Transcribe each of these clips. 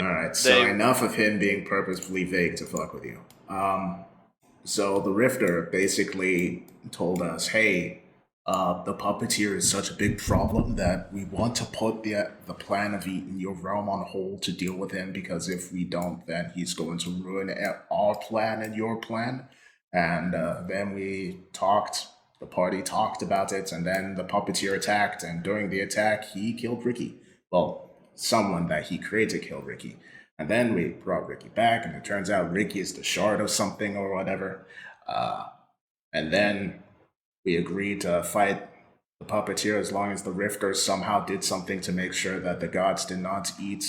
Alright, so enough of him being purposefully vague to fuck with you. So the Rifter basically told us, hey, the puppeteer is such a big problem that we want to put the plan of eating your realm on hold to deal with him, because if we don't, then he's going to ruin our plan and your plan. And then the party talked about it, and then the puppeteer attacked, and during the attack, he killed Ricky. Well, someone that he created killed Ricky. And then we brought Ricky back, and it turns out Ricky is the shard of something or whatever. And then we agreed to fight the puppeteer as long as the Rifters somehow did something to make sure that the gods did not eat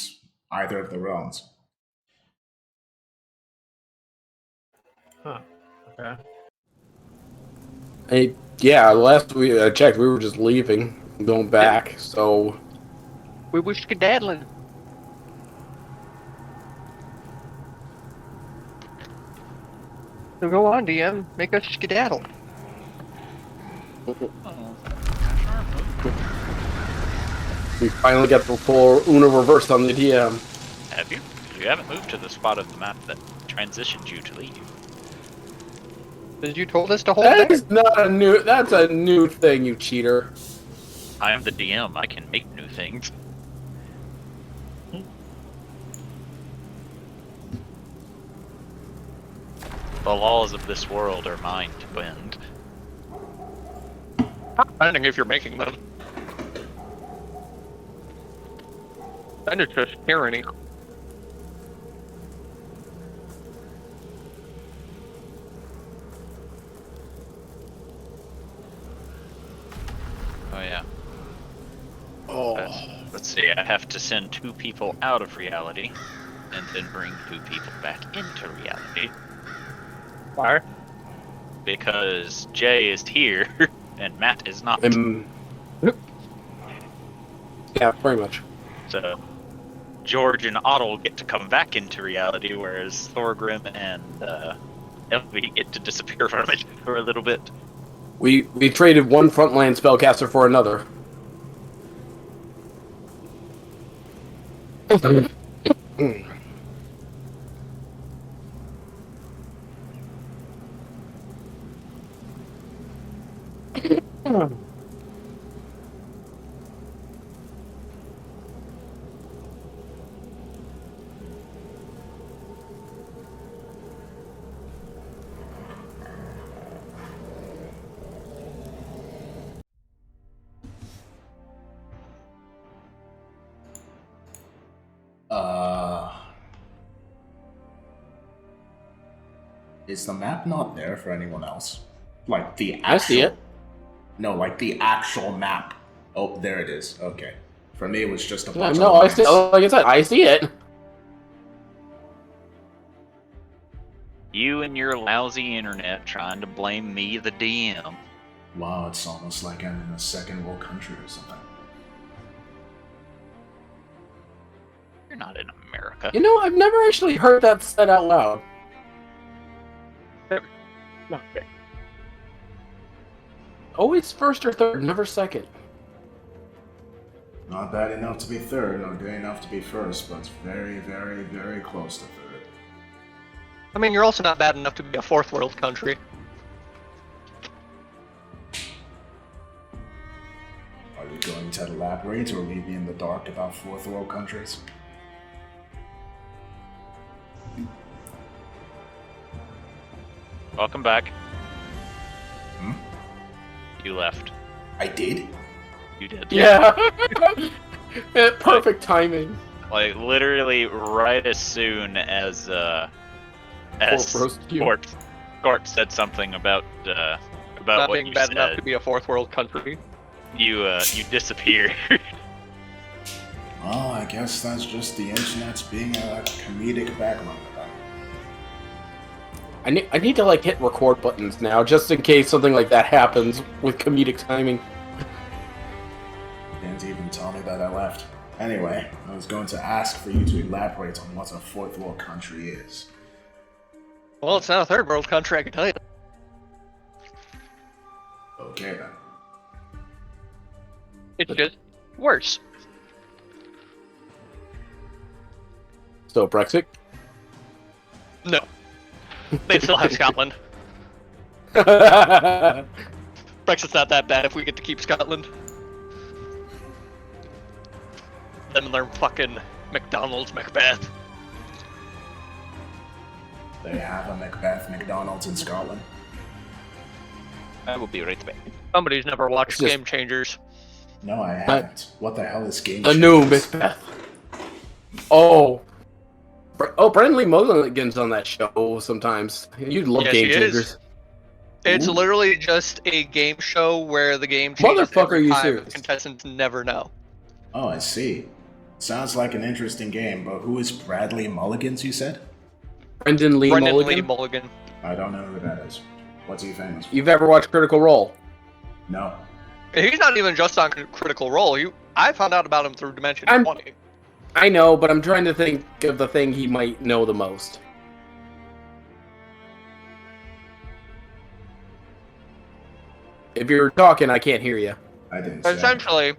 either of the realms. Huh. Okay. Yeah, last we checked, we were just leaving, going back, so... We were skedaddling. So go on, DM. Make us skedaddle. We finally got the full Uno reversed on the DM. Have you? You haven't moved to the spot of the map that transitioned you to leave. Because you told us to hold That there. is not a new... That's a new thing, you cheater. I am the DM. I can make new things. The laws of this world are mine to bend. Depending if you're making them. Then it's just tyranny. Oh yeah. Oh. Let's see, I have to send 2 people out of reality, and then bring 2 people back into reality. Why? Because Jay is here, and Matt is not. Yeah, pretty much. So, George and Otto get to come back into reality, whereas Thorgrim and Elvie get to disappear from it for a little bit. We traded one frontline spellcaster for another. Is the map not there for anyone else? Like the actual... I see it. No, like the actual map. Oh, there it is. Okay. For me, it was just a bunch No, of I lines. see. Like I said, I see it. You and your lousy internet trying to blame me, the DM. Wow, it's almost like I'm in a second world country or something. You're not in America. You know, I've never actually heard that said out loud. No. Always first or third, never second. Not bad enough to be third, nor good enough to be first, but very, very, very close to third. I mean, you're also not bad enough to be a 4th world country. Are you going to elaborate or leave me in the dark about fourth world countries? Welcome back. Hmm? You left. I did? You did. Yeah. Perfect timing. Like literally right as soon as Gort said something about Not what being you bad said. enough to be a 4th world country. You disappeared. Oh, I guess that's just the internet's being a comedic background. I need to like hit record buttons now, just in case something like that happens with comedic timing. Didn't even tell me that I left. Anyway, I was going to ask for you to elaborate on what a fourth world country is. Well, it's not a 3rd world country, I can tell you. Okay then. It's just worse. So Brexit. No. They still have Scotland. Brexit's not that bad if we get to keep Scotland. Them and their fucking McDonald's Macbeth. They have a Macbeth McDonald's in Scotland. I will be right back. Somebody's never watched It's just- Game Changers. No, I haven't. What the hell is Game A new Changers? Macbeth. Oh. Brendan Lee Mulligan's on that show sometimes. You'd love Yes, Game he is. Changers. It's Ooh. literally just a game show where the game changes Motherfucker, every you time serious? the contestants never know. Oh, I see. Sounds like an interesting game, but who is Bradley Mulligans, you said? Brendan Lee Brendan Mulligan. Lee Mulligan. I don't know who that is. What's he famous for? You've ever watched Critical Role? No. He's not even just on Critical Role. I found out about him through Dimension 20. I know, but I'm trying to think of the thing he might know the most. If you're talking, I can't hear you. I didn't say. Essentially,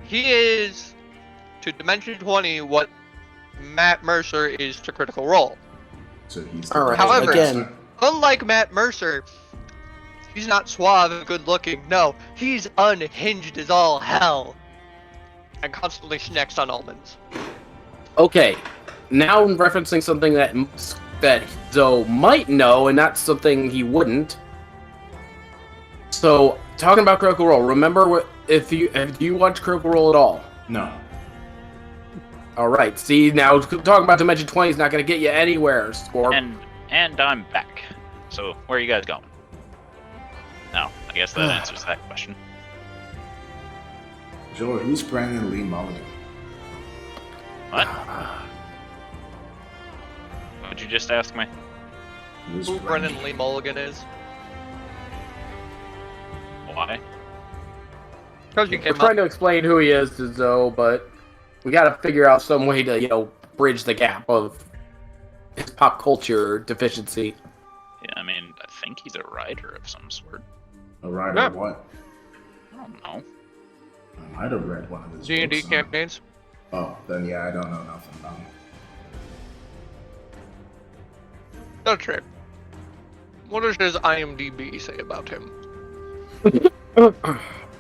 he is to Dimension 20 what Matt Mercer is to Critical Role. So he's All right, However- again, Unlike Matt Mercer, he's not suave and good looking. No, he's unhinged as all hell. And constantly snacks on almonds. okay. Now I'm referencing something that Zoe might know, and not something he wouldn't. So, talking about Critical Role, remember if you watch Critical Role at all? No. All right. See, now talking about Dimension 20 is not going to get you anywhere, Scorp. And I'm back. So where are you guys going? No, I guess that answers that question. George, who's Brandon Lee Mulligan? What? What'd you just ask me? Who's Who Brendan Lee Mulligan is? Why? Because you We're came trying up. to explain who he is to Zoe, but we got to figure out some way to, bridge the gap of his pop culture deficiency. Yeah, I mean, I think he's a writer of some sort. A writer Yeah. of what? I don't know. I might have read one of his D&D books. campaigns. Oh, then yeah, I don't know nothing about him. That's right. What does his IMDb say about him?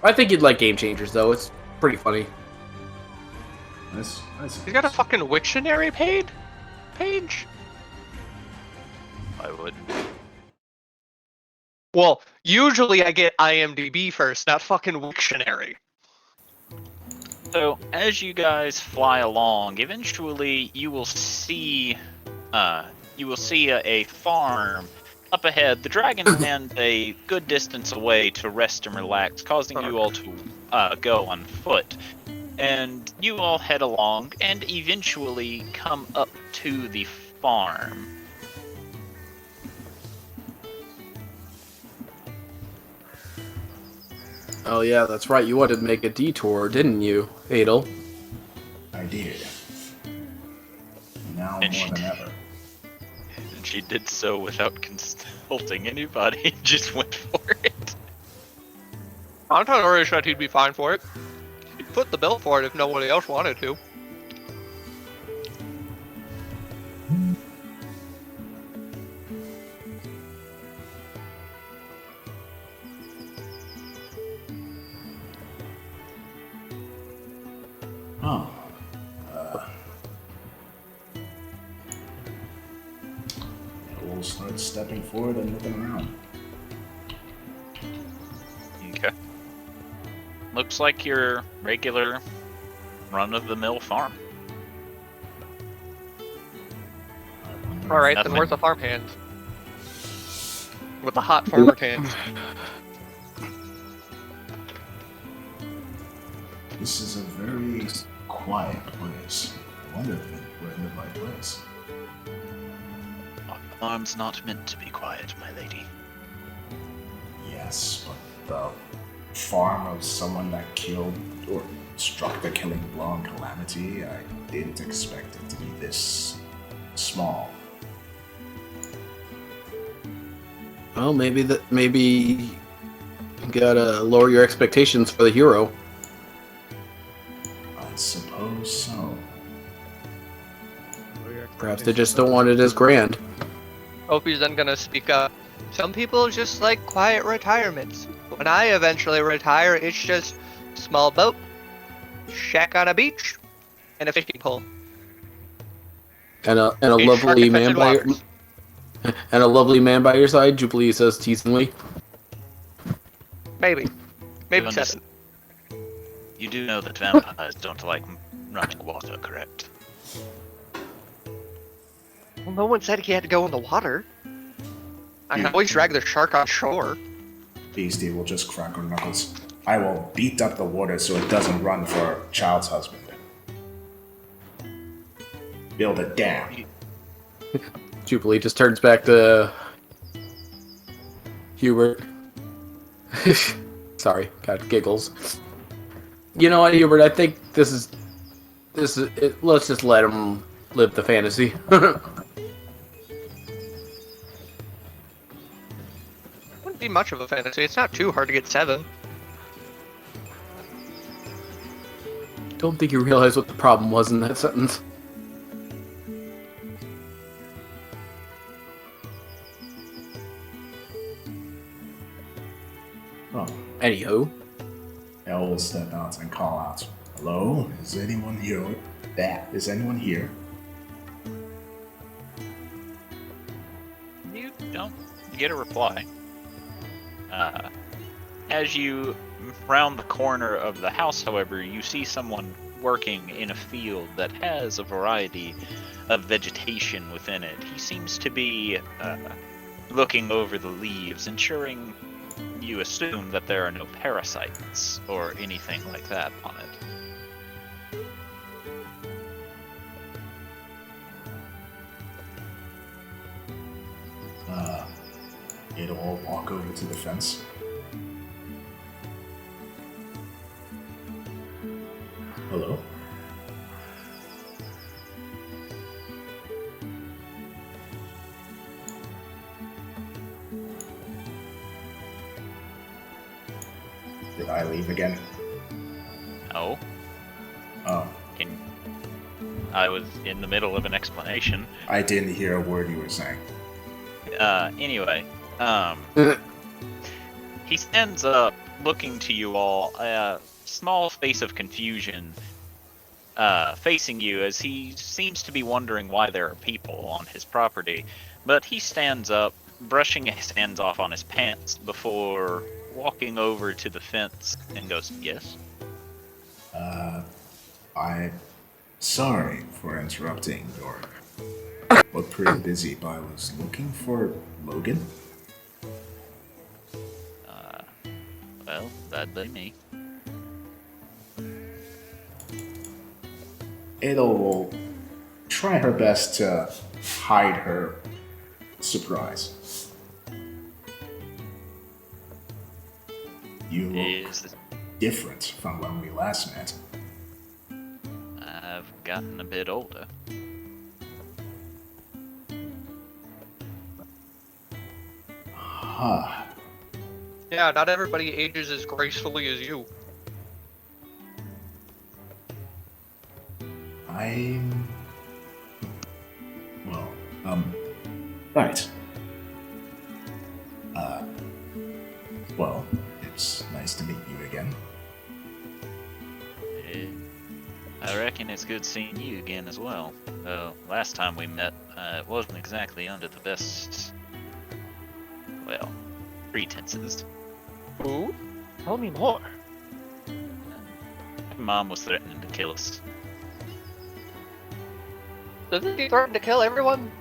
I think you'd like Game Changers, though. It's pretty funny. Nice. He's got a fucking Wiktionary page? I would. Well, usually I get IMDb first, not fucking Wiktionary. So, as you guys fly along, eventually you will see a farm up ahead. The dragon lands a good distance away to rest and relax, causing you all to go on foot. And you all head along and eventually come up to the farm. Oh, yeah, that's right. You wanted to make a detour, didn't you, Adel? I did. Now And more she than did. ever. And she did so without consulting anybody, just went for it. I'm totally sure he'd be fine for it. He'd put the bill for it if nobody else wanted to. Oh. We'll start stepping forward and looking around. Okay. Looks like your regular run-of-the-mill farm. Alright, then Nothing. where's the farmhand? With the hot farmer tan. This is a very quiet place. I wonder if we're in the right place. A farm's not meant to be quiet, my lady. Yes, but the farm of someone that killed or struck the killing blow on Calamity, I didn't expect it to be this small. Well, maybe you gotta lower your expectations for the hero. I suppose So, Perhaps they just don't want it as grand. Opie's then gonna speak up. Some people just like quiet retirements. When I eventually retire, it's just small boat, shack on a beach, and a fishing pole. And a In lovely man shark-infested by your, waters. and a lovely man by your side, Jubilee says teasingly. Maybe Doing 7. You do know that vampires don't like running water, correct? Well, no one said he had to go in the water. I can always drag the shark on shore. Beastie will just crack her knuckles. I will beat up the water so it doesn't run for Child's husband. Build a dam. Jubilee just turns back to Hubert. Sorry, got giggles. You know what, Hubert? I think this is it. Let's just let him live the fantasy. Wouldn't be much of a fantasy. It's not too hard to get 7. Don't think you realize what the problem was in that sentence. Oh, Anywho, I will step out and call out. Hello? Is anyone here? Is anyone here? You don't get a reply. As you round the corner of the house, however, you see someone working in a field that has a variety of vegetation within it. He seems to be looking over the leaves, ensuring you assume that there are no parasites or anything like that on it. It'll walk over to the fence. Hello? Did I leave again? Oh, Oh, I was in the middle of an explanation. I didn't hear a word you were saying. Anyway, he stands up, looking to you all, a small face of confusion, facing you as he seems to be wondering why there are people on his property. But he stands up, brushing his hands off on his pants before walking over to the fence and goes, "Yes?" I'm sorry for interrupting your... We're pretty busy, but I was looking for Logan. Well, that'd be me. Ada will try her best to hide her surprise. You look Is different from when we last met. I've gotten a bit older. Huh. Yeah, not everybody ages as gracefully as you. I'm... Well, right. Well, it's nice to meet you again. I reckon it's good seeing you again as well. Though last time we met, it wasn't exactly under the best, well, pretenses. Who? Tell me more. Mom was threatening to kill us. Doesn't he threaten to kill everyone?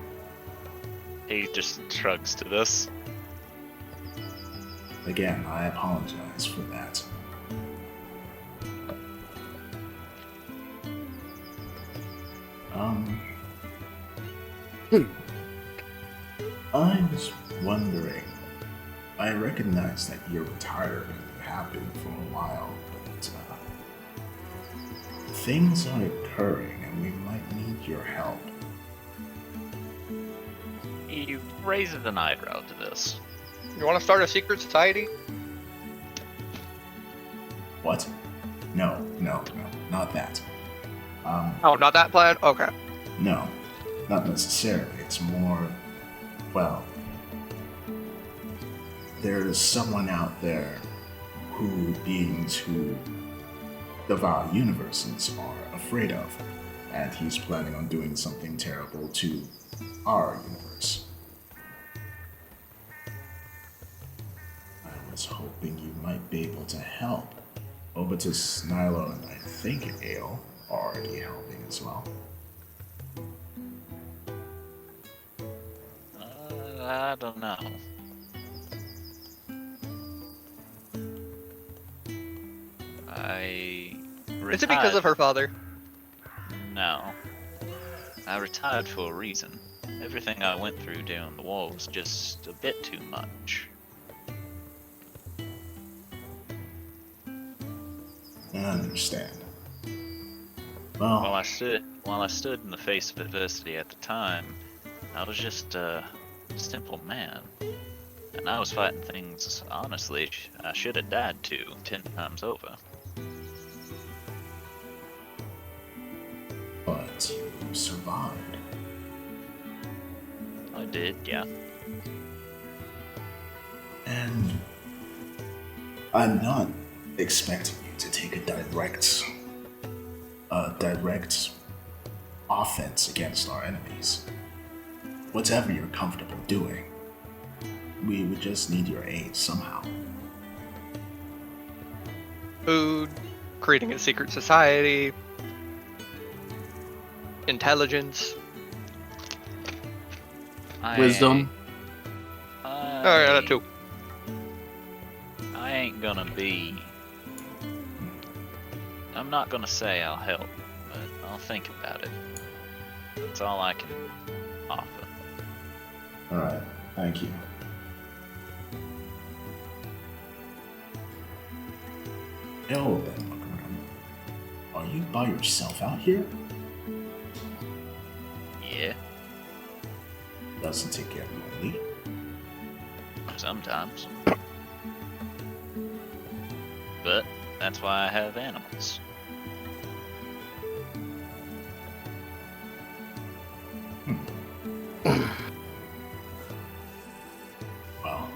He just shrugs to this. Again, I apologize for that. I was wondering, I recognize that you're retired and you have been for a while, but things are occurring and we might need your help. He raises an eyebrow to this. You want to start a secret society? What? No, not that. Oh, not that plan? Okay. No, not necessarily. It's more, well, there's someone out there beings who devour universes are afraid of, and he's planning on doing something terrible to our universe. I was hoping you might be able to help. Obitus, Nilo, and I think Ale are already helping as well. I don't know. Is it because of her father? No. I retired for a reason. Everything I went through during the war was just a bit too much. I understand. While I stood in the face of adversity at the time, I was just a simple man. And I was fighting things, honestly, I should have died to 10 times over. But you survived. I did, yeah. And I'm not expecting you to take a direct offense against our enemies. Whatever you're comfortable doing, we would just need your aid somehow. Food, creating a secret society, intelligence. Wisdom. Oh, yeah, that too. I ain't gonna be... I'm not gonna say I'll help, but I'll think about it. That's all I can offer. Alright, thank you. Oh, then, look around. Are you by yourself out here? Yeah, Doesn't it get lonely? sometimes. But that's why I have animals. Well,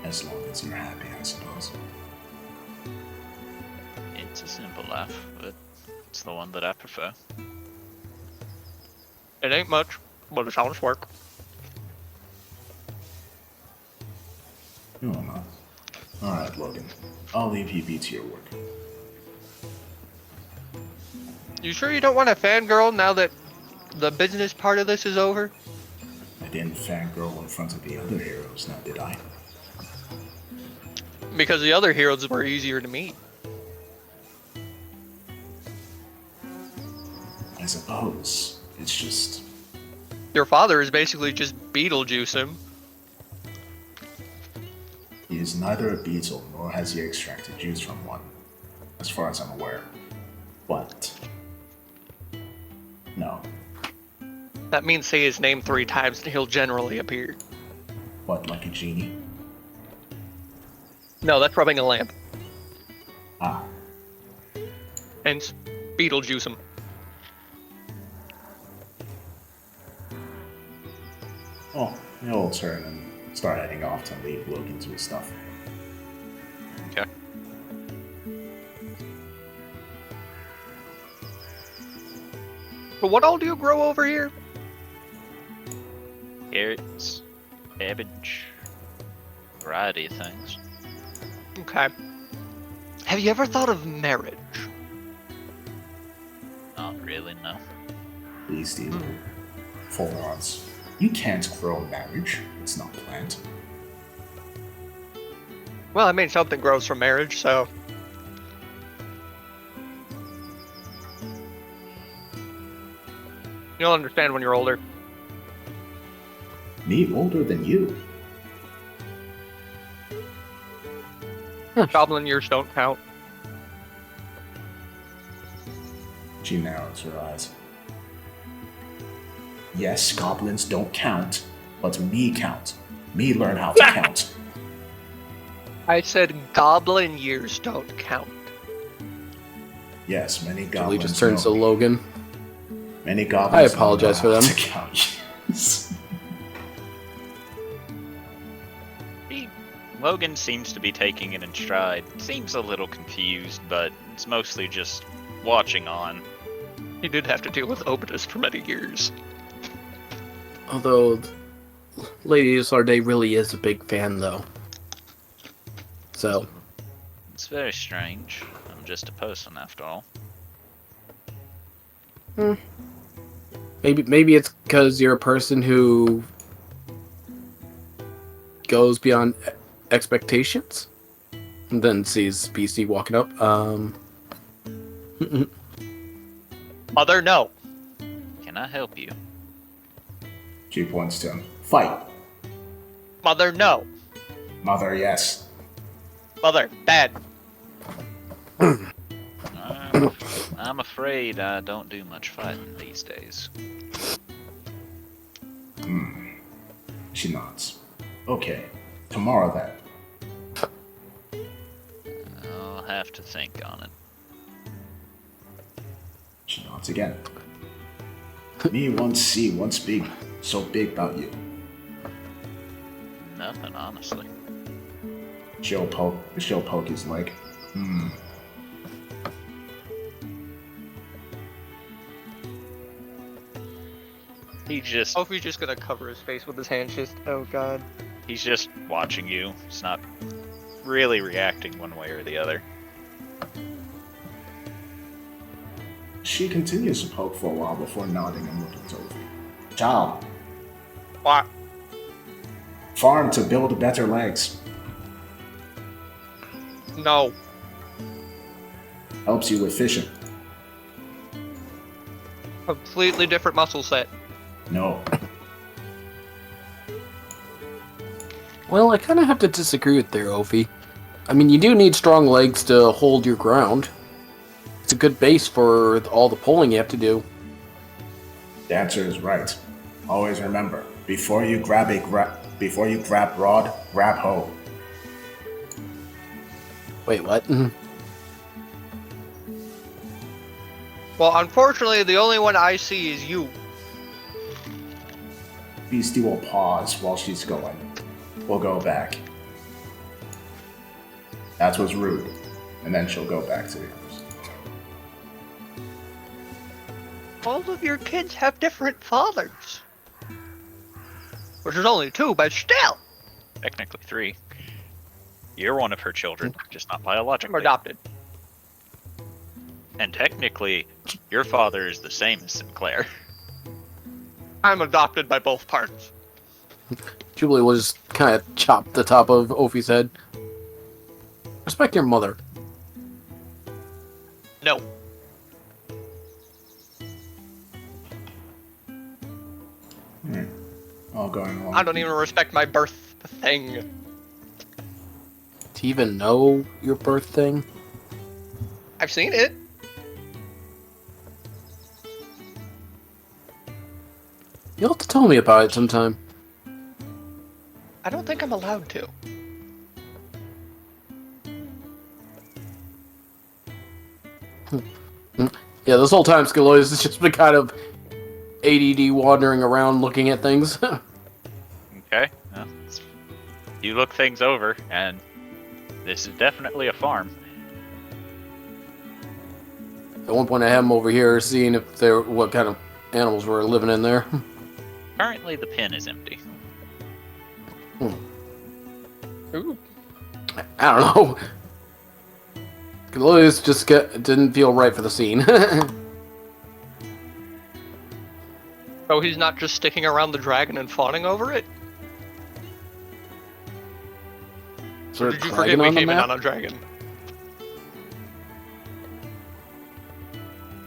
as long as you're happy, I suppose. It's a simple life, but it's the one that I prefer. It ain't much, but it's honest work. No, I'm not. Alright, Logan. I'll leave you be to your work. You sure you don't want to fangirl now that the business part of this is over? I didn't fangirl in front of the other heroes, now did I? Because the other heroes were easier to meet. I suppose. It's just... Your father is basically just Beetlejuice him. he is neither a beetle, nor has he extracted juice from one. As far as I'm aware. But... no. That means say his name 3 times and he'll generally appear. What, like a genie? No, that's rubbing a lamp. Ah, Hence, Beetlejuice him. well, he'll turn and start heading off to leave Logan to his stuff. Okay. But what all do you grow over here? Carrots, cabbage, variety of things. Okay. Have you ever thought of marriage? Not really, no. Please, Steve. Full odds. You can't grow marriage. It's not planned. Well, I mean, something grows from marriage, so... You'll understand when you're older. Me older than you. Goblin years don't count. She narrows her eyes. Yes, goblins don't count, but me count. Me learn how to count. I said goblin years don't count. Yes, many Julie goblins just turns to know me. Logan. Many goblins. I apologize for them. To count years. Logan seems to be taking it in stride. Seems a little confused, but it's mostly just watching on. He did have to deal with Obidus for many years. Although, Lady Sarday really is a big fan, though. So, It's very strange. I'm just a person after all. maybe it's because you're a person who goes beyond expectations, and then sees BC walking up. Mother, no. Can I help you? She points to him. Fight. Mother, no. Mother, yes. Mother, bad. I'm afraid I don't do much fighting these days. She nods. Okay. Tomorrow then. I'll have to think on it. She nods again. Me once see, once big, so big about you. Nothing, honestly. She'll poke his leg. He just Oh, if he's just gonna cover his face with his hand, just oh god. he's just watching you. He's not really reacting one way or the other. She continues to poke for a while before nodding and looking to Ovi. Child, What? farm to build better legs. No. Helps you with fishing. Completely different muscle set. No. Well, I kind of have to disagree with there, Ophi. I mean, you do need strong legs to hold your ground. It's a good base for all the pulling you have to do. The answer is right. Always remember, before you grab rod, grab hoe. Wait, what? Well, unfortunately, the only one I see is you. Beastie will pause while she's going. We'll go back. That was rude. And then she'll go back to the others. All of your kids have different fathers. Which is only two, but still. Technically 3. You're one of her children, just not I'm biologically. adopted. And technically, your father is the same as Sinclair. I'm adopted by both parts. Jubilee will just kind of chop the top of Ophi's head. Respect your mother. No. All going along. I don't even respect my birth thing. To even know your birth thing? I've seen it. You'll have to tell me about it sometime. I don't think I'm allowed to. Yeah, this whole time Skalois has just been kind of ADD wandering around looking at things. Okay? Well, you look things over, and this is definitely a farm. At one point I had him over here seeing if there what kind of animals were living in there. Currently, the pen is empty. Ooh. I don't know. Skalois just didn't feel right for the scene. Oh, he's not just sticking around the dragon and fawning over it? Is Or there a did you dragon forget we on the came in map? on a dragon?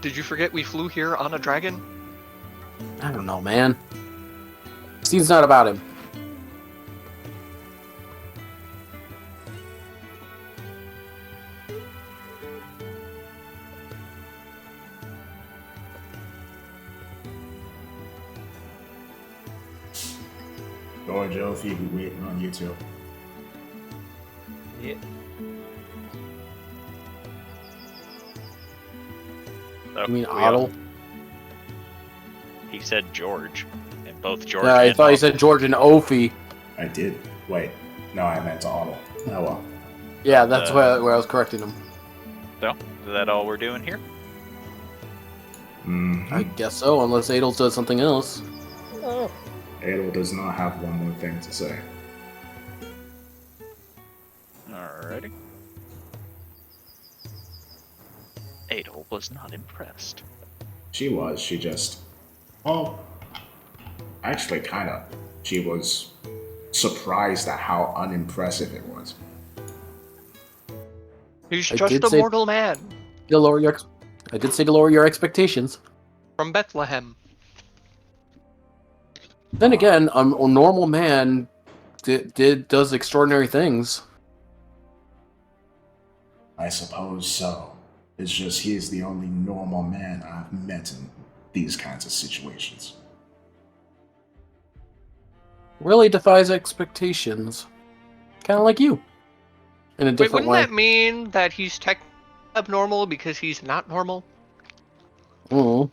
Did you forget we flew here on a dragon? I don't know, man. Scene's not about him. George Ophi, we waiting on you two. Yeah. So You mean we all- Otto? He said George, and both George Yeah, I and thought you Otto. said George and Ophi. I did. Wait. No, I meant Otto. Oh well. Yeah, that's where I was correcting him. So, is that all we're doing here? I guess so, unless Adel does something else. Adel does not have one more thing to say. Alrighty. Adel was not impressed. She was. She just. Well, actually, kind of. She was surprised at how unimpressive it was. He's I just did a say- mortal man I did say to lower your expectations. from Bethlehem. Then again, a normal man does extraordinary things. I suppose so. It's just he is the only normal man I've met in these kinds of situations. Really defies expectations. Kind of like you. In a Wait, different wouldn't way. that mean that he's technically abnormal because he's not normal? Mm.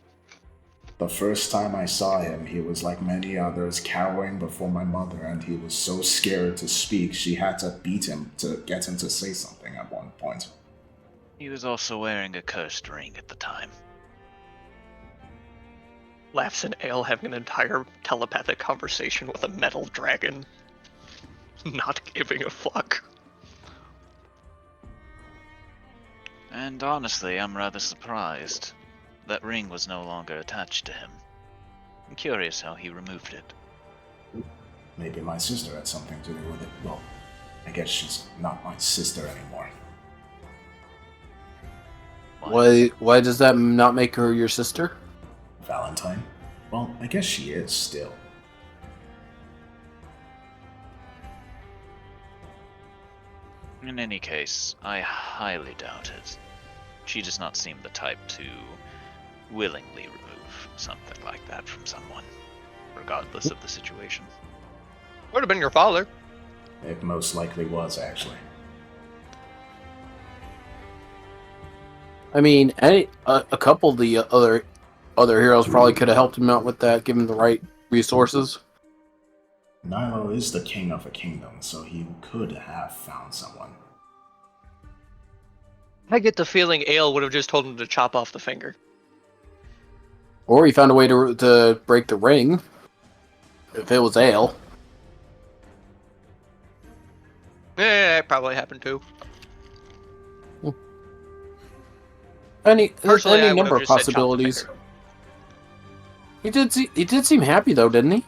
The first time I saw him, he was like many others, cowering before my mother, and he was so scared to speak, she had to beat him to get him to say something at one point. He was also wearing a cursed ring at the time. Laughs and Ale having an entire telepathic conversation with a metal dragon. Not giving a fuck. And honestly, I'm rather surprised. That ring was no longer attached to him. I'm curious how he removed it. Maybe my sister had something to do with it. Well, I guess she's not my sister anymore. Why does that not make her your sister? Valentine? Well, I guess she is still. In any case, I highly doubt it. She does not seem the type to willingly remove something like that from someone, regardless of the situation. Would have been your father. It most likely was, actually. I mean, a couple of the other heroes probably could have helped him out with that, given the right resources. Nilo is the king of a kingdom, so he could have found someone. I get the feeling Ale would have just told him to chop off the finger. Or he found a way to break the ring. If it was Ale. Yeah, it probably happened too. Personally, I Any would number have of just said chop the possibilities. finger. He did seem happy though, didn't he?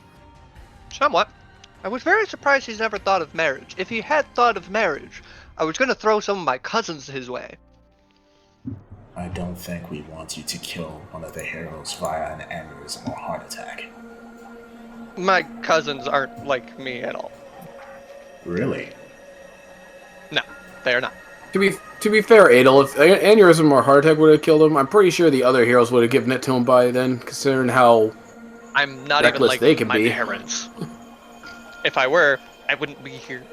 Somewhat. I was very surprised he's never thought of marriage. If he had thought of marriage, I was going to throw some of my cousins his way. I don't think we want you to kill one of the heroes via an aneurysm or heart attack. My cousins aren't like me at all. Really? No, they are not. To be fair, Adel, if aneurysm or heart attack would have killed him, I'm pretty sure the other heroes would have given it to him by then, considering how I'm not even reckless like they can my be. parents. If I were, I wouldn't be here.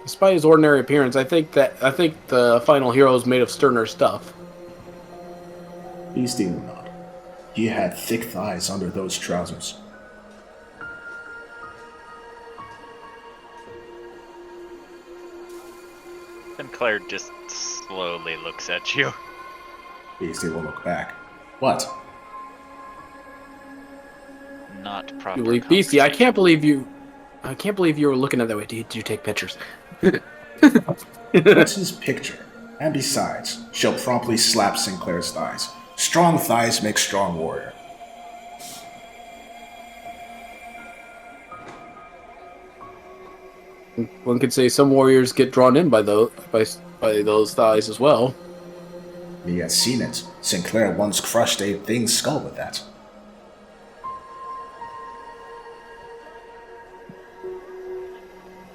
Despite his ordinary appearance, I think the final hero is made of sterner stuff. Beastie or not. He had thick thighs under those trousers. Sinclair just slowly looks at you. Beastie will look back. What? Not proper. Beastie, I can't conversation. believe you were looking at that way. Did you take pictures? What's his picture? And besides, she'll promptly slap Sinclair's thighs. Strong thighs make strong warrior. One could say some warriors get drawn in by those thighs as well. He has seen it. Sinclair once crushed a thing's skull with that.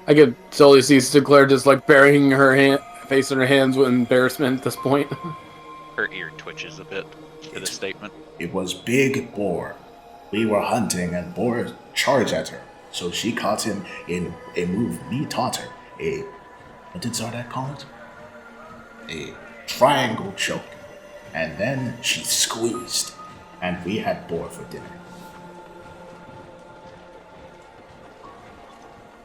I could totally see Sinclair just like burying her face in her hands with embarrassment at this point. Her ear twitches a bit to the statement. It was Big Boar. We were hunting and Boar charged at her, so she caught him in a move me taught her. What did Zardak call it? triangle choke, and then she squeezed, and we had boar for dinner.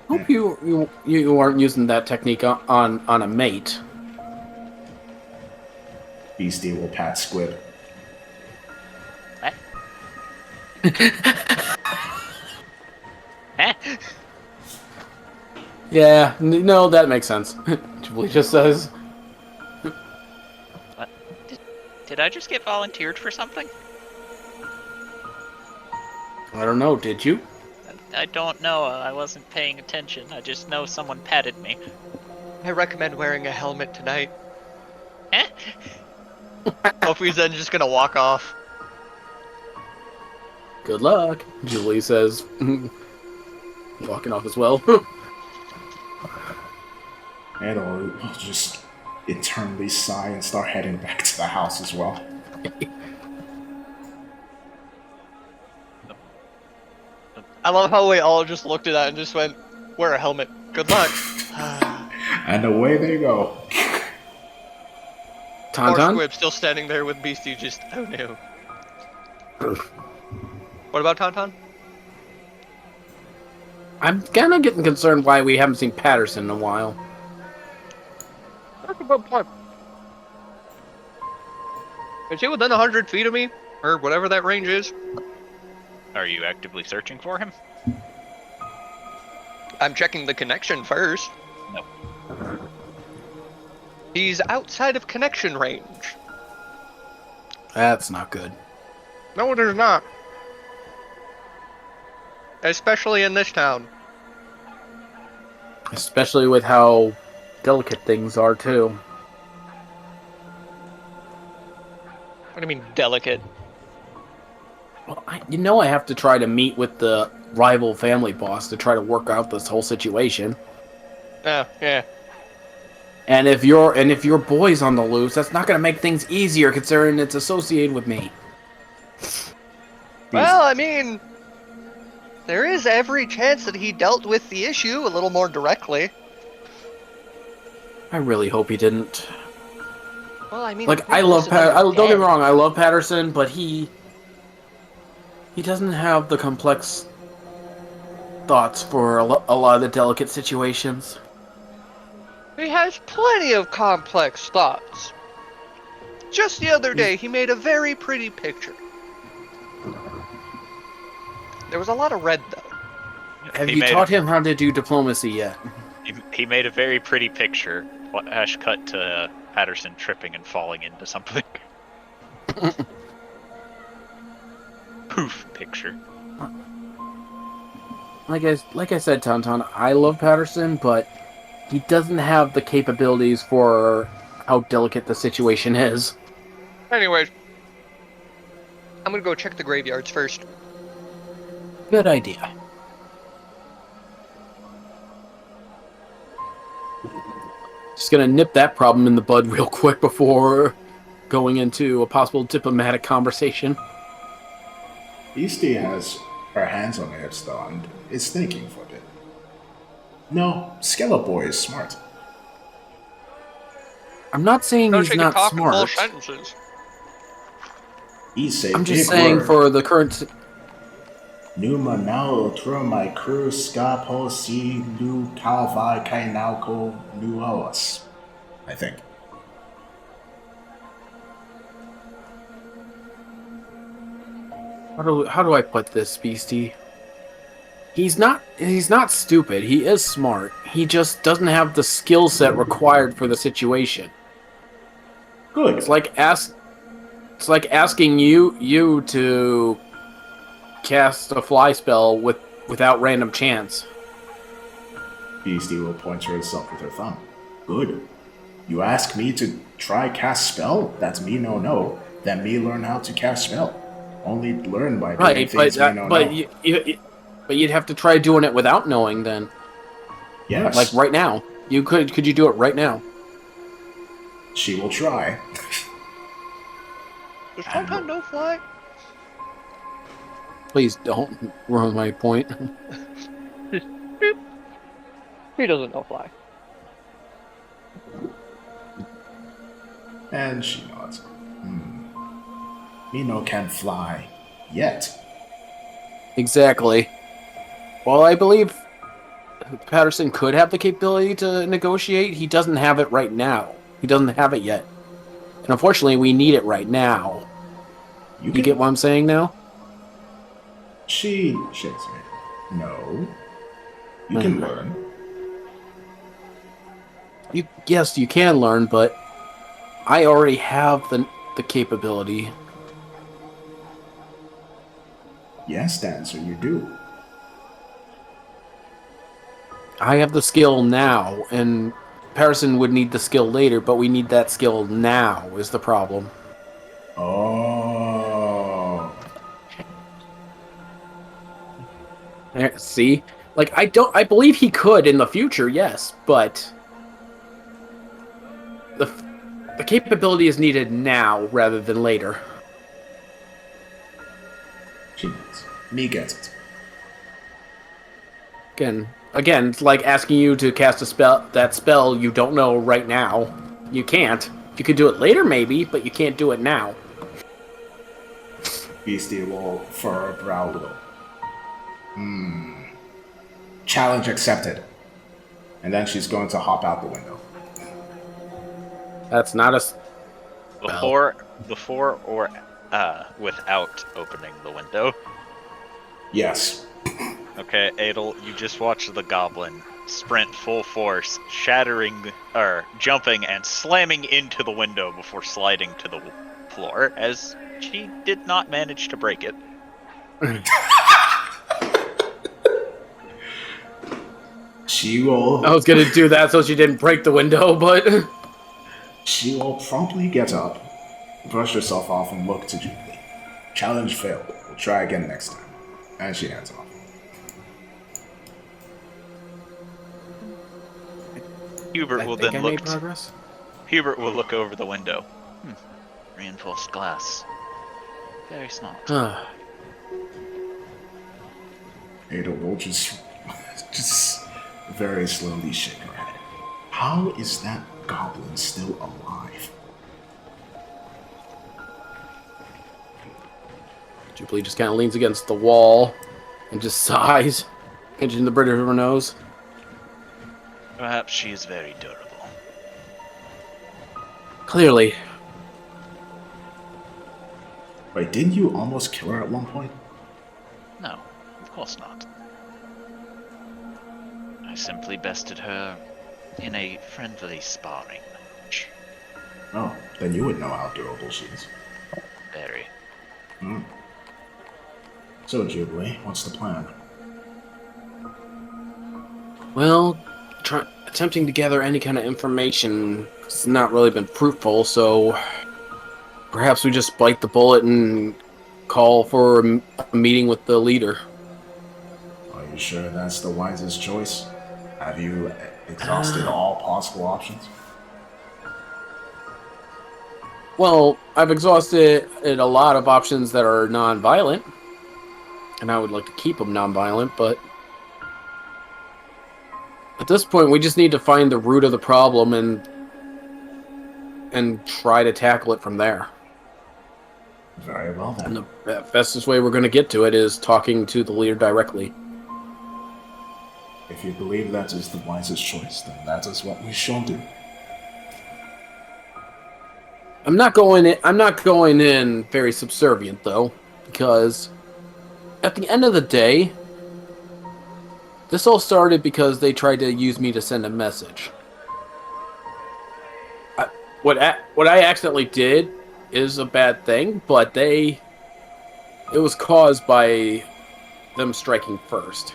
Hope you aren't using that technique on a mate. Beastie will pat Squid. Eh? Yeah, no, that makes sense. Jubilee just says. What? Did I just get volunteered for something? I don't know, did you? I don't know. I wasn't paying attention. I just know someone patted me. I recommend wearing a helmet tonight. Eh? Sophie's then just gonna walk off. Good luck, Jubilee says. Walking off as well. And I'll just eternally sigh and start heading back to the house as well. I love how we all just looked at that and just went, wear a helmet. Good luck. And away they go. Poor Tauntaun? Squib still standing there with Beastie just, oh no. What about Tauntaun? I'm kind of getting concerned why we haven't seen Patterson in a while. That's a good point. Is he within 100 feet of me? Or whatever that range is? Are you actively searching for him? I'm checking the connection first. No. He's outside of connection range. That's not good. No, it is not. Especially in this town. Especially with how delicate things are, too. What do you mean, delicate? Well, I have to try to meet with the rival family boss to try to work out this whole situation. Oh, yeah. And if your boy's on the loose, that's not going to make things easier considering it's associated with me. Well, I mean, there is every chance that he dealt with the issue a little more directly. I really hope he didn't. Well, I mean, Like, I love don't get me wrong, I love Patterson, but he doesn't have the complex thoughts for a lot of the delicate situations. He has plenty of complex thoughts. Just the other day, he made a very pretty picture. There was a lot of red, though. Have you taught him how to do diplomacy yet? He made a very pretty picture. Ash cut to Patterson tripping and falling into something. Poof picture. Like I said, Tauntaun, I love Patterson, but he doesn't have the capabilities for how delicate the situation is. Anyways, I'm gonna go check the graveyards first. Good idea. Just gonna nip that problem in the bud real quick before going into a possible diplomatic conversation. Beastie has her hands on her hips though and is thinking for a bit. No, Skeletor Boy is smart. I'm not saying Don't he's take not a talk in full smart. sentences. He's a I'm just big saying word. for the current... Numa now through my crew scapo si lu calvi kainauko nuoas. I think. How do I put this, Beastie? He's not stupid. He is smart. He just doesn't have the skill set required for the situation. Good. It's like asking you to cast a fly spell without random chance. Beastie will point to herself with her thumb. Good. You ask me to try cast spell? That's me no. Then me learn how to cast spell. Only learn by doing Right, things me no. but you'd have to try doing it without knowing then. Yes. Like right now. Could you do it right now? She will try. Does Tauntaun no fly? Please don't ruin my point. He doesn't know fly. And she nods. Mino can't fly yet. Exactly. Well, I believe Patterson could have the capability to negotiate. He doesn't have it right now. He doesn't have it yet. And unfortunately, we need it right now. You get what I'm saying now? She shakes her head. No. You can learn. Yes, you can learn, but I already have the capability. Yes, Dancer, you do. I have the skill now, and Patterson would need the skill later, but we need that skill now is the problem. Oh. See? Like, I believe he could in the future, yes, but the capability is needed now rather than later. She knows. Me gets it. Again, it's like asking you to cast that spell you don't know right now. You can't. You can do it later, maybe, but you can't do it now. Beastie will furrow her brow a little. Challenge accepted. And then she's going to hop out the window. That's not a... Before or without opening the window. Yes. Okay, Adel, you just watched the goblin sprint full force, jumping and slamming into the window before sliding to the floor, as she did not manage to break it. She will... I was gonna do that so she didn't break the window, but... She will promptly get up, brush herself off, and look to Jubilee. Challenge failed. We'll try again next time. And she hands off. Hubert will then made progress. Hubert will look over the window. Reinforced glass. Very smart. Ada will just very slowly shake her head. How is that goblin still alive? Jubilee just kind of leans against the wall and just sighs, pinching the bridge of her nose. Perhaps she is very durable. Clearly. Wait, didn't you almost kill her at one point? No, of course not. I simply bested her in a friendly sparring match. Oh, then you would know how durable she is. Very. So, Jubilee, what's the plan? Well, attempting to gather any kind of information has not really been fruitful, so perhaps we just bite the bullet and call for a meeting with the leader. Are you sure that's the wisest choice? Have you exhausted all possible options? Well, I've exhausted a lot of options that are non-violent, and I would like to keep them non-violent, but at this point, we just need to find the root of the problem and try to tackle it from there. Very well, then. And the fastest way we're going to get to it is talking to the leader directly. If you believe that is the wisest choice, then that is what we shall do. I'm not going in very subservient, though, because at the end of the day, this all started because they tried to use me to send a message. What I accidentally did is a bad thing, but it was caused by them striking first.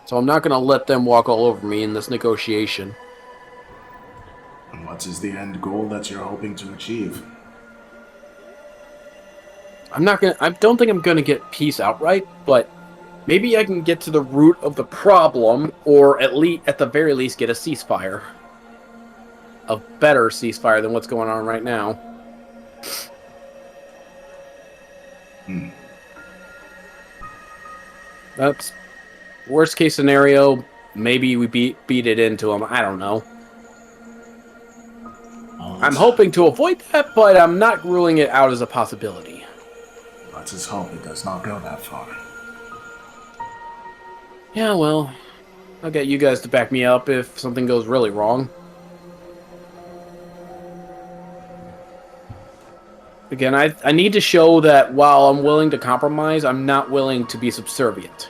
So I'm not going to let them walk all over me in this negotiation. And what is the end goal that you're hoping to achieve? I don't think I'm gonna get peace outright, but maybe I can get to the root of the problem, or at the very least get a ceasefire. A better ceasefire than what's going on right now. That's worst case scenario. maybe we beat it into him. I don't know. Well, I'm hoping to avoid that, but I'm not ruling it out as a possibility. Let's just hope it does not go that far. Yeah, well, I'll get you guys to back me up if something goes really wrong. Again, I need to show that while I'm willing to compromise, I'm not willing to be subservient.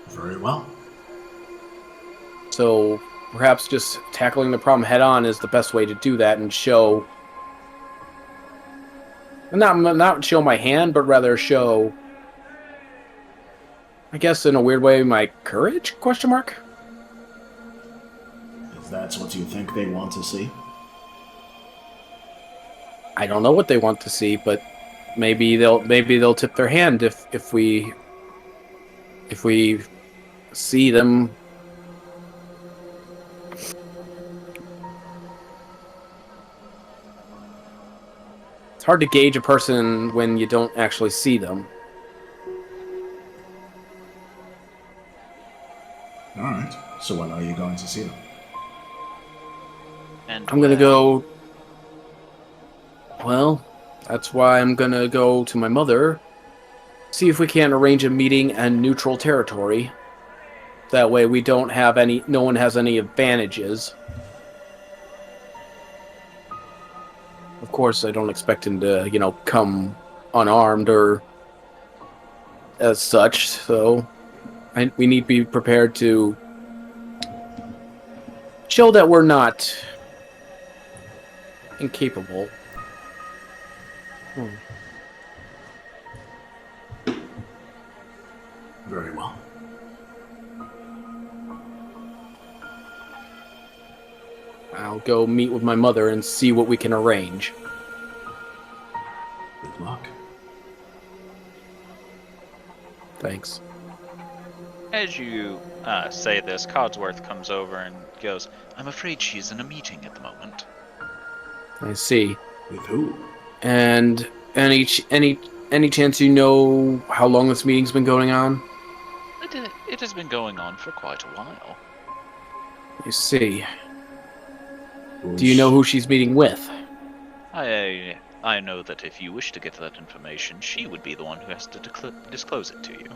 Very well. So perhaps just tackling the problem head on is the best way to do that and show... Not show my hand, but rather show... I guess in a weird way, my courage? Question mark? If that's what you think they want to see. I don't know what they want to see, but maybe they'll tip their hand if we see them. It's hard to gauge a person when you don't actually see them. Alright, so when are you going to see them? And I'm gonna go... Well, that's why I'm gonna go to my mother, see if we can arrange a meeting in neutral territory. That way we don't have any... No one has any advantages. Of course, I don't expect him to, come unarmed or as such, so we need to be prepared to show that we're not incapable. Very well. I'll go meet with my mother and see what we can arrange. Good luck. Thanks. As you say this, Codsworth comes over and goes, I'm afraid she's in a meeting at the moment. I see. With who? And any chance you know how long this meeting's been going on? It has been going on for quite a while. I see. Do you know who she's meeting with? I know that if you wish to get that information, she would be the one who has to disclose it to you.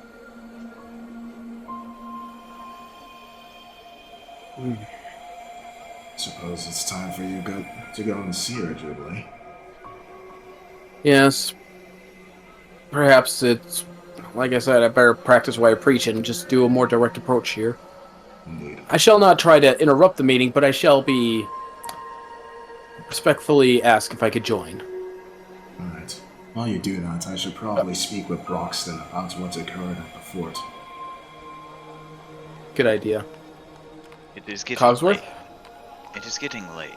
Suppose it's time for you to go and see her, Jubilee. Yes. Perhaps it's... Like I said, I better practice what I preach and just do a more direct approach here. Indeed. I shall not try to interrupt the meeting, but I shall be... respectfully ask if I could join. Alright. While you do that, I should probably speak with Broxton about what occurred at the fort. Good idea. It is getting Cogsworth? late. It is getting late.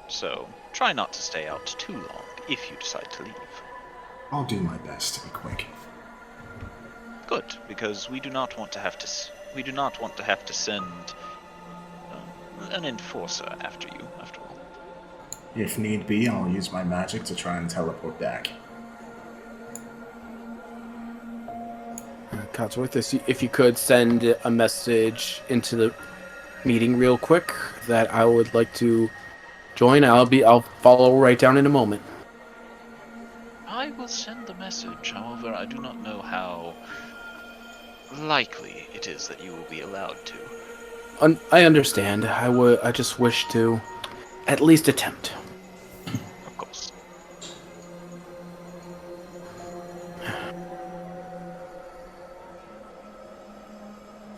So, try not to stay out too long if you decide to leave. I'll do my best to be quick. Good, because we do not want to have to send an enforcer after you, after all. If need be, I'll use my magic to try and teleport back. Codsworth, if you could send a message into the meeting real quick that I would like to join, I'll follow right down in a moment. I will send the message, however, I do not know how likely it is that you will be allowed to. I understand. I just wish to at least attempt. Of course.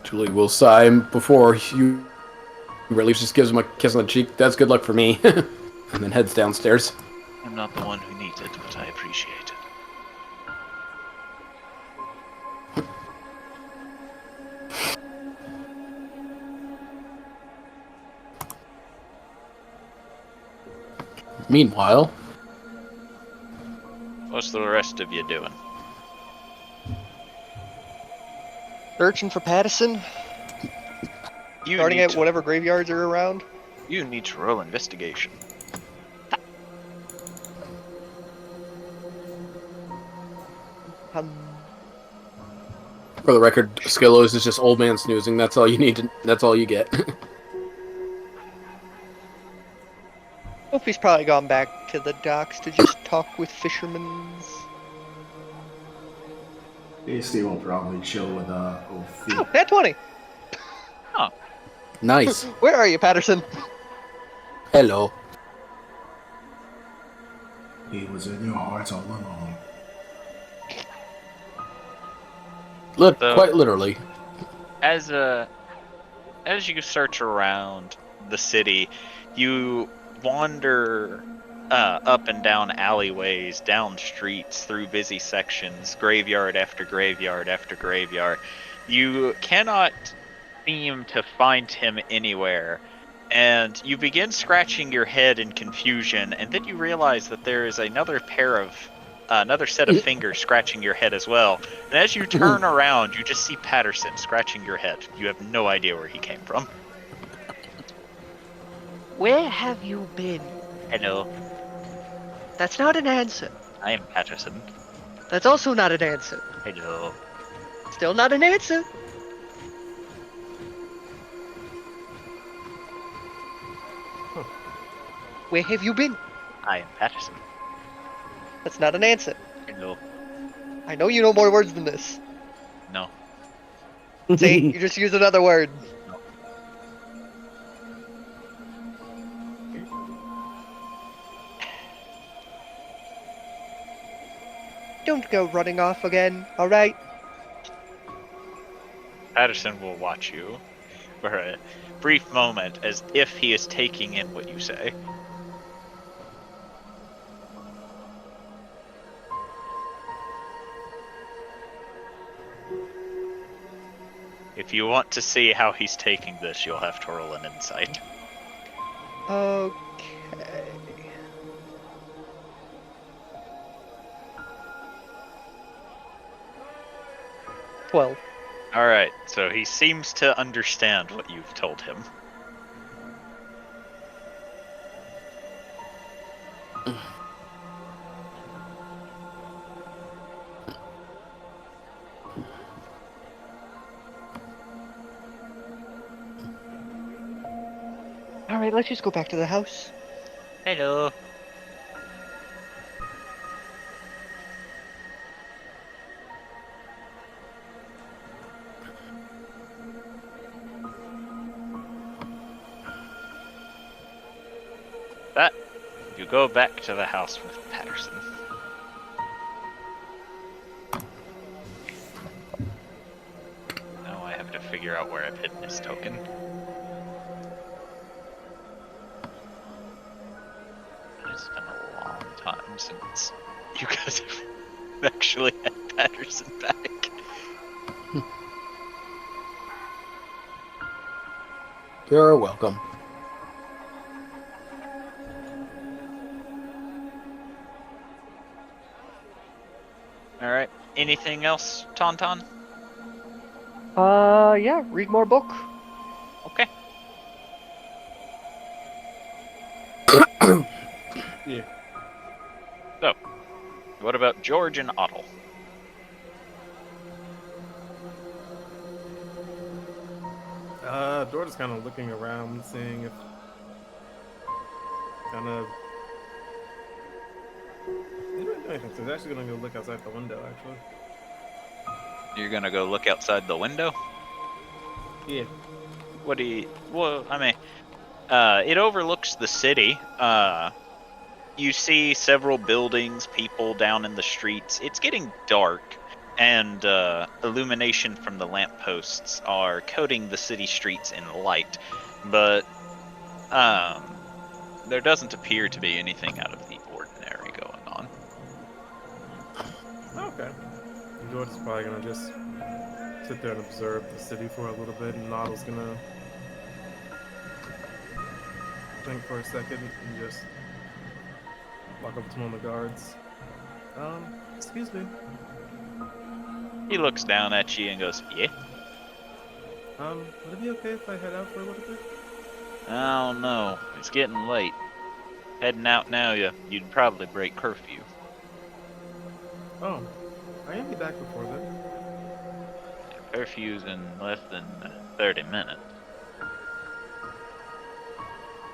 Julie will sigh before you release, just gives him a kiss on the cheek. That's good luck for me. And then heads downstairs. I'm not the one who needs it, but I appreciate it. Meanwhile, What's the rest of you doing? Searching for Pattison? You Starting need at whatever graveyards are around? You need to roll investigation. For the record, Skillos is just old man snoozing. That's all you need to. That's all you get. Opie's probably gone back to the docks to just talk with fishermen. Hasty will probably chill with Ophi. Oh, nat 20! Nice. Where are you, Patterson? Hello. He was in your heart all along. So- Quite literally. As you search around the city, you wander up and down alleyways, down streets, through busy sections, graveyard after graveyard after graveyard. You cannot seem to find him anywhere, and you begin scratching your head in confusion, and then you realize that there is another set of fingers scratching your head as well. And as you turn around, you just see Patterson scratching your head. You have no idea where he came from. Where have you been? Hello, That's not an answer. I am Patterson. That's also not an answer. Hello. Still not an answer. Where have you been? I am Patterson. That's not an answer. Hello. I know you know more words than this. No. See, you just use another word. Don't go running off again, alright? Patterson will watch you for a brief moment as if he is taking in what you say. If you want to see how he's taking this, you'll have to roll an insight. Okay. 12. Alright, so he seems to understand what you've told him. Alright, let's just go back to the house. Hello. That you go back to the house with Patterson. Now I have to figure out where I've hidden his token. It's been a long time since you guys have actually had Patterson back. You're welcome. Alright, anything else, Tauntaun? Yeah, read more book. Okay. Yeah. So, what about George and Otto? George is kind of looking around, seeing if kind of. He's not doing anything, so he's actually gonna go look outside the window. Actually. You're gonna go look outside the window? Yeah. What do you... Well, I mean... it overlooks the city. You see several buildings, people down in the streets. It's getting dark, and illumination from the lampposts are coating the city streets in light. But there doesn't appear to be anything out of the ordinary going on. Okay. George is probably gonna just sit there and observe the city for a little bit, and Noddle's gonna think for a second and just walk up to one of the guards. Excuse me. He looks down at you and goes, "Yeah? Would it be okay if I head out for a little bit? I don't know. It's getting late. Heading out now, you'd probably break curfew." Oh, I am be back before then. Curfew's in less than 30 minutes.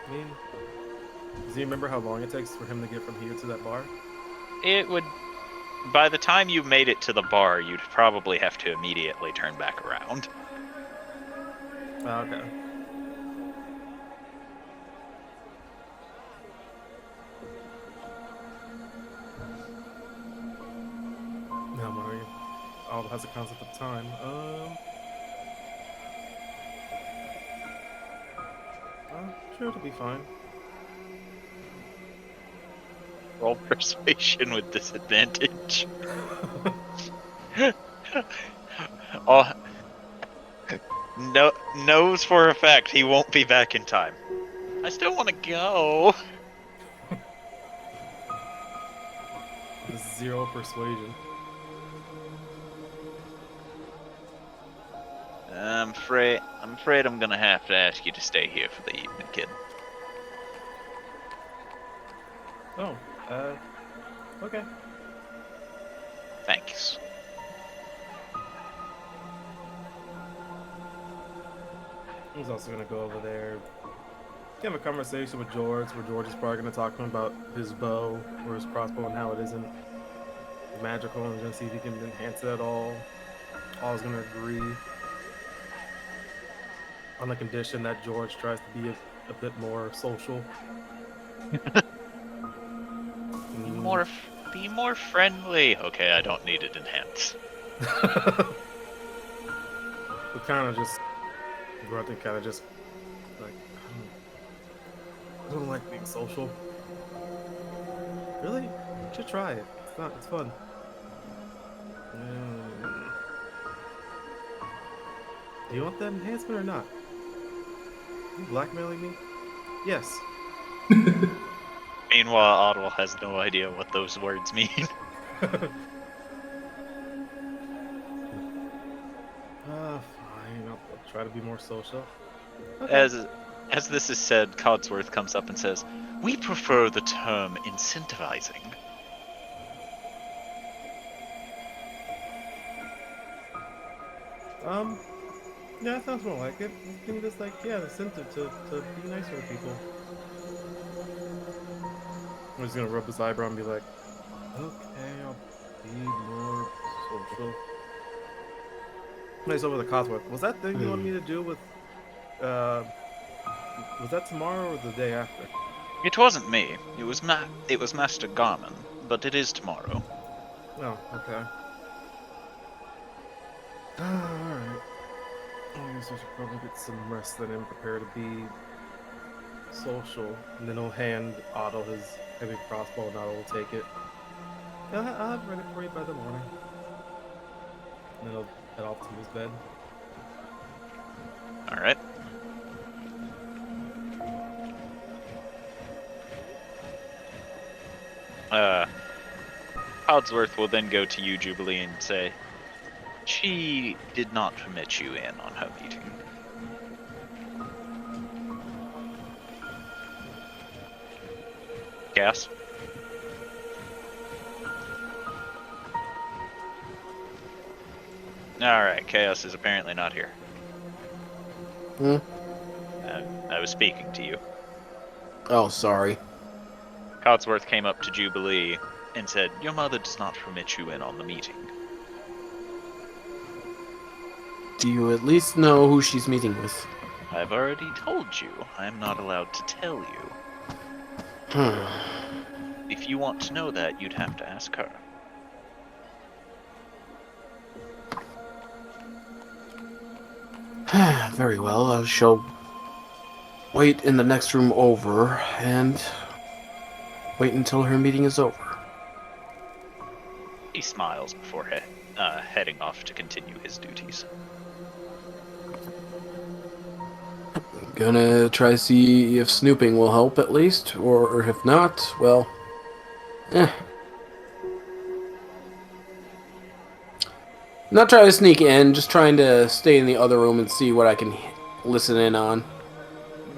I mean, does he remember how long it takes for him to get from here to that bar? It would... By the time you made it to the bar, you'd probably have to immediately turn back around. Oh, okay. No, Mario. All has a concept of time. Sure, it'll be fine. Roll persuasion with disadvantage. Oh, no, knows for a fact he won't be back in time. I still want to go. 0 persuasion. I'm afraid I'm gonna have to ask you to stay here for the evening, kid. Oh, okay. Thanks. He's also gonna go over there, have a conversation with George, where George is probably gonna talk to him about his bow or his crossbow and how it isn't magical, and gonna see if he can enhance it at all. All's gonna agree on the condition that George tries to be a bit more social. Be more friendly. Okay, I don't need it enhanced. But kind of just grunting, kind of just like, I don't like being social. Really? You should try it. It's fun. Do you want that enhancement or not? You blackmailing me? Yes. Meanwhile, Ottawa has no idea what those words mean. Fine. I'll try to be more social. Okay. As this is said, Codsworth comes up and says, "We prefer the term incentivizing." Yeah, that sounds more like it. You can just like, yeah, incentive to be nicer to people. I'm just gonna rub his eyebrow and be like, okay, I'll be more social. Nice over the Codsworth. Was that thing you wanted me to do with, was that tomorrow or the day after? It wasn't me. It was Master Garmin, but it is tomorrow. Oh, okay. Alright. I guess I should probably get some rest then and prepare to be social. And then he'll hand Otto his heavy crossbow and Otto will take it. I'll have it ready for you by the morning. And then he'll head off to his bed. Alright. Codsworth will then go to you, Jubilee, and say, "She did not permit you in on her meeting." Gas? Alright, Chaos is apparently not here. I was speaking to you. Oh, sorry. Codsworth came up to Jubilee and said, "Your mother does not permit you in on the meeting." Do you at least know who she's meeting with? I've already told you. I am not allowed to tell you. If you want to know that, you'd have to ask her. Very well, I shall wait in the next room over and wait until her meeting is over. He smiles before heading off to continue his duties. Gonna try to see if snooping will help at least, or if not, well, Not trying to sneak in, just trying to stay in the other room and see what I can listen in on.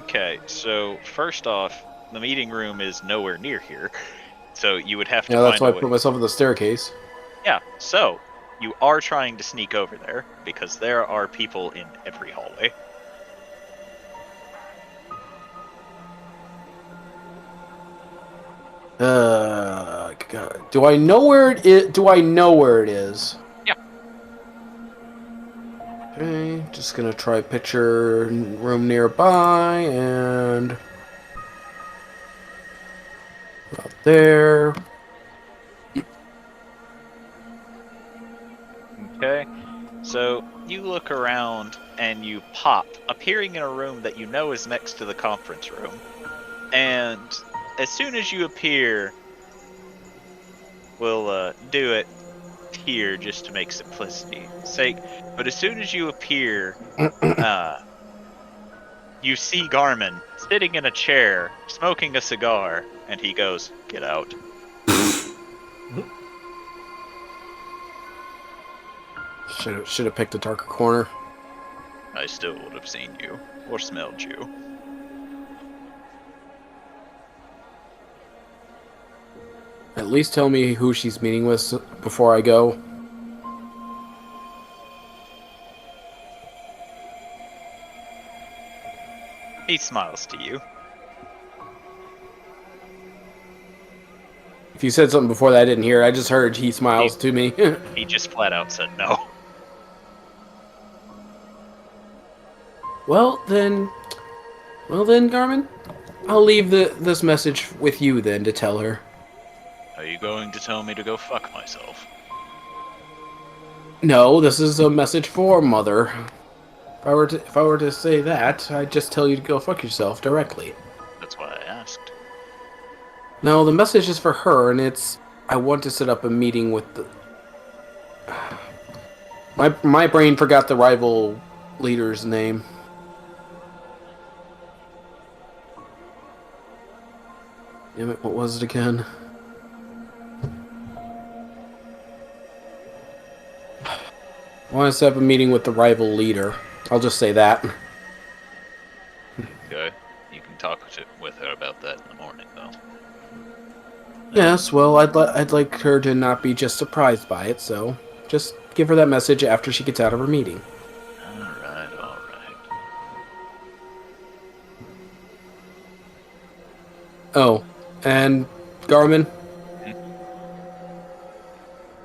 Okay, so first off, the meeting room is nowhere near here, so you would have to Yeah, that's why I find a put way. myself in the staircase. Yeah, so You are trying to sneak over there, because there are people in every hallway. God. Do I know where it is? Do I know where it is? Yeah. Okay, just gonna try picture room nearby and out there. Okay. So you look around and you pop, appearing in a room that you know is next to the conference room. And as soon as you appear, we'll do it here just to make simplicity's sake. But as soon as you appear, you see Garmin sitting in a chair, smoking a cigar, and he goes, "Get out." Should have picked a darker corner. I still would have seen you, or smelled you. At least tell me who she's meeting with before I go. He smiles to you. If you said something before that I didn't hear, I just heard he smiles to me. He just flat out said no. Well then, Garmin, I'll leave this message with you then to tell her. Are you going to tell me to go fuck myself? No, this is a message for Mother. If I were to say that, I'd just tell you to go fuck yourself directly. That's why I asked. No, the message is for her, and it's I want to set up a meeting with the. My brain forgot the rival leader's name. Damn it! What was it again? I want to set up a meeting with the rival leader. I'll just say that. Okay, you can talk with her about that in the morning, though. Yes, well, I'd like her to not be just surprised by it, so just give her that message after she gets out of her meeting. Alright. Oh, and Garmin,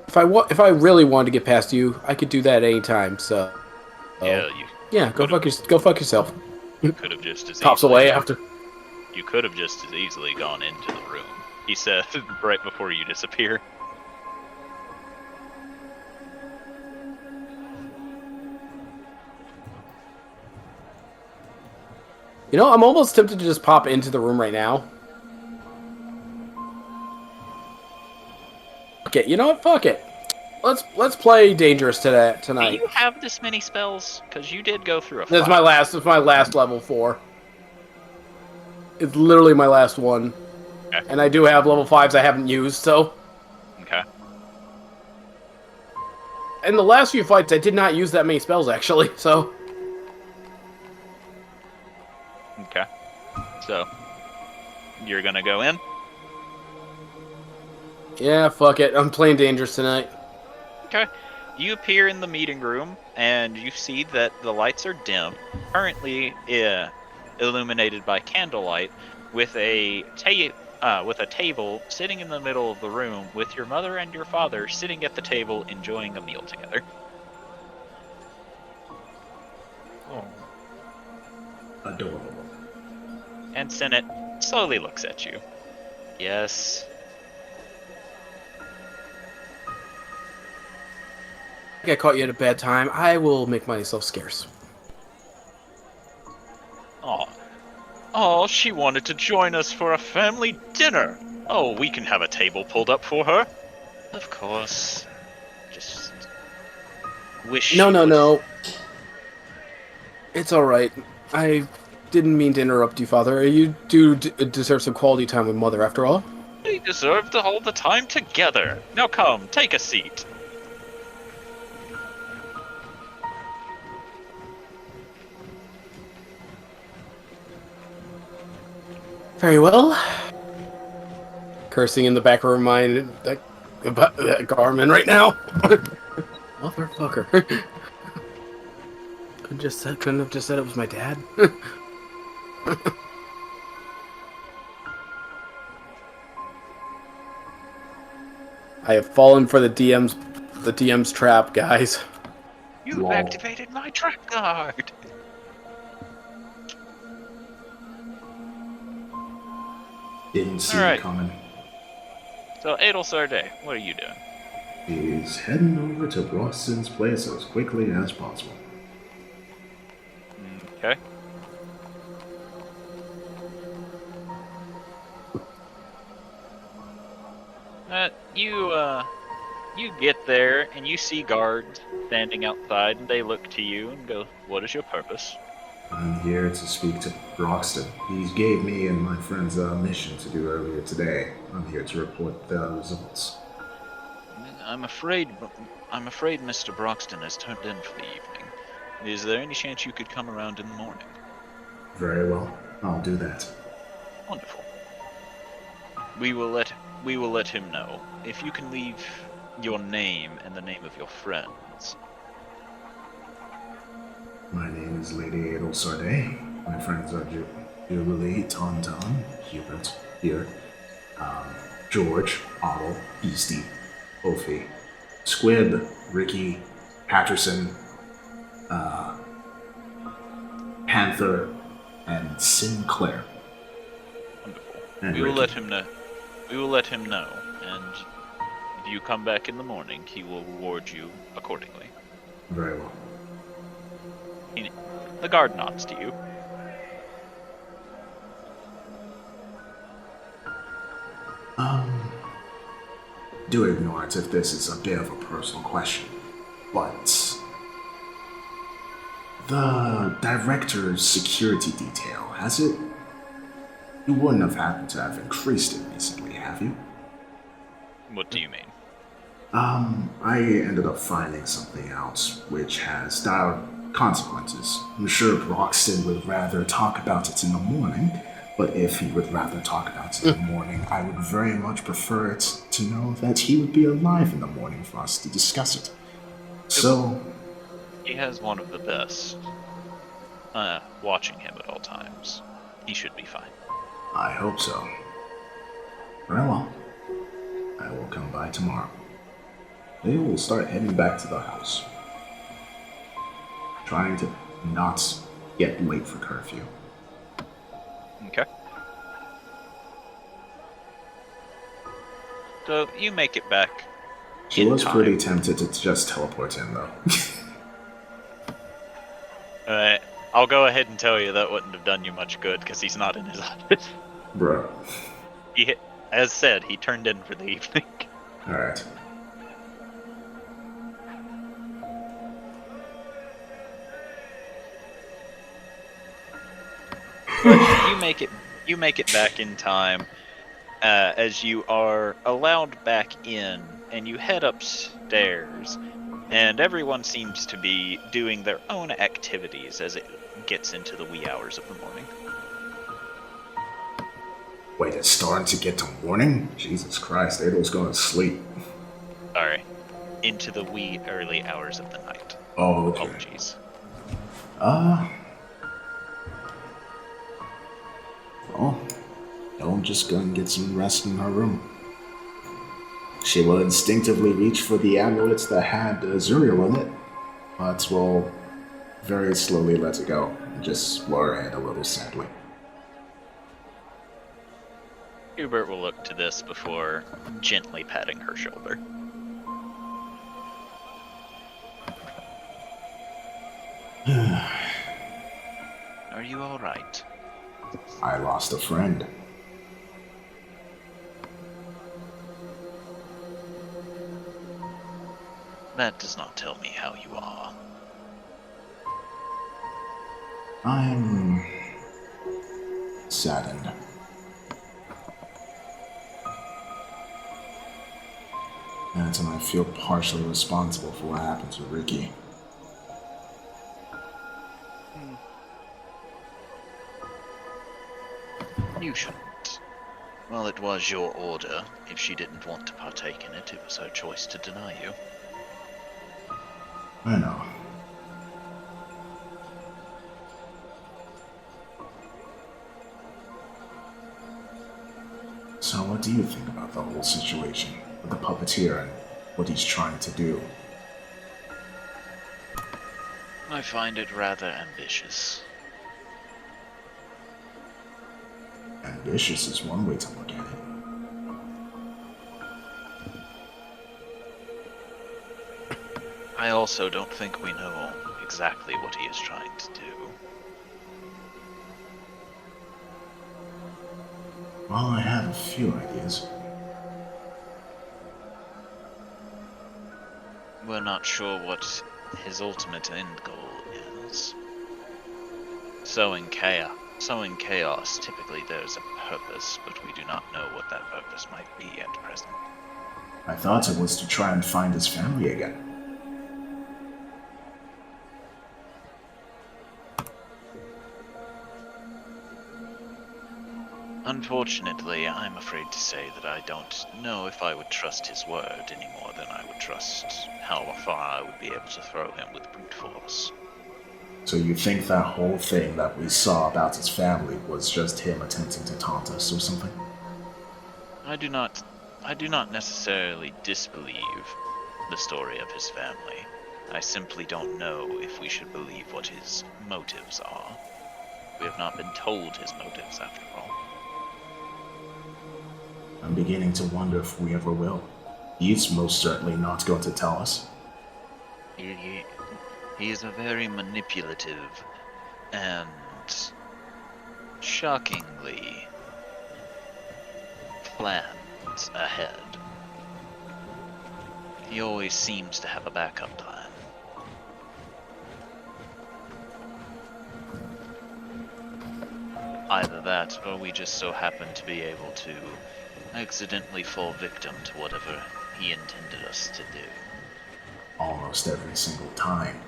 if I really wanted to get past you, I could do that at any time. So go fuck yourself. You could have just as Pops easily, away after. You could have just as easily gone into the room, he said right before you disappear. You know, I'm almost tempted to just pop into the room right now. Okay, you know what? Fuck it. Let's play dangerous tonight. Do you have this many spells? Because you did go through a That's fight. It's my last level 4. It's literally my last one. Okay. And I do have level 5s I haven't used, so. Okay. In the last few fights, I did not use that many spells, actually, so. Okay. So, you're gonna go in? Yeah, fuck it. I'm playing dangerous tonight. Okay. You appear in the meeting room, and you see that the lights are dim, currently illuminated by candlelight, with a table sitting in the middle of the room, with your mother and your father sitting at the table enjoying a meal together. Oh. Adorable. And Senate slowly looks at you. Yes. I think I caught you at a bad time. I will make myself scarce. Oh, she wanted to join us for a family dinner. Oh, we can have a table pulled up for her. Of course. Just wish. No. It's alright. I didn't mean to interrupt you, Father. You do deserve some quality time with Mother, after all. We deserve all the time together. Now come, take a seat. Very well. Cursing in the back of her mind about that Garmin right now. Motherfucker. Couldn't have just said it was my dad. I have fallen for the DM's trap, guys. You've Lol. activated my trap card! Didn't see Alright. it coming. So, Adel Sarday, what are you doing? He's heading over to Broxton's place as quickly as possible. Okay. You get there and you see guards standing outside, and they look to you and go, "What is your purpose?" I'm here to speak to Broxton. He gave me and my friends a mission to do earlier today. I'm here to report the results. I'm afraid Mr. Broxton has turned in for the evening. Is there any chance you could come around in the morning? Very well. I'll do that. Wonderful. We will let him know. If you can leave your name and the name of your friends. My name is Lady Adel Sarday. My friends are Jubilee, Tauntaun, Hubert, here, George, Otto, Beastie, Ophi, Squib, Ricky, Patterson, Panther, and Sinclair. Wonderful. And We will Ricky. let him know. We will let him know, and if you come back in the morning, he will reward you accordingly. Very well. The guard nods to you. Do ignore it if this is a bit of a personal question, but the director's security detail, has it? You wouldn't have happened to have increased it recently, have you? What do you mean? I ended up finding something out which has dire consequences. I'm sure Broxton would rather talk about it in the morning, but if he would rather talk about it in the morning, I would very much prefer it to know that he would be alive in the morning for us to discuss it. So, He has one of the best. Watching him at all times. He should be fine. I hope so. Very well. I will come by tomorrow. They will start heading back to the house. Trying to not get late for curfew. Okay. So you make it back. She in was time. pretty tempted to just teleport in, though. Alright. I'll go ahead and tell you that wouldn't have done you much good because he's not in his office. Bro. As said, he turned in for the evening. Alright. But you make it back in time as you are allowed back in, and you head upstairs, and everyone seems to be doing their own activities as it gets into the wee hours of the morning. Wait, it's starting to get to morning? Jesus Christ, Adel's going to sleep. Sorry, into the wee early hours of the night. Oh, okay. Apologies. Well, I'll just go and get some rest in her room. She will instinctively reach for the amulets that had Zuriel in it, but will very slowly let it go and just lower her head a little sadly. Hubert will look to this before gently patting her shoulder. Are you alright? I lost a friend. That does not tell me how you are. I'm saddened. And I feel partially responsible for what happened to Ricky. You shouldn't. Well, it was your order. If she didn't want to partake in it, it was her choice to deny you. I know. So what do you think about the whole situation with the puppeteer and what he's trying to do? I find it rather ambitious. Ambitious is one way to look at it. I also don't think we know exactly what he is trying to do. Well, I have a few ideas. We're not sure what his ultimate end goal is. Sowing chaos, typically there's a purpose, but we do not know what that purpose might be at present. I thought it was to try and find his family again. Unfortunately, I'm afraid to say that I don't know if I would trust his word any more than I would trust how far I would be able to throw him with brute force. So you think that whole thing that we saw about his family was just him attempting to taunt us or something? I do not necessarily disbelieve the story of his family. I simply don't know if we should believe what his motives are. We have not been told his motives, after all. I'm beginning to wonder if we ever will. He's most certainly not going to tell us. He is a very manipulative and shockingly planned ahead. He always seems to have a backup plan. Either that, or we just so happen to be able to accidentally fall victim to whatever he intended us to do. Almost every single time.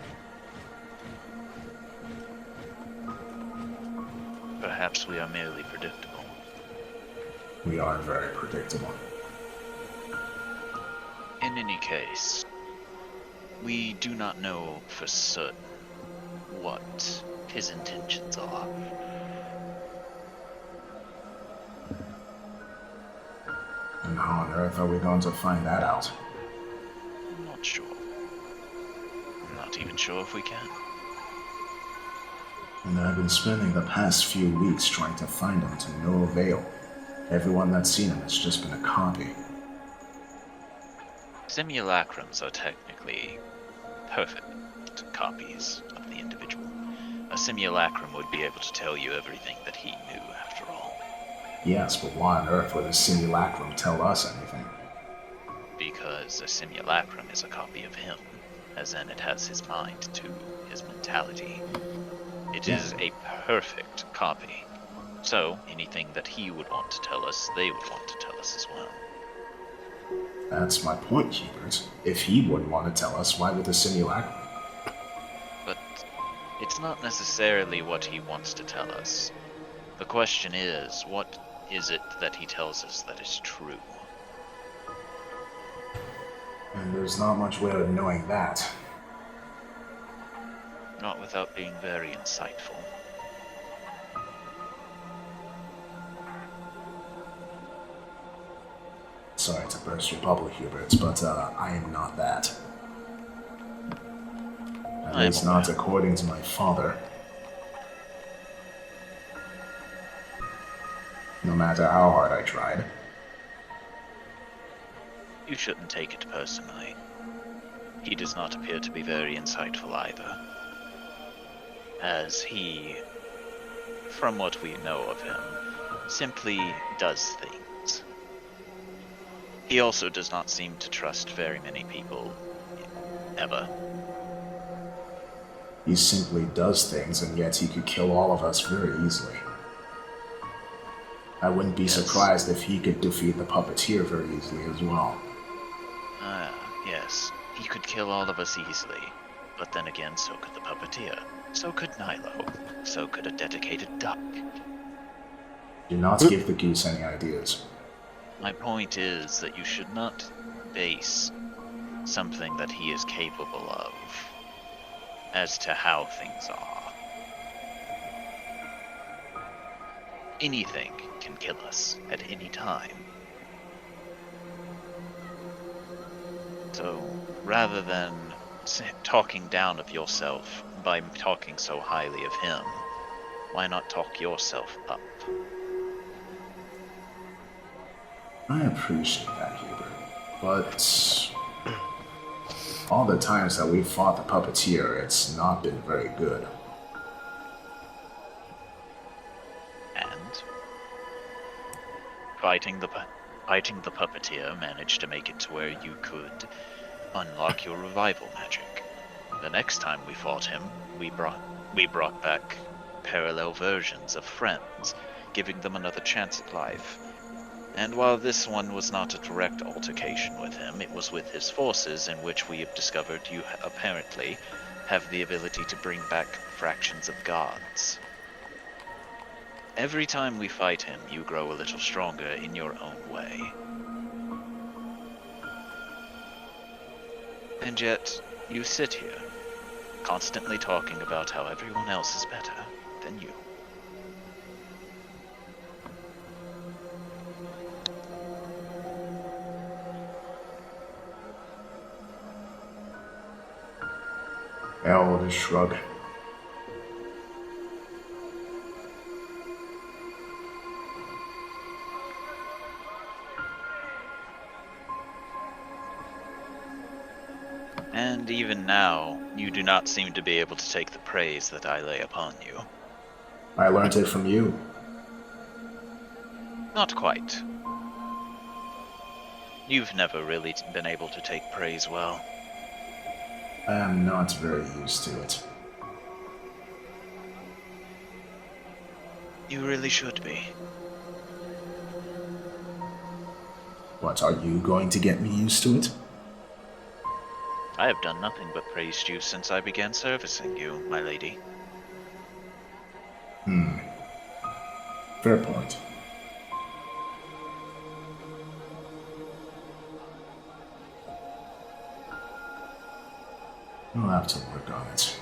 Perhaps we are merely predictable. We are very predictable. In any case, we do not know for certain what his intentions are. And how on earth are we going to find that out? I'm not sure. I'm not even sure if we can. And I've been spending the past few weeks trying to find him to no avail. Everyone that's seen him has just been a copy. Simulacrums are technically perfect copies of the individual. A simulacrum would be able to tell you everything that he knew, after all. Yes, but why on earth would a simulacrum tell us anything? Because a simulacrum is a copy of him, as in it has his mind to his mentality. It is a perfect copy. So, anything that he would want to tell us, they would want to tell us as well. That's my point, Hubert. If he wouldn't want to tell us, why would the simulacrum? But it's not necessarily what he wants to tell us. The question is, what is it that he tells us that is true? And there's not much way of knowing that. Not without being very insightful. Sorry to burst your bubble, Hubert, but I am not that. At I am least not aware. according to my father. No matter how hard I tried. You shouldn't take it personally. He does not appear to be very insightful either. As he, from what we know of him, simply does things. He also does not seem to trust very many people, ever. He simply does things, and yet he could kill all of us very easily. I wouldn't be Yes. surprised if he could defeat the puppeteer very easily as well. Yes, he could kill all of us easily. But then again, so could the puppeteer. So could Nilo. So could a dedicated duck. Do not give the goose any ideas. My point is that you should not base something that he is capable of as to how things are. Anything can kill us at any time. So, rather than talking down of yourself by talking so highly of him, why not talk yourself up? I appreciate that, Hubert. But all the times that we fought the puppeteer, it's not been very good. And fighting the puppeteer managed to make it to where you could unlock your revival magic. The next time we fought him, we brought back parallel versions of friends, giving them another chance at life. And while this one was not a direct altercation with him, it was with his forces, in which we have discovered you apparently have the ability to bring back fractions of gods. Every time we fight him, you grow a little stronger in your own way. And yet, you sit here, constantly talking about how everyone else is better than you. Elder shrug. And even now, you do not seem to be able to take the praise that I lay upon you. I learned it from you. Not quite. You've never really been able to take praise well. I am not very used to it. You really should be. What, are you going to get me used to it? I have done nothing but praised you since I began servicing you, my lady. Fair point. I'll have to work on it.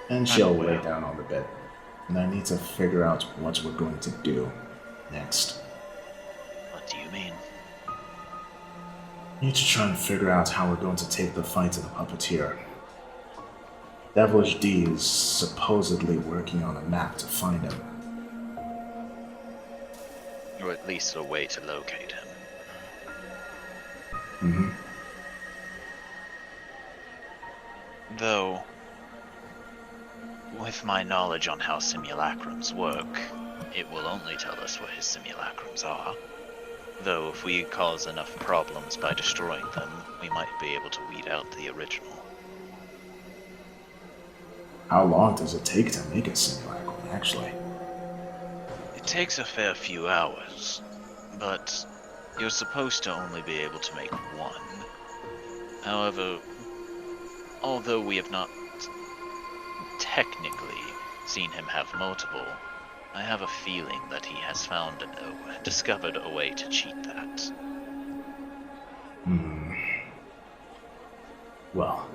And she'll lay down on the bed. And I need to figure out what we're going to do next. What do you mean? Need to try and figure out how we're going to take the fight to the puppeteer. Devilish D is supposedly working on a map to find him. Or at least a way to locate him. Though, with my knowledge on how simulacrums work, it will only tell us where his simulacrums are. Though if we cause enough problems by destroying them, we might be able to weed out the original. How long does it take to make a simulacrum, actually? It takes a fair few hours, but you're supposed to only be able to make one. However, although we have not technically seen him have multiple, I have a feeling that he has discovered a way to cheat that. Well,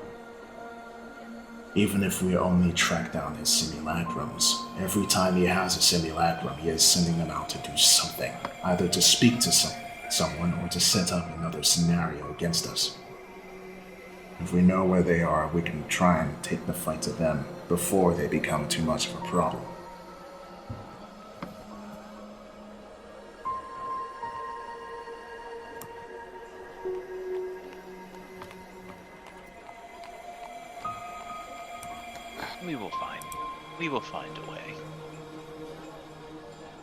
even if we only track down his simulacrums, every time he has a simulacrum, he is sending them out to do something, either to speak to someone or to set up another scenario against us. If we know where they are, we can try and take the fight to them before they become too much of a problem. We will find a way.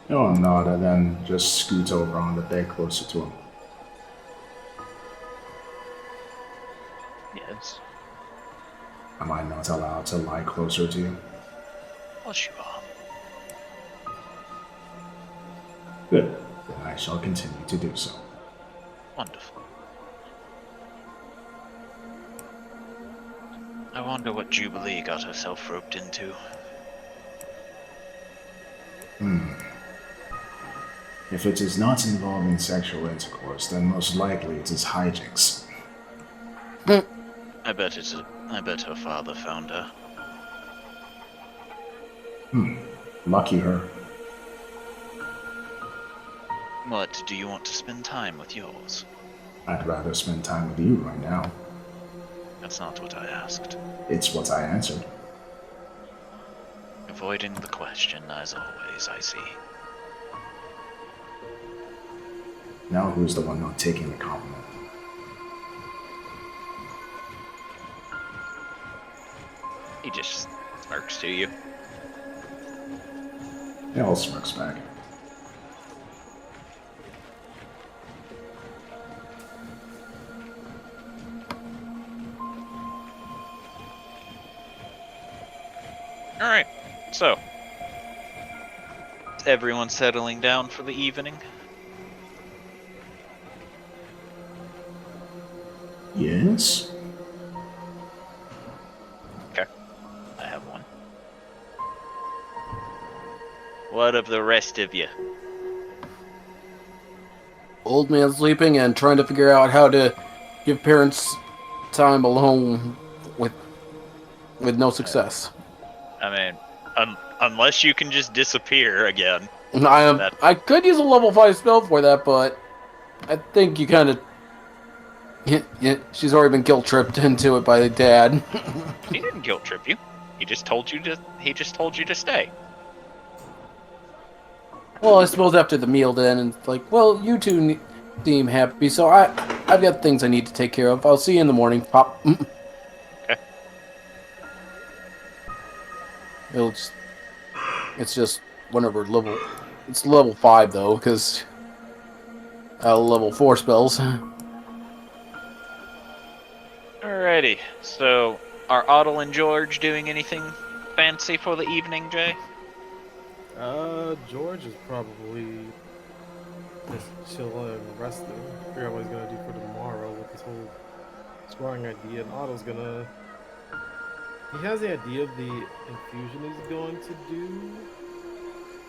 I'll nod and then just scoot over on the bed closer to him. Yes. Am I not allowed to lie closer to you? Yes, you are. Good. Then I shall continue to do so. Wonderful. I wonder what Jubilee got herself roped into. If it is not involving sexual intercourse, then most likely it is hijinks. I bet her father found her. Lucky her. What, do you want to spend time with yours? I'd rather spend time with you right now. That's not what I asked. It's what I answered. Avoiding the question, as always, I see. Now who's the one not taking the compliment? He just smirks to you. It all smirks back. Alright, so. Is everyone settling down for the evening? Yes? Okay. I have one. What of the rest of you? Old man sleeping and trying to figure out how to give parents time alone with no success. I mean, unless you can just disappear again. I could use a level 5 spell for that, but I think you kind of... she's already been guilt-tripped into it by the dad. He didn't guilt trip you. He just told you to stay. Well, I suppose after the meal then, and it's like, well, you two seem happy, so I've got things I need to take care of. I'll see you in the morning, Pop. Okay. It's just whenever level... It's level 5, though, because... level 4 spells. Alrighty, so are Otto and George doing anything fancy for the evening, Jay? George is probably just chilling and resting. Figure out what he's gonna do for tomorrow with this whole scoring idea. And Otto's gonna. He has the idea of the infusion he's going to do.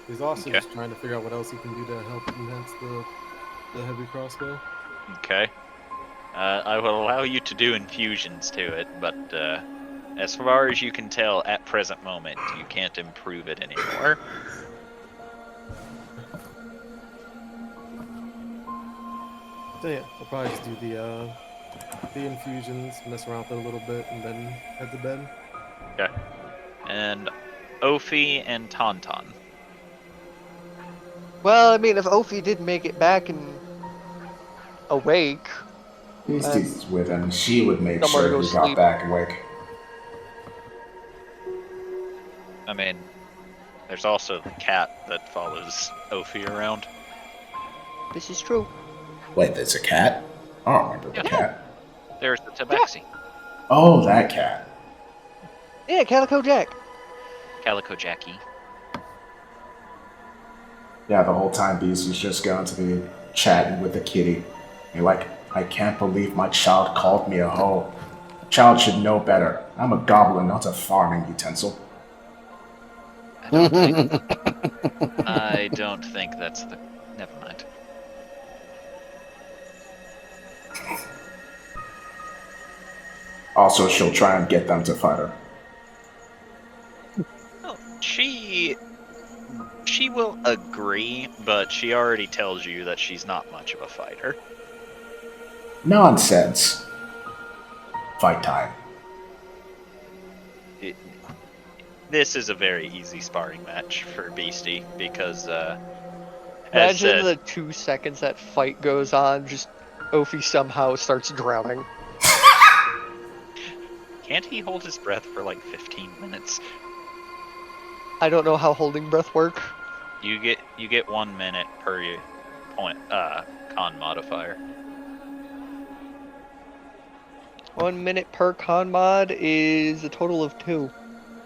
He's also Okay. just trying to figure out what else he can do to help enhance the heavy crossbow. Okay. I will allow you to do infusions to it, but as far as you can tell at present moment, you can't improve it anymore. So yeah, I'll probably just do the infusions, mess around with it a little bit, and then head to bed. Okay. And Ophi and Tauntaun. Well, I mean, if Ophi did make it back and awake, These dudes with him. She would make Somewhere to sure go he got sleep. back awake. I mean, there's also the cat that follows Ophi around. this is true. Wait, there's a cat? I don't remember the Yeah. cat. There's the Tabaxi. Oh, that cat. Yeah, Calico Jack. Calico Jackie. Yeah, the whole time Beasley's just going to be chatting with the kitty. You're like, I can't believe my child called me a hoe. Child should know better. I'm a goblin, not a farming utensil. I don't think that's the... Never mind. Also, she'll try and get them to fight her. Oh, she will agree, but she already tells you that she's not much of a fighter. Nonsense. Fight time. This is a very easy sparring match for Beastie because, as Imagine said, the 2 seconds that fight goes on, just Ophi somehow starts drowning. can't he hold his breath for like 15 minutes? I don't know how holding breath work. You get 1 minute per point con modifier. 1 minute per con mod is a total of 2.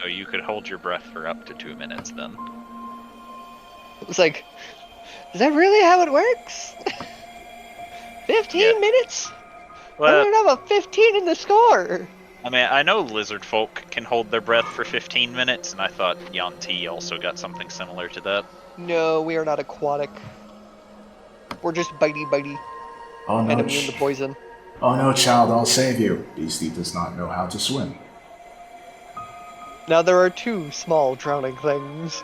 So you could hold your breath for up to 2 minutes then. It's like, is that really how it works? 15 Yeah. minutes? I Well, don't have a 15 in the score. I mean, I know lizard folk can hold their breath for 15 minutes, and I thought Yanti also got something similar to that. No, we are not aquatic. We're just bitey Oh and no, immune to poison. Oh no, child, I'll save you. Beastie does not know how to swim. Now there are two small drowning things.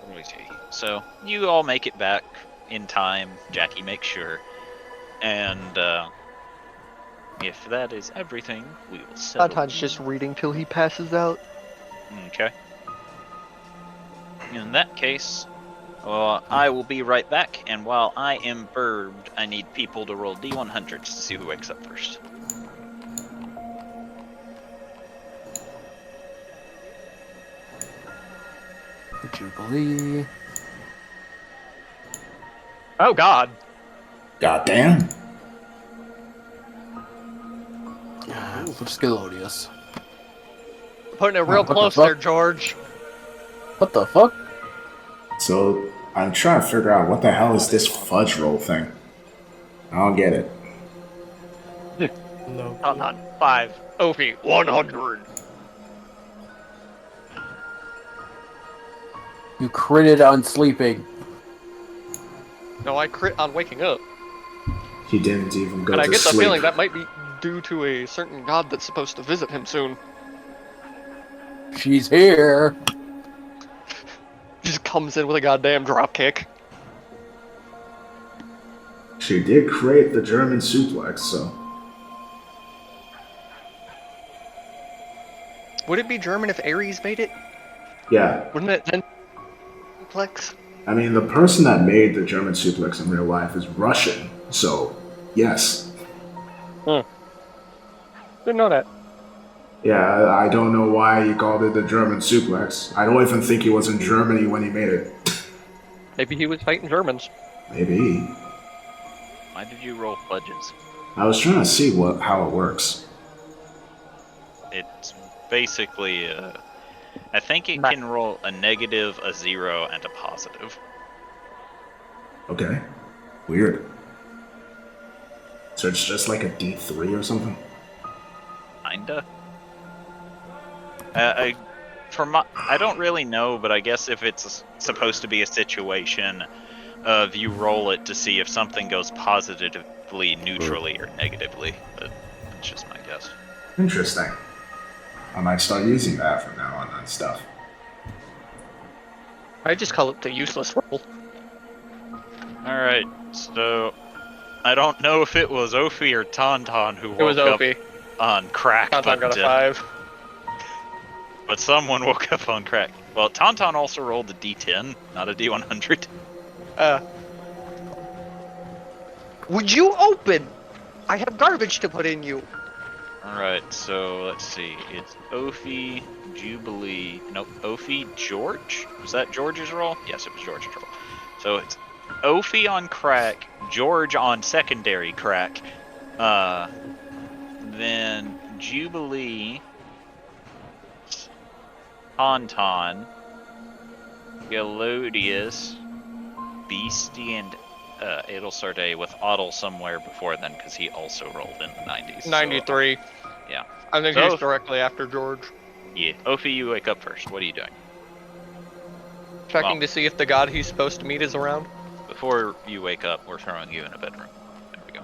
What do we see? So you all make it back in time. Jackie makes sure, and if that is everything, we will settle. Sometimes just reading till he passes out. Okay. In that case, well, I will be right back, and while I am burbed, I need people to roll D100s to see who wakes up first. Jubilee. Oh God! Goddamn. Scalodius. Putting it real what the close fuck? there, George. What the fuck? So, I'm trying to figure out what the hell is this fudge roll thing. I don't get it. No. On 5. Opie, 100. You critted on sleeping. No, I crit on waking up. He didn't even go And I to get the sleep. feeling that might be due to a certain god that's supposed to visit him soon. She's here. Just comes in with a goddamn dropkick. She did create the German suplex, so... Would it be German if Ares made it? Yeah. Wouldn't it then suplex? I mean, the person that made the German suplex in real life is Russian, so... Yes. Didn't know that. Yeah, I don't know why he called it the German suplex. I don't even think he was in Germany when he made it. Maybe he was fighting Germans. Maybe. Why did you roll fudges? I was trying to see how it works. It's basically, I think it can roll a negative, a 0, and a positive. Okay. Weird. So it's just like a D3 or something? Kinda. I don't really know, but I guess if it's supposed to be a situation of you roll it to see if something goes positively, neutrally, or negatively. But that's just my guess. Interesting. I might start using that from now on stuff. I just call it the useless roll. Alright, so I don't know if it was Ophi or Tauntaun who It was woke up Opie. on crack, Tauntaun got a 5. but someone woke up on crack. Well, Tauntaun also rolled a D10, not a D100. Would you open? I have garbage to put in you. Alright, so let's see. It's Ophi, Jubilee. Nope, Ophi, George? Was that George's roll? Yes, it was George's roll. So it's Ophi on crack, George on secondary crack, then Jubilee, Tauntaun, Galodius, Beastie, and Adelsarde with Otto somewhere before then because he also rolled in the 90s. 93. So, yeah. I think So- he's directly after George. Yeah. Ophi, you wake up first. What are you doing? Checking Well- to see if the god he's supposed to meet is around. Before you wake up, we're throwing you in a bedroom. There we go.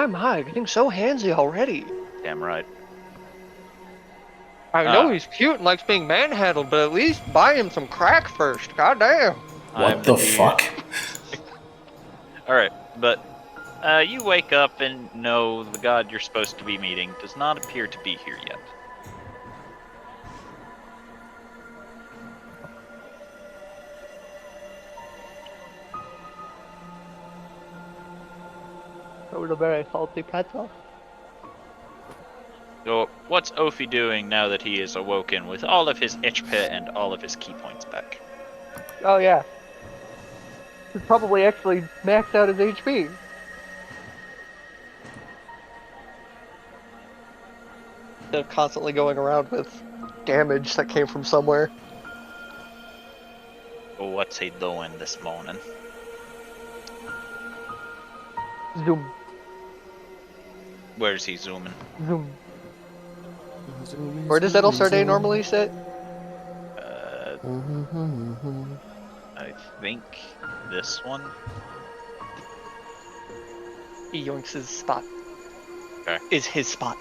My, getting so handsy already. Damn right. I know he's cute and likes being manhandled, but at least buy him some crack first. Goddamn. What the fuck? Alright, but you wake up and know the god you're supposed to be meeting does not appear to be here yet. That was a very salty pretzel. So, what's Ophi doing now that he is awoken with all of his HP and all of his key points back? Oh yeah. He's probably actually maxed out his HP. Instead of constantly going around with damage that came from somewhere. So what's he doing this morning? Zoom. Where's he zooming? Zoom. Where does Adelsarde normally sit? I think this one. He yoinks his spot. Okay. Is his spot.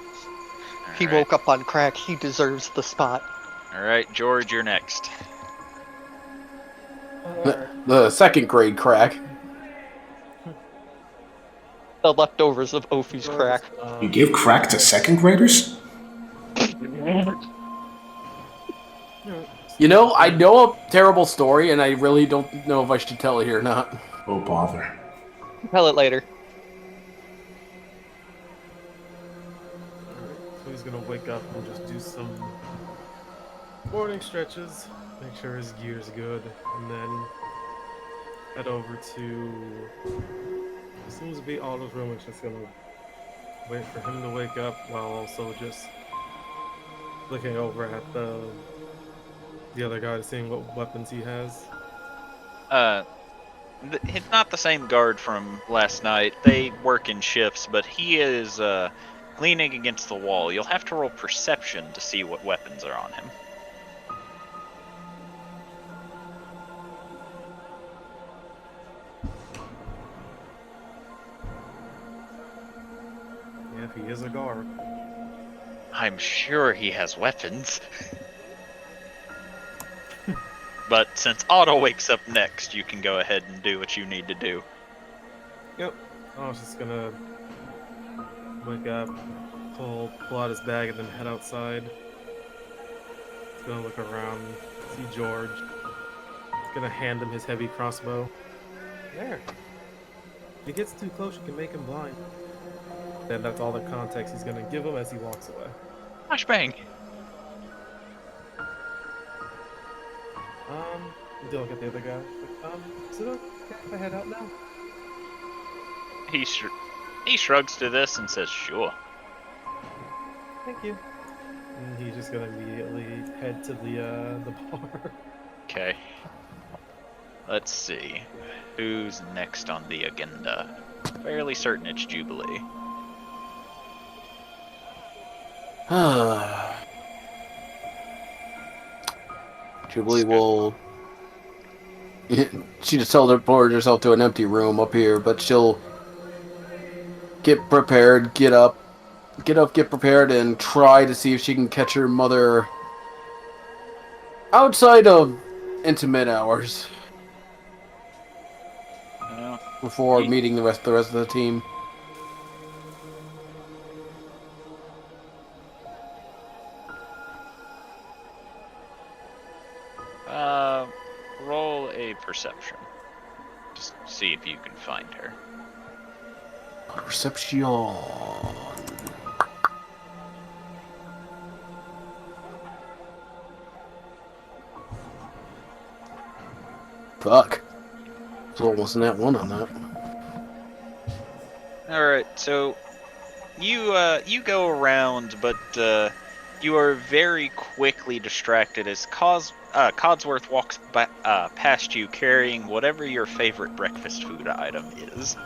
He Alright. woke up on crack. He deserves the spot. Alright, George, you're next. The second grade crack. The leftovers of Ophi's crack. You give crack to second graders? You know, I know a terrible story, and I really don't know if I should tell it here or not. Oh, bother. Tell it later. So he's gonna wake up and just do some morning stretches, make sure his gear's good, and then head over to seems to be Otto's room. It's just gonna wait for him to wake up while also just looking over at the other guy, seeing what weapons he has. It's not the same guard from last night. They work in shifts, but he is leaning against the wall. You'll have to roll perception to see what weapons are on him. Yeah, if he is a guard. I'm sure he has weapons. But since Otto wakes up next, you can go ahead and do what you need to do. Yep. I was just gonna wake up, pull out his bag, and then head outside. He's gonna look around, see George. He's gonna hand him his heavy crossbow. There. If he gets too close, you can make him blind. And that's all the context he's gonna give him as he walks away. Flashbang! You look at the other guy. Like, is it okay if I head out now? He shrugs to this and says, "Sure." Thank you. And he's just gonna immediately head to the bar. Okay. Let's see. Who's next on the agenda? Fairly certain it's Jubilee. Jubilee will. She just teleported herself to an empty room up here, but she'll get prepared, get prepared, and try to see if she can catch her mother outside of intimate hours before meeting the rest of the team. Roll a perception. Just see if you can find her. Perception. Fuck. There's almost a nat 1 on that. Alright, so you go around, but you are very quickly distracted as Codsworth walks past you carrying whatever your favorite breakfast food item is.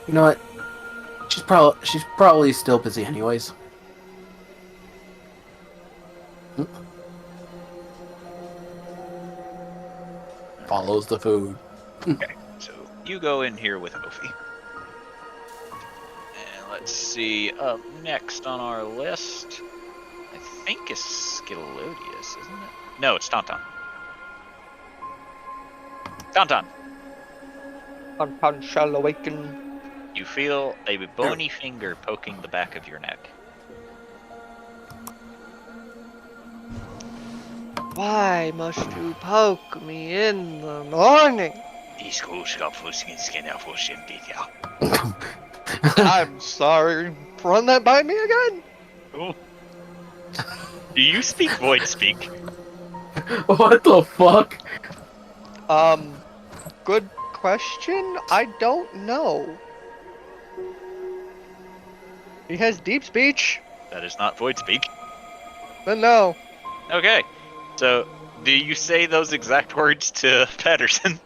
You know what? She's probably still busy anyways. Follows the food. Okay, so you go in here with Ophi. And let's see, up next on our list, I think is Skilodius, isn't it? No, it's Tauntaun. Tauntaun, Tauntaun shall awaken. you feel a bony finger poking the back of your neck. Why must you poke me in the morning? I'm sorry. Run that by me again? Oh. Do you speak Void Speak? What the fuck? Good question. I don't know. He has deep speech. That is not Void Speak. Then no. Okay, so do you say those exact words to Patterson?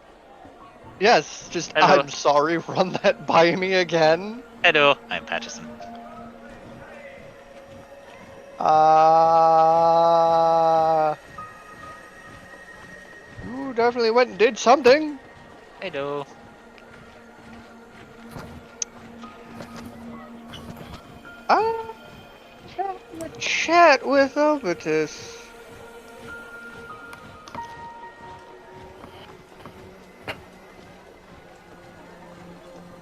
Yes, just Hello. I'm sorry. Run that by me again. Hello, I'm Patterson. definitely went and did something. Hey, do. Having a chat with Ovitus.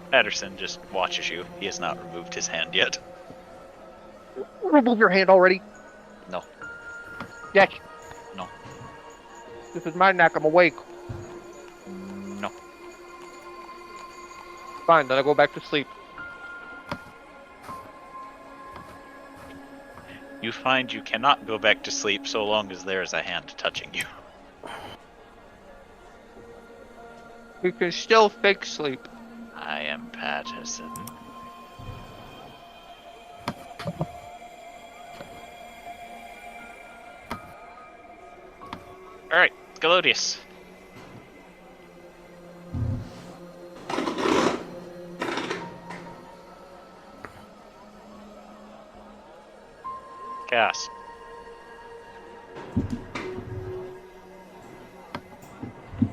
Patterson just watches you. He has not removed his hand yet. Remove your hand already. No. Yes. No. This is my neck. I'm awake. No. Fine, then I go back to sleep. You find you cannot go back to sleep so long as there is a hand touching you. You can still fake sleep. I am Patterson. Alright, Galodius. Chaos.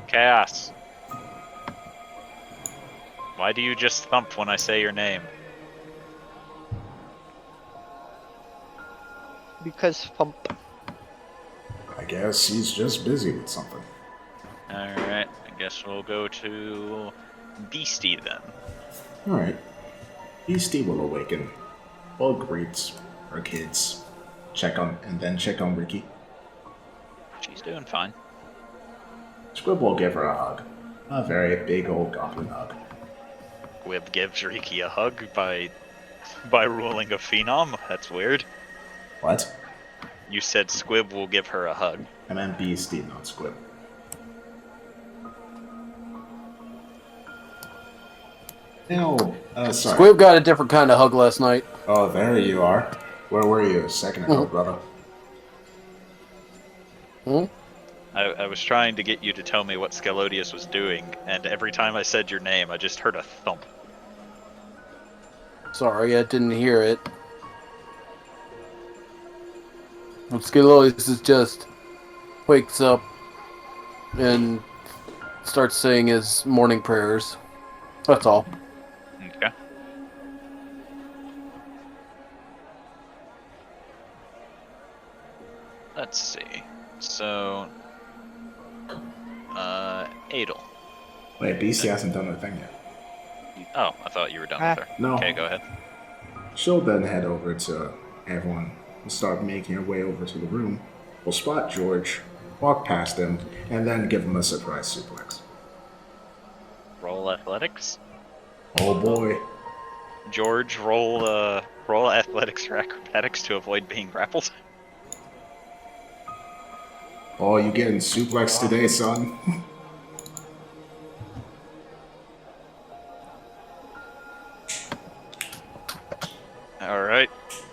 Chaos. Why do you just thump when I say your name? Because Fump. I guess he's just busy with something. Alright, I guess we'll go to Beastie then. Alright. Beastie will awaken. We'll greet her kids. Check on Ricky. She's doing fine. Squib will give her a hug. A very big old goblin hug. Squib gives Riki a hug by ruling a phenom. That's weird. What? You said Squib will give her a hug. I meant Beastie, not Squib. Sorry. Squib got a different kind of hug last night. Oh, there you are. Where were you a second ago, brother? I was trying to get you to tell me what Scalodius was doing, and every time I said your name, I just heard a thump. Sorry, I didn't hear it. Scalolius is just wakes up and starts saying his morning prayers. That's all. Okay. Let's see. So, Adel. Wait, Beastie hasn't done a thing yet. Oh, I thought you were done with her. No. Okay, go ahead. She'll then head over to everyone and start making her way over to the room. We'll spot George, walk past him, and then give him a surprise suplex. Roll athletics. Oh boy. George, roll athletics or acrobatics to avoid being grappled. Oh, you getting suplex today, son? Alright.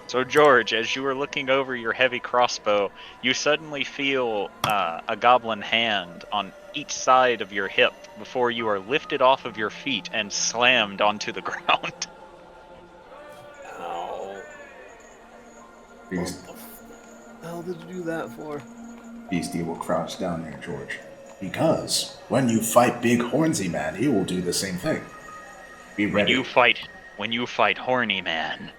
So George, as you were looking over your heavy crossbow, you suddenly feel a goblin hand on each side of your hip before you are lifted off of your feet and slammed onto the ground. Ow. Beast, What the hell did you do that for? Beastie will crouch down near George. Because when you fight Big Hornsy Man, he will do the same thing. Be When ready. you fight Horny Man.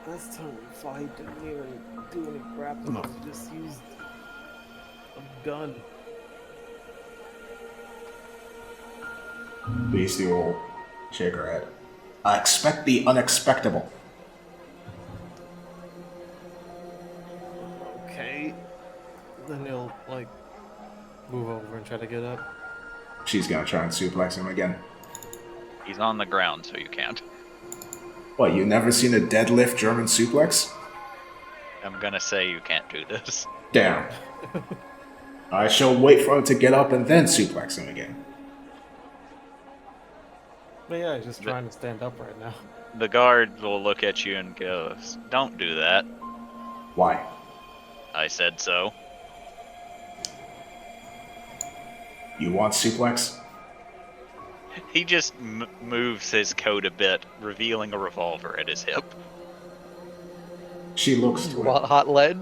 Last time we fight didn't even do any grappling. We just used a gun. Beastie will shake her head. I expect the unexpectable. Okay. Then he'll, like, move over and try to get up. She's gonna try and suplex him again. He's on the ground, so you can't. What, you never seen a deadlift German suplex? I'm gonna say you can't do this. Damn. I shall wait for him to get up and then suplex him again. But yeah, he's just trying to stand up right now. The guard will look at you and goes, "Don't do that." Why? I said so. You want suplex? He just moves his coat a bit, revealing a revolver at his hip. She looks You to want it. hot lead?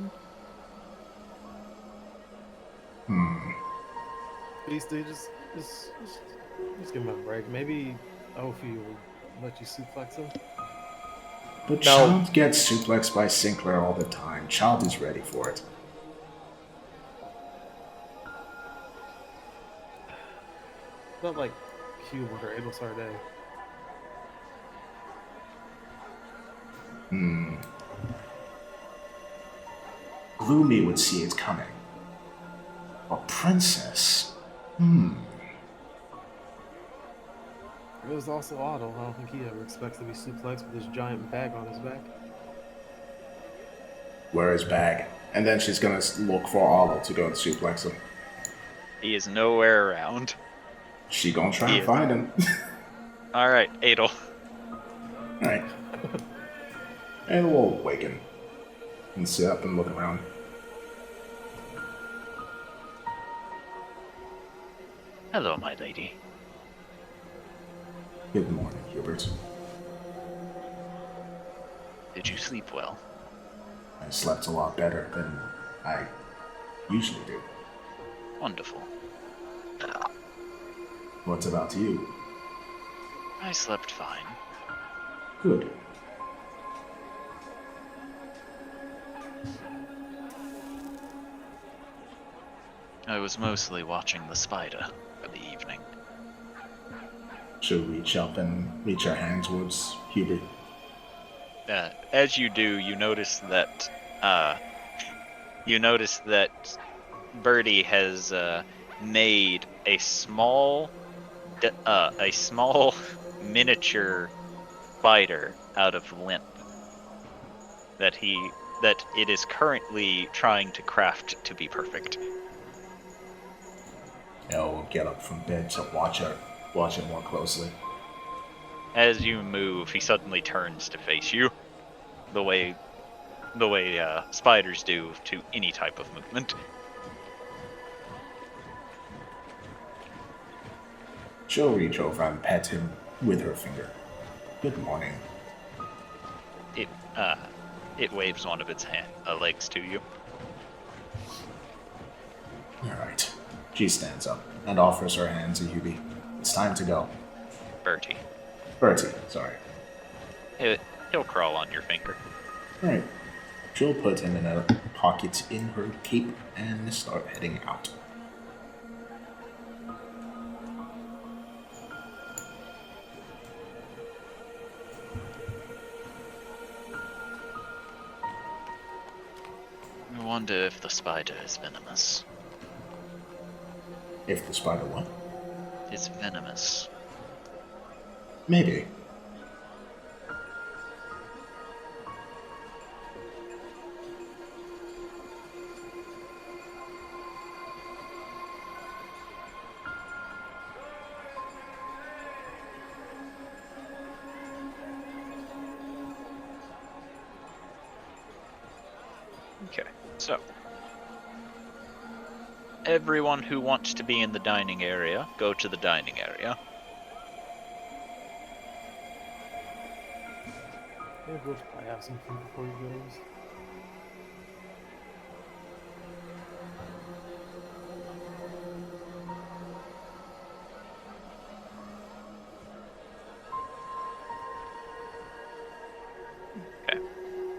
Beastie, just give him a break. Maybe Ophi will let you suplex him. But No. Child gets suplexed by Sinclair all the time. Child is ready for it. Not like Hubert or Adel Sarday. Gloomy would see it coming. A princess? There's also Otto. I don't think he ever expects to be suplexed with this giant bag on his back. Where is Bag? And then she's gonna look for Otto to go and suplex him. He is nowhere around. She gonna try He and is. find him. Alright, Adel. Alright. And we'll awaken. And sit up and look around. Hello, my lady. Good morning, Hubert. Did you sleep well? I slept a lot better than I usually do. Wonderful. What's about you? I slept fine. Good. I was mostly watching the spider for the evening. She'll reach up and reach her hand towards Hubert. As you do, you notice that Birdie has made a small miniature spider out of lint that it is currently trying to craft to be perfect. Elle will get up from bed to watch it more closely. As you move, he suddenly turns to face you, the way spiders do to any type of movement. She'll reach over and pet him with her finger. Good morning. It waves one of its legs to you. Alright. She stands up and offers her hand to Hubie. It's time to go. Bertie. Bertie, sorry. He'll crawl on your finger. Alright. She'll put him in a pocket in her cape and start heading out. I wonder if the spider is venomous. If the spider what? It's venomous. Maybe. Okay, so everyone who wants to be in the dining area, go to the dining area. Maybe we'll probably have some food before he goes.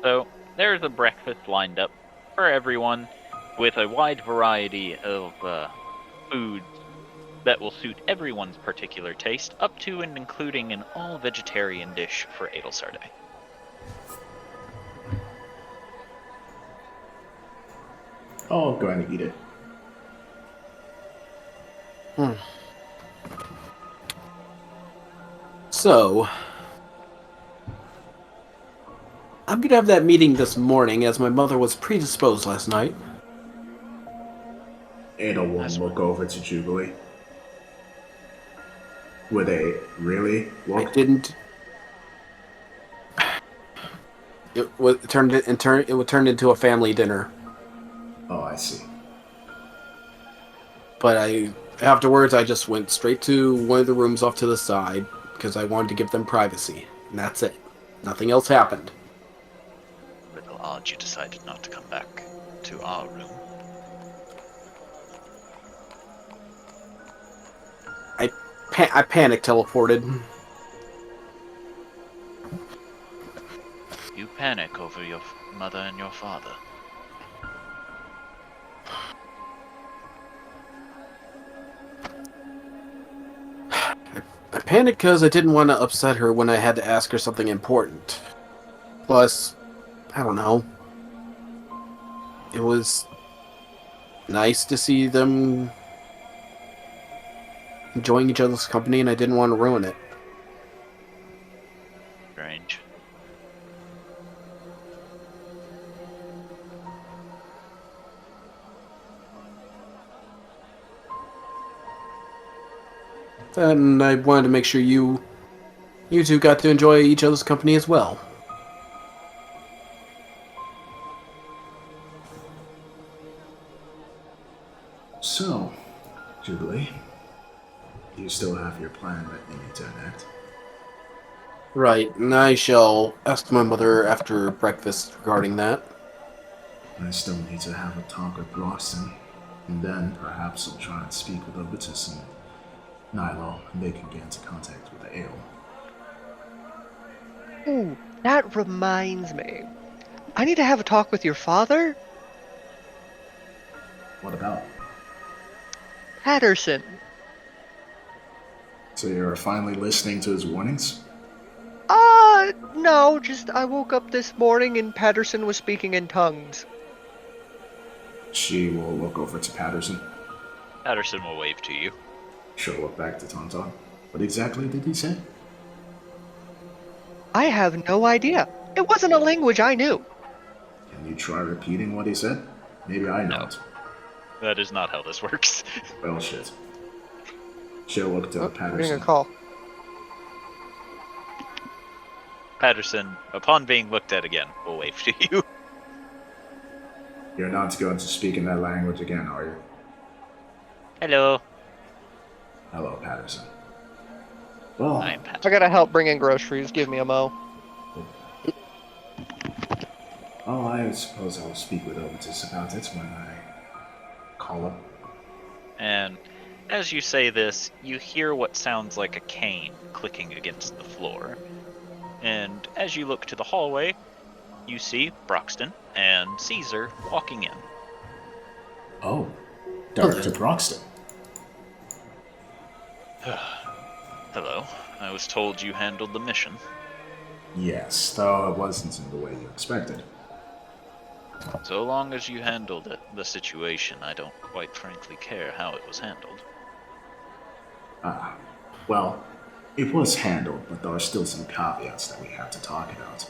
So there's a breakfast lined up for everyone with a wide variety of foods that will suit everyone's particular taste, up to and including an all-vegetarian dish for Adelsarde. Oh, go ahead and eat it. So, I'm gonna have that meeting this morning as my mother was predisposed last night. Ada will look over to Jubilee. Would they really look? I didn't. It turned into a family dinner. Oh, I see. But afterwards, I just went straight to one of the rooms off to the side because I wanted to give them privacy, and that's it. Nothing else happened. A little odd you decided not to come back to our room. I panic teleported. You panic over your mother and your father. I panicked because I didn't want to upset her when I had to ask her something important. Plus, I don't know. It was nice to see them enjoying each other's company, and I didn't want to ruin it. Strange. And I wanted to make sure you two got to enjoy each other's company as well. So, Jubilee, you still have your plan that you need to enact? Right, and I shall ask my mother after breakfast regarding that. I still need to have a talk with Broxton, and then perhaps I'll try and speak with Ovitus and Nilo, and they can get into contact with the ale. Ooh, that reminds me. I need to have a talk with your father, What about? Patterson. So you're finally listening to his warnings? No, just I woke up this morning and Patterson was speaking in tongues. She will look over to Patterson. Patterson will wave to you. She'll look back to Tauntaun. What exactly did he say? I have no idea. It wasn't a language I knew. Can you try repeating what he said? Maybe I know No. it. That is not how this works. Well, shit. She'll look to Oh, I'm getting a Patterson. call. Patterson, upon being looked at again, will wave to you. You're not going to speak in that language again, are you? Hello. Hello, Patterson. Well, I am I Patterson. gotta help bring in groceries. Give me a mo. I suppose I'll speak with Ovitus about it when I call up. And as you say this, you hear what sounds like a cane clicking against the floor. And as you look to the hallway, you see Broxton and Caesar walking in. Oh, Director Broxton. Hello. I was told you handled the mission. Yes, though it wasn't in the way you expected. So long as you handled the situation, I don't quite frankly care how it was handled. Well, it was handled, but there are still some caveats that we have to talk about.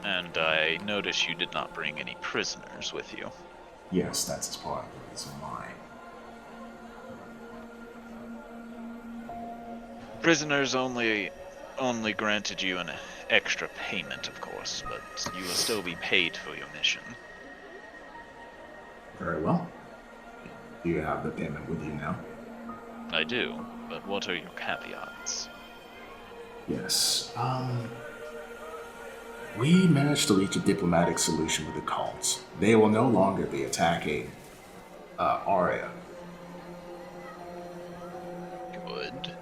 And I notice you did not bring any prisoners with you. Yes, that's as part of the reason why. Prisoners only granted you an extra payment, of course, but you will still be paid for your mission. Very well. Do you have the payment with you now? I do, but what are your caveats? Yes. We managed to reach a diplomatic solution with the cults. They will no longer be attacking Aria. Good.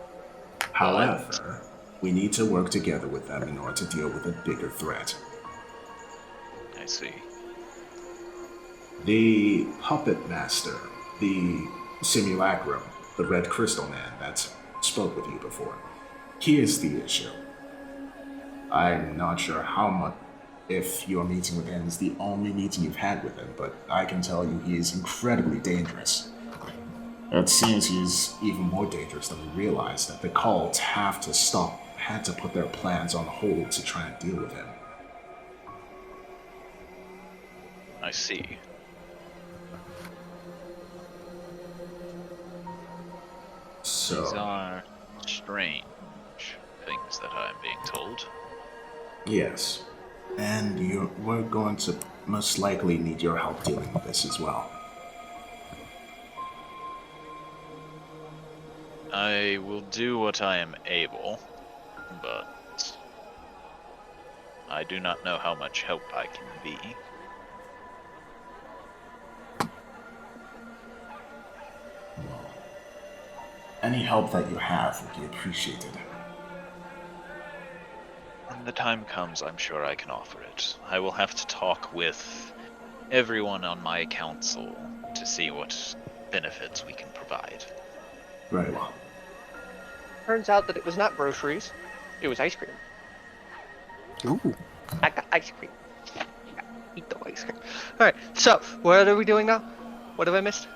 However, we need to work together with them in order to deal with a bigger threat. I see. The puppet master, the simulacrum, the red crystal man that spoke with you before, he is the issue. I'm not sure how much, if your meeting with him is the only meeting you've had with him, but I can tell you he is incredibly dangerous. It seems he's even more dangerous than we realized, that the cult had to put their plans on hold to try and deal with him. I see. So, These are strange things that I'm being told. yes. And we're going to most likely need your help dealing with this as well. I will do what I am able, but I do not know how much help I can be. any help that you have would be appreciated. When the time comes, I'm sure I can offer it. I will have to talk with everyone on my council to see what benefits we can provide. Very well. Turns out that it was not groceries, it was ice cream. Ooh. I got ice cream. Eat the ice cream. Alright, so, what are we doing now? What have I missed?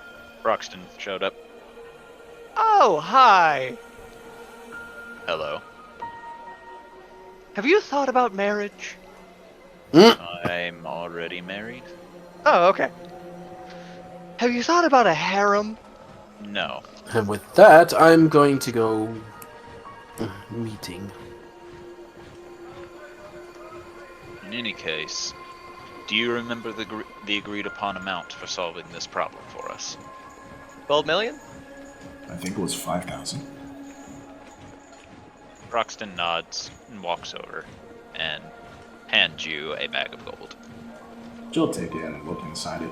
Broxton showed up. Oh, hi! Hello. Have you thought about marriage? I'm already married? Oh, okay. Have you thought about a harem? No. And with that, I'm going to go meeting. In any case, do you remember the agreed upon amount for solving this problem for us? 12 million? I think it was 5,000. Broxton nods and walks over and hands you a bag of gold. She'll take it and look inside it.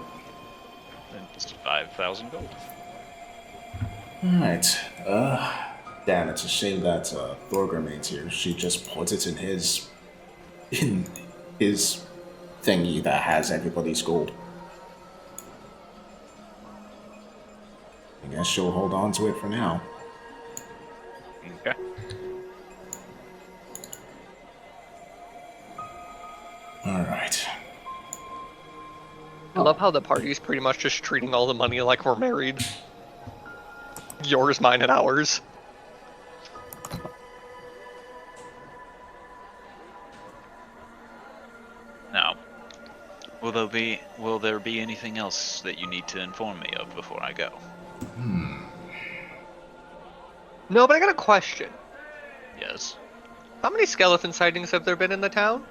It's 5,000 gold. Alright. Damn, it's a shame that Thorgrim ain't here. She just puts it in his thingy that has everybody's gold. I guess she'll hold on to it for now. Okay. Alright. I love how the party's pretty much just treating all the money like we're married. Yours, mine, and ours. Now, will there be anything else that you need to inform me of before I go? No, but I got a question. Yes. How many skeleton sightings have there been in the town?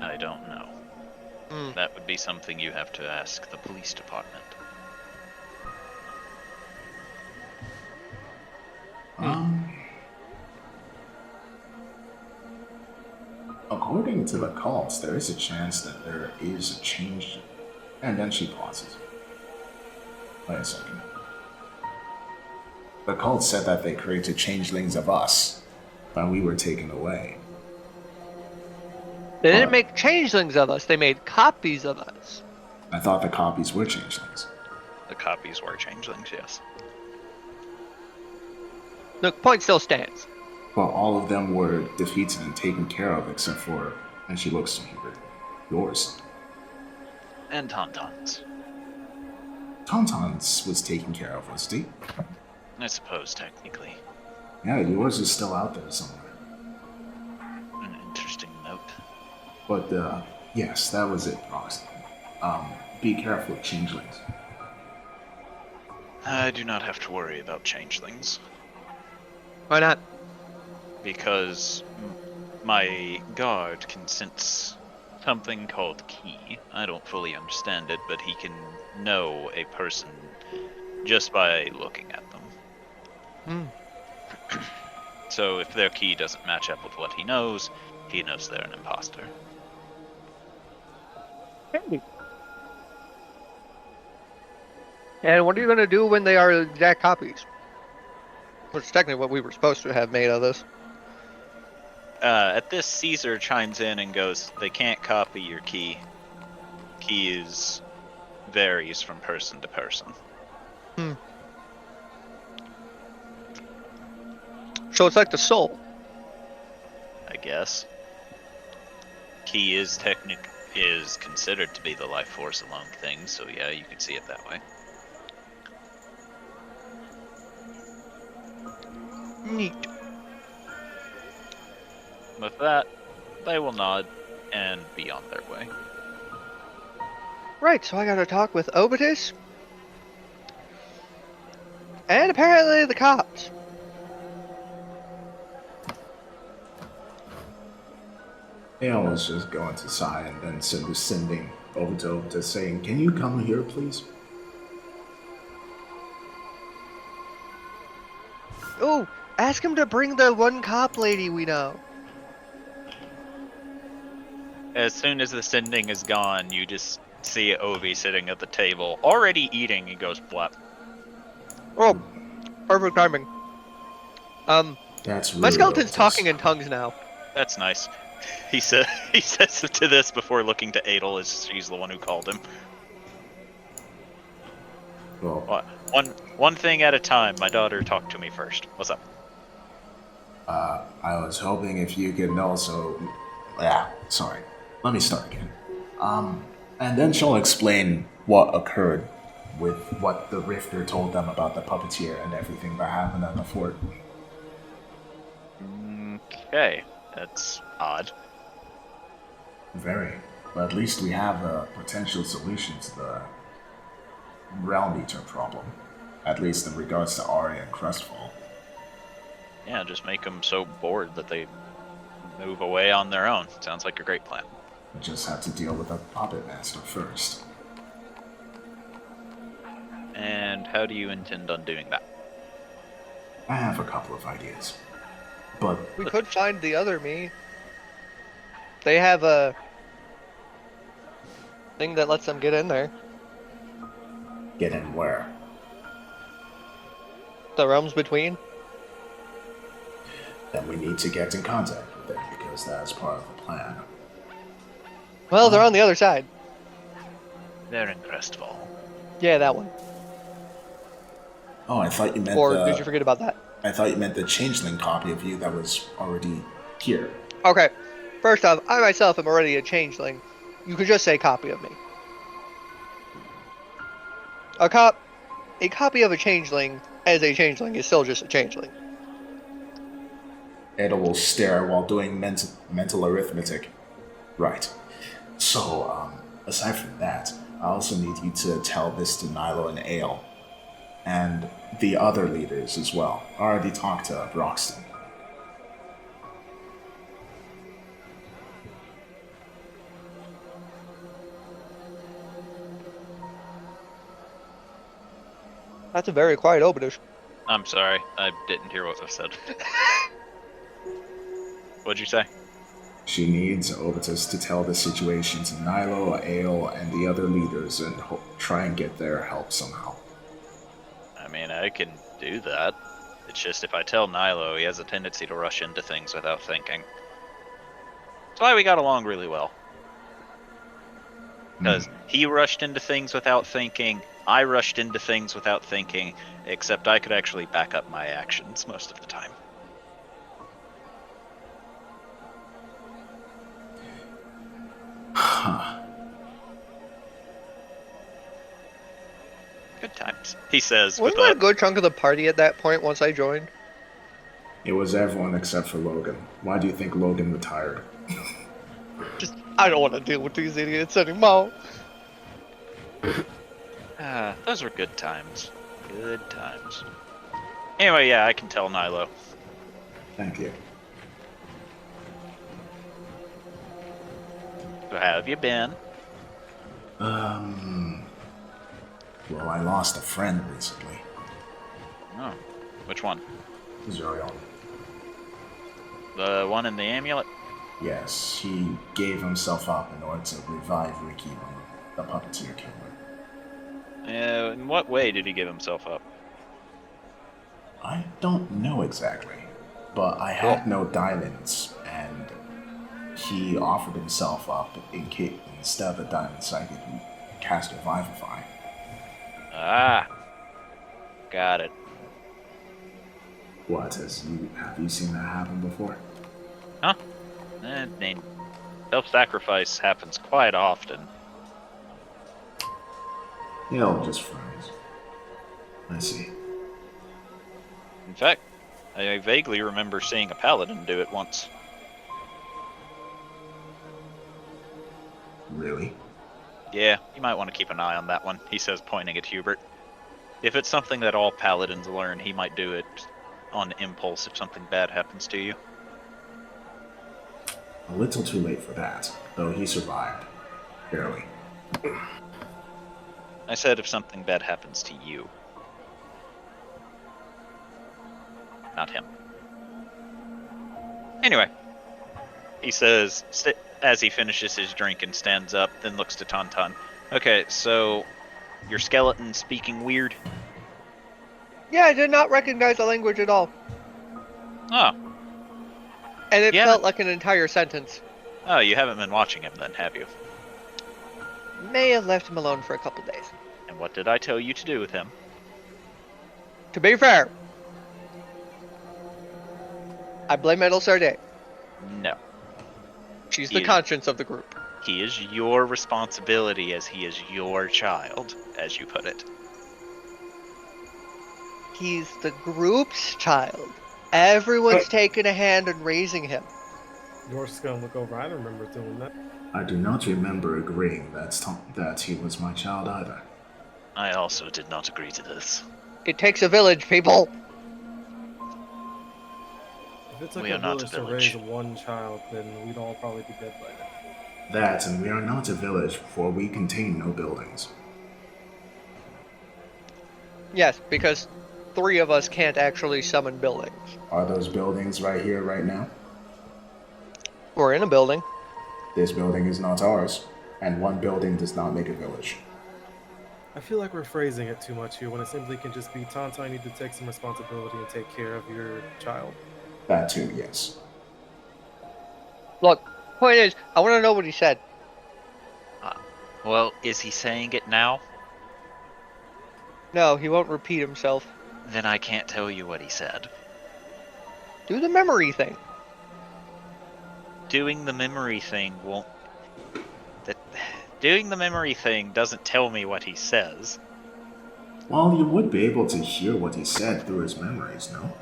I don't know. That would be something you have to ask the police department. According to the cults, there is a chance that there is a change. And then she pauses. Wait a second. The cult said that they created changelings of us when we were taken away. They didn't make changelings of us, they made copies of us. I thought the copies were changelings. The copies were changelings, yes. The point still stands. Well, all of them were defeated and taken care of except for, and she looks to Hubert, yours. And Tauntauns. Tauntauns was taken care of, wasn't he? I suppose, technically. Yeah, yours is still out there somewhere. An interesting note. But, yes, that was it, Broxton. Be careful of changelings. I do not have to worry about changelings. Why not? Because my guard can sense something called ki. I don't fully understand it, but he can know a person just by looking at them. So if their ki doesn't match up with what he knows they're an imposter. Handy. And what are you going to do when they are exact copies? Which is technically what we were supposed to have made of this. At this, Caesar chimes in and goes, "They can't copy your ki. Ki varies from person to person." So it's like the soul. I guess. Ki is considered to be the life force among things, so yeah, you could see it that way. Neat. With that, they will nod and be on their way. Right, so I gotta talk with Obitus. And apparently the cops. Aeon was just going to sigh and then sending over to Obitus saying, "Can you come here, please?" Oh, ask him to bring the one cop lady we know. As soon as the sending is gone, you just see Ovi sitting at the table, already eating. He goes, "Blap." Oh, perfect timing. That's My really skeleton's Otis. talking in tongues now. That's nice. He says it to this before looking to Adel, as she's the one who called him. Well, One thing at a time. My daughter talked to me first. What's up? I was hoping if you could also... Yeah, sorry. Let me start again. And then she'll explain what occurred with what the Rifter told them about the puppeteer and everything that happened at the fort. Okay, that's odd. Very. But at least we have a potential solution to the Realm Eater problem. At least in regards to Aria and Crestfall. Yeah, just make them so bored that they move away on their own. Sounds like a great plan. We just have to deal with the Puppet Master first. And how do you intend on doing that? I have a couple of ideas. But We could find the other me. They have a thing that lets them get in there. get in where? The realms between. Then we need to get in contact with them because that's part of the plan. Well, they're on the other side. They're in Crestfall. Yeah, that one. Oh, I thought you meant Or did you forget about that? I thought you meant the changeling copy of you that was already here. Okay. First off, I myself am already a changeling. You could just say copy of me. A copy of a changeling as a changeling is still just a changeling. Ada will stare while doing mental arithmetic. Right. So, aside from that, I also need you to tell this to Nilo and Ale. And the other leaders as well. I already talked to Broxton. That's a very quiet opening. I'm sorry, I didn't hear what was said. What'd you say? She needs Obitus to tell the situation to Nilo, Ale, and the other leaders and try and get their help somehow. I mean, I can do that. It's just if I tell Nilo, he has a tendency to rush into things without thinking. That's why we got along really well. Because he rushed into things without thinking, I rushed into things without thinking, except I could actually back up my actions most of the time. Good times, he says. Wasn't there a good chunk of the party at that point once I joined? It was everyone except for Logan. Why do you think Logan retired? Just, I don't want to deal with these idiots anymore. Those were good times. Good times. Anyway, yeah, I can tell Nilo. Thank you. So how have you been? Well, I lost a friend recently. Oh, which one? Zuriel. The one in the amulet? Yes, he gave himself up in order to revive Ricky when the puppeteer killed her. In what way did he give himself up? I don't know exactly, but I had no diamonds, and he offered himself up instead of a diamond so I could cast Revivify. Ah, got it. What, have you seen that happen before? Huh? I mean, self-sacrifice happens quite often. He'll just fries. I see. In fact, I vaguely remember seeing a paladin do it once. Really? Yeah, you might want to keep an eye on that one, he says, pointing at Hubert. If it's something that all paladins learn, he might do it on impulse if something bad happens to you. A little too late for that, though he survived. Barely. I said if something bad happens to you. Not him. Anyway, he says, as he finishes his drink and stands up, then looks to Tauntaun. Okay, so your skeleton speaking weird? Yeah, I did not recognize the language at all. Oh. And it Yeah. felt like an entire sentence. Oh, you haven't been watching him then, have you? May have left him alone for a couple days. And what did I tell you to do with him? To be fair, I blame Metal Sarday. No. She's the You- conscience of the group. He is your responsibility as he is your child, as you put it. He's the group's child. Everyone's taken a hand in raising him. You're just gonna look over. I don't remember doing that. I do not remember agreeing that he was my child either. I also did not agree to this. It takes a village, people. If it took We a are not a village to village. raise one child, then we'd all probably be dead by now. That, and we are not a village, for we contain no buildings. Yes, because 3 of us can't actually summon buildings. Are those buildings right here, right now? We're in a building. This building is not ours, and one building does not make a village. I feel like we're phrasing it too much here when it simply can just be Tonto, I need to take some responsibility and take care of your child. That too, yes. Look, point is, I want to know what he said. Well, is he saying it now? No, he won't repeat himself. Then I can't tell you what he said. Do the memory thing. Doing the memory thing won't... Doing the memory thing doesn't tell me what he says. Well, you would be able to hear what he said through his memories, no?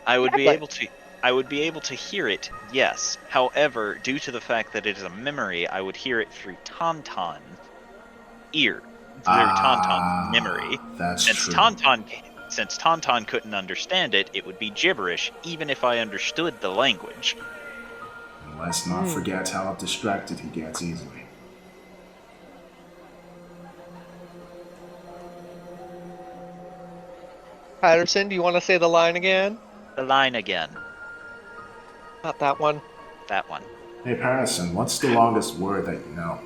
I would be but- able to hear it, yes. However, due to the fact that it is a memory, I would hear it through Tauntaun ear. Through Tauntaun's memory. That's Since true. Tauntaun couldn't understand it, it would be gibberish, even if I understood the language. Let's not forget how distracted he gets easily. Patterson, do you want to say the line again? The line again. Not that one. That one. Hey, Patterson, what's the longest word that you know?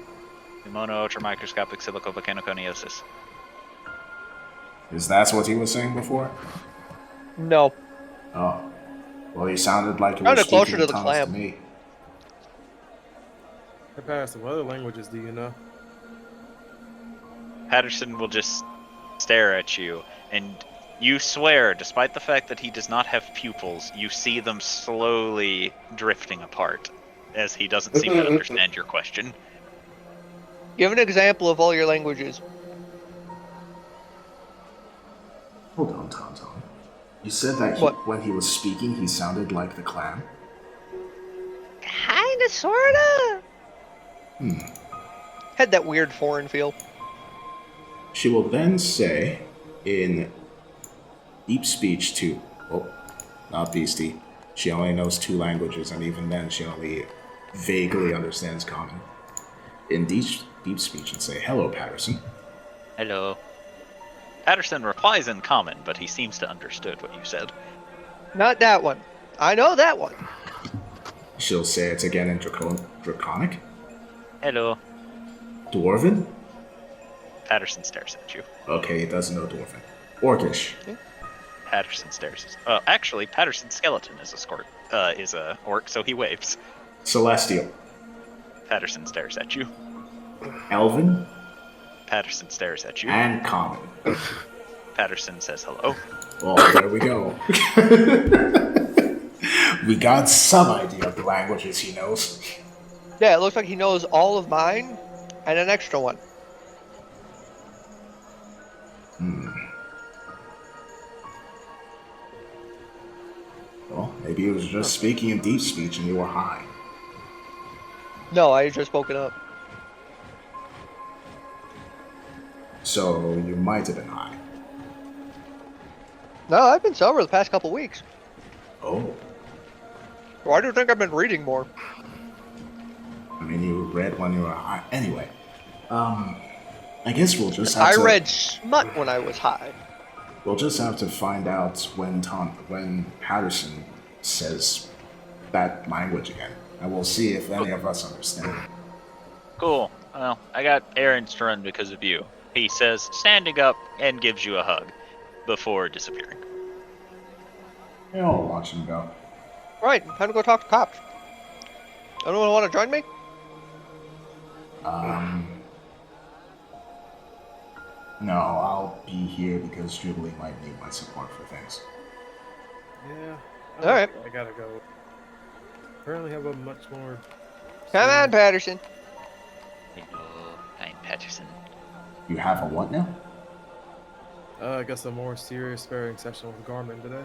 Phenomeno ultramicroscopic silicovolcanoconiosis. Is that what he was saying before? No. Oh. Well, he sounded like he Kinda was closer speaking to in the tongues clam. to me. Hey, Patterson, what other languages do you know? Patterson will just stare at you, and you swear, despite the fact that he does not have pupils, you see them slowly drifting apart, as he doesn't seem to understand your question. Give an example of all your languages. Hold on, Tom. You said that What? when he was speaking, he sounded like the clam? Kinda, sorta. Had that weird foreign feel. She will then say, in deep speech to, oh, not Beastie. She only knows 2 languages, and even then she only vaguely understands common. In deep speech, and say, hello, Patterson. Hello. Patterson replies in common, but he seems to understood what you said. Not that one. I know that one. She'll say it again in Draconic. Hello. Dwarven? Patterson stares at you. Okay, he doesn't know Dwarven. Orcish. Patterson stares. Actually, Patterson's skeleton is a orc, so he waves. Celestial. Patterson stares at you. Elven. Patterson stares at you. And common. Patterson says hello. Well, there we go. We got some idea of the languages he knows. Yeah, it looks like he knows all of mine and an extra one. Well, maybe he was just speaking in deep speech and you were high. No, I just woke it up. So you might have been high. No, I've been sober the past couple weeks. Oh. Why do you think I've been reading more? I mean, you read when you were high. Anyway. I guess we'll just have I to... read smut when I was high. We'll just have to find out when Patterson says that language again. And we'll see if any of us understand. Cool. Well, I got errands to run because of you. He says, standing up, and gives you a hug before disappearing. Yeah, I'll watch him go. Right, time to go talk to cops. Anyone want to join me? No, I'll be here because Jubilee might need my support for things. Yeah. Alright. I gotta go. Apparently have a much more... Come on, Patterson. Oh, I'm Patterson. You have a what now? I guess a more serious sparring session with Garmin today.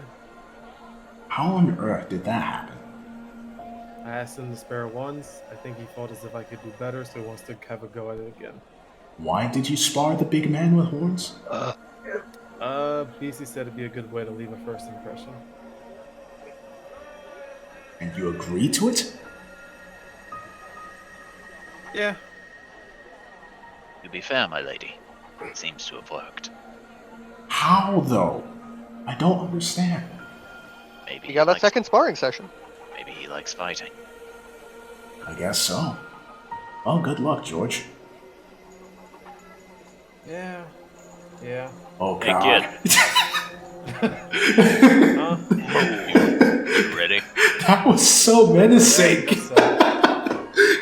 How on earth did that happen? I asked him to spare once. I think he felt as if I could do better, so he wants to have a go at it again. Why did you spar the big man with horns? BC said it'd be a good way to leave a first impression. And you agreed to it? Yeah. To be fair, my lady, it seems to have worked. How, though? I don't understand. Maybe You got a likes, second sparring session. Maybe he likes fighting. I guess so. Well, good luck, George. Yeah. Yeah. Oh, Hey, God. Huh? You ready? That was so menacing. So,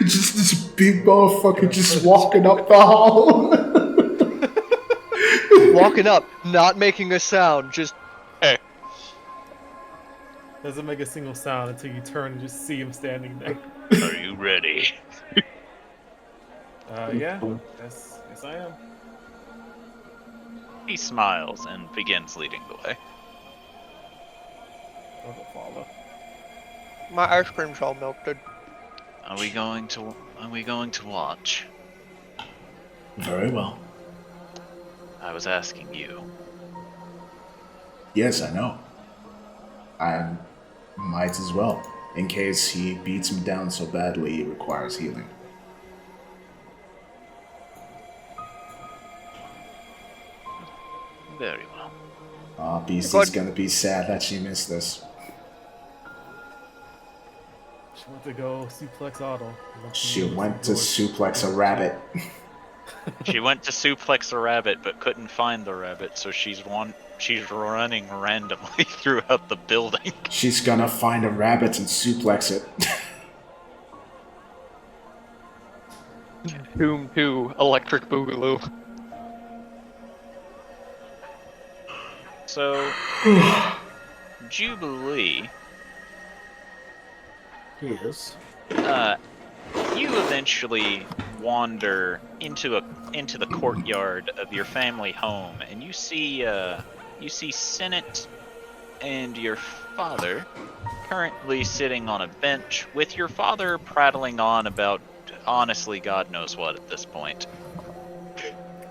Just this big motherfucker just walking up the hall. Walking up, not making a sound, just doesn't make a single sound until you turn and just see him standing there. Are you ready? Yeah. Yes, I am. He smiles and begins leading the way. I'll go follow. my ice cream's all melted. Are we going to watch? Very well. I was asking you. Yes, I know. I might as well, in case he beats him down so badly he requires healing. Very well. BC's gonna be sad that she missed this. She went to go suplex Otto. She went to suplex a rabbit. She went to suplex a rabbit but couldn't find the rabbit, so she's running randomly throughout the building. She's gonna find a rabbit and suplex it. Doom 2, Electric Boogaloo. So, Jubilee, Yes. you eventually wander into the courtyard of your family home, and you see Senate and your father currently sitting on a bench, with your father prattling on about honestly God knows what at this point.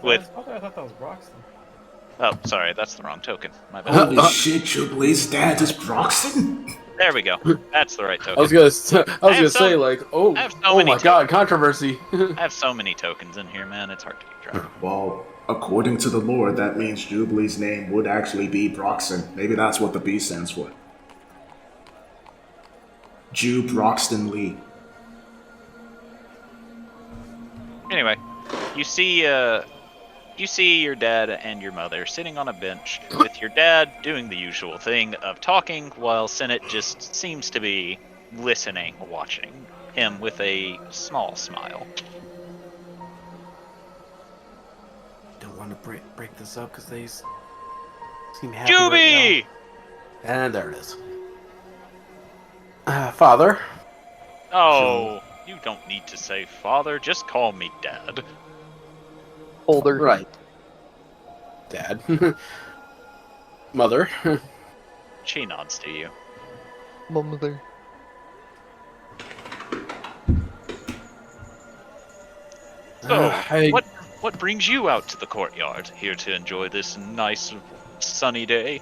I thought that was Broxton. Oh, sorry, that's the wrong token. My bad. Holy shit, Jubilee's dad is Broxton? There we go. That's the right token. I was gonna say, have say so- like, I have so oh many my god, controversy. I have so many tokens in here, man. It's hard to keep track. Well, according to the lore, that means Jubilee's name would actually be Broxton. Maybe that's what the B stands for. Jew Broxton Lee. Anyway, you see your dad and your mother sitting on a bench, with your dad doing the usual thing of talking while Senate just seems to be listening, watching him with a small smile. Don't want to break this up because they seem happy Juby! right now. And there it is. Father. Oh, you don't need to say father, just call me dad. Older. Right. Dad. Mother. She nods to you. Mother. So, I- what brings you out to the courtyard, here to enjoy this nice sunny day?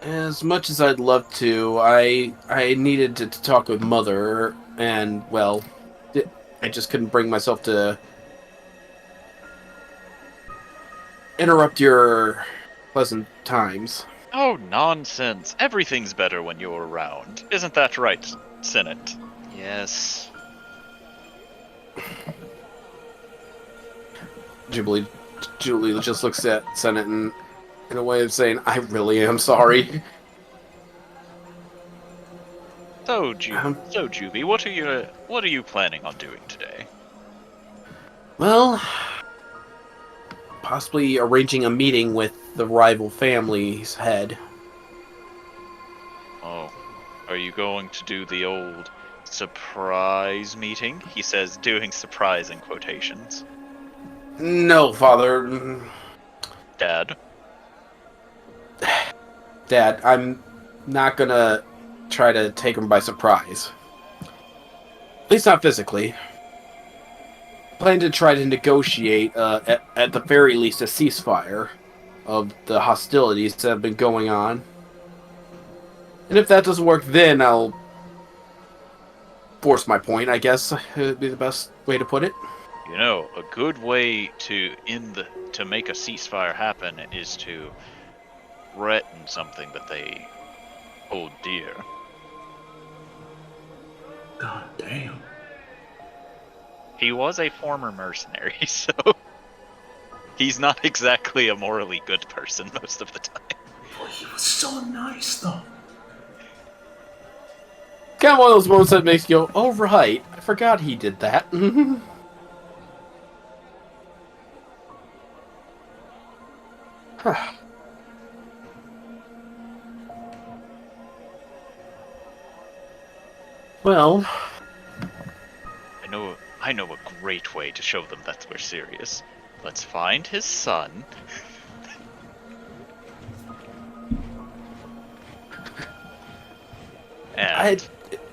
As much as I'd love to, I needed to talk with Mother, and, well, I just couldn't bring myself to interrupt your pleasant times. Oh, nonsense. Everything's better when you're around. Isn't that right, Senate? Yes. Jubilee just looks at Senate in a way of saying, I really am sorry. So, Juby, what are you planning on doing today? Well, possibly arranging a meeting with the rival family's head. Oh, are you going to do the old surprise meeting? He says, doing surprise in quotations. No, Father. Dad? Dad, I'm not gonna try to take him by surprise. At least not physically. Plan to try to negotiate, at the very least, a ceasefire of the hostilities that have been going on. And if that doesn't work, then I'll force my point, I guess would be the best way to put it. You know, a good way to make a ceasefire happen is to threaten something that they hold dear. God damn. He was a former mercenary, so he's not exactly a morally good person most of the time. Boy, he was so nice, though. Kind of one of those moments that makes you go, oh, right, I forgot he did that. Well, I know a great way to show them that we're serious. Let's find his son. And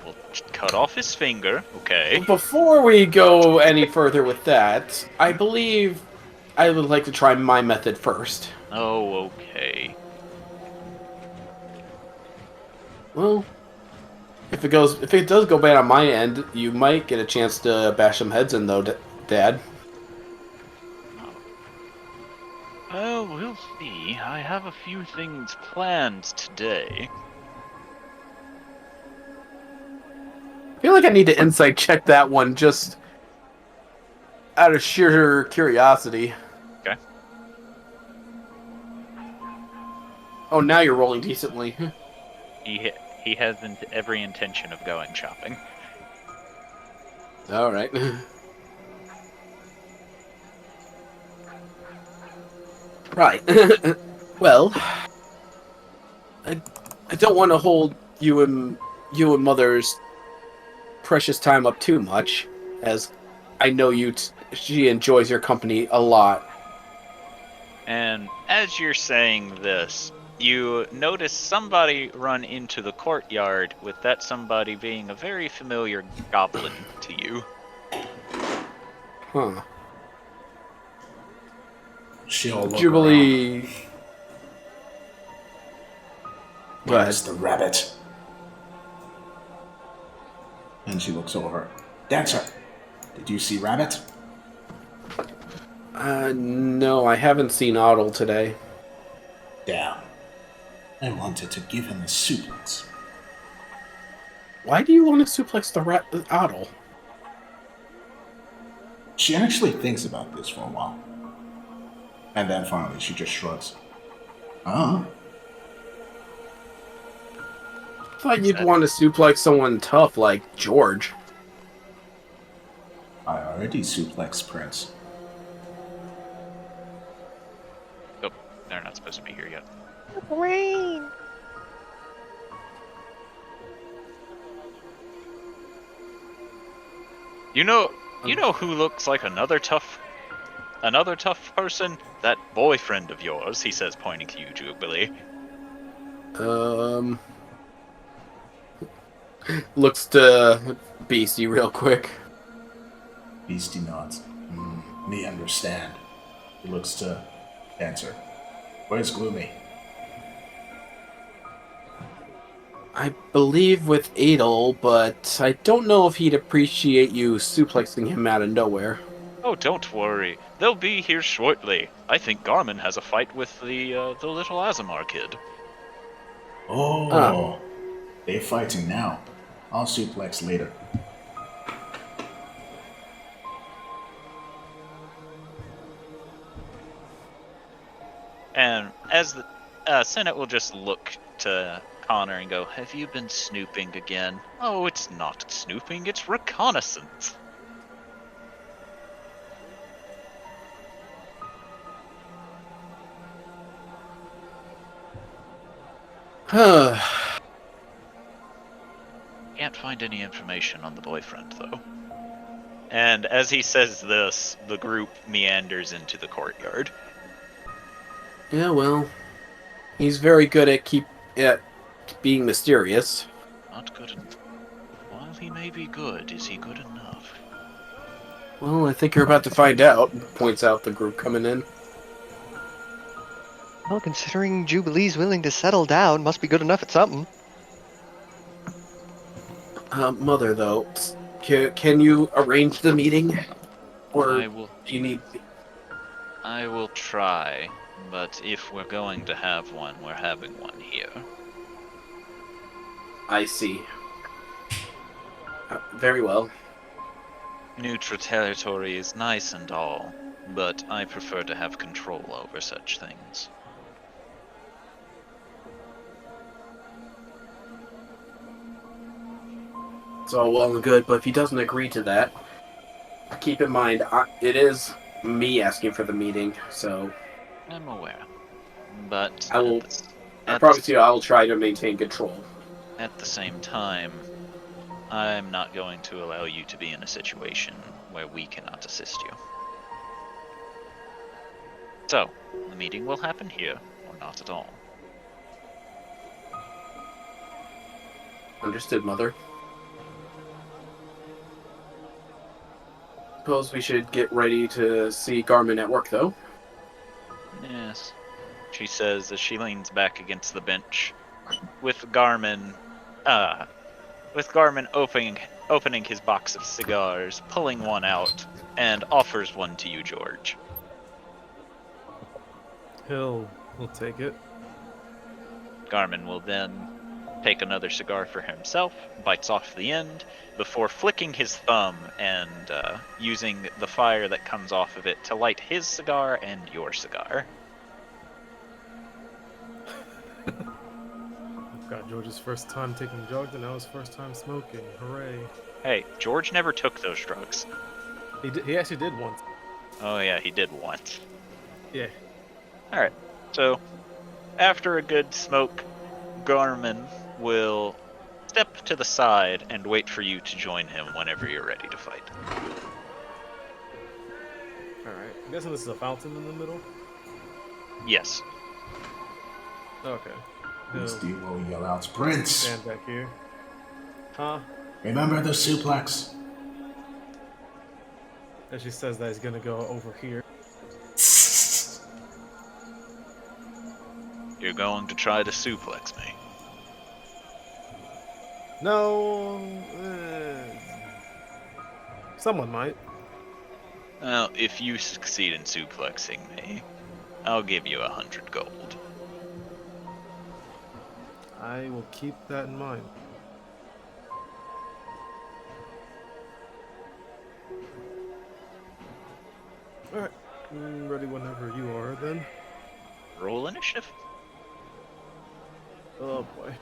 we'll cut off his finger, okay? before we go any further with that, I believe I would like to try my method first. Oh, okay. Well, if it does go bad on my end, you might get a chance to bash some heads in, though, Dad. Well, we'll see. I have a few things planned today. I feel like I need to insight check that one just out of sheer curiosity. Okay. Oh, now you're rolling decently. He has every intention of going shopping. All right. Right. Well, I don't want to hold you and Mother's precious time up too much, as I know she enjoys your company a lot. And as you're saying this, you notice somebody run into the courtyard, with that somebody being a very familiar goblin to you. Huh. She'll look Jubilee. around. Go ahead. Where's the rabbit? And she looks over. Dancer, did you see Rabbit? No, I haven't seen Otto today. Damn. I wanted to give him a suplex. Why do you want to suplex the Otto? She actually thinks about this for a while. And then finally she just shrugs. I thought you'd want to suplex someone tough like George. I already suplexed Prince. Oh, they're not supposed to be here yet. Rain. You know who looks like another tough person? That boyfriend of yours, he says, pointing to you, Jubilee. Looks to Beastie real quick. Beastie nods. Me understand. He looks to Dancer. Where's Gloomy? I believe with Adel, but I don't know if he'd appreciate you suplexing him out of nowhere. Oh, don't worry. They'll be here shortly. I think Garmin has a fight with the little Azamar kid. Oh, they're fighting now. I'll suplex later. And as the Senate will just look to Connor and go, "Have you been snooping again?" "Oh, it's not snooping, it's reconnaissance." Can't find any information on the boyfriend, though. And as he says this, the group meanders into the courtyard. Yeah, well, he's very good at being mysterious. Not good enough. While he may be good, is he good enough? Well, I think you're about to find out. Points out the group coming in. Well, considering Jubilee's willing to settle down, must be good enough at something. Mother, though, can you arrange the meeting, or I will. do you need? I will try, but if we're going to have one, we're having one here. I see. Very well. Neutral territory is nice and all, but I prefer to have control over such things. It's all well and good, but if he doesn't agree to that, keep in mind, it is me asking for the meeting, so I'm aware, but I promise you I will try to maintain control. At the same time, I'm not going to allow you to be in a situation where we cannot assist you. So, the meeting will happen here, or not at all. Understood, Mother. Suppose we should get ready to see Garmin at work, though. Yes, she says as she leans back against the bench, with Garmin opening his box of cigars, pulling one out, and offers one to you, George. He'll take it. Garmin will then take another cigar for himself, bites off the end, before flicking his thumb and using the fire that comes off of it to light his cigar and your cigar. Got George's first time taking drugs, and now his first time smoking. Hooray! Hey, George never took those drugs. He actually did once. Oh yeah, he did once. Yeah. Alright, so after a good smoke, Garmin will step to the side and wait for you to join him whenever you're ready to fight. Alright. I'm guessing this is a fountain in the middle? Yes. Okay. This He'll dude will yell out, "Sprints! stand back here. Huh? Remember the suplex." And she says that he's gonna go over here. You're going to try to suplex me. No. Someone might. Well, if you succeed in suplexing me, I'll give you 100 gold. I will keep that in mind. Alright. Ready whenever you are, then. Roll initiative. Oh boy.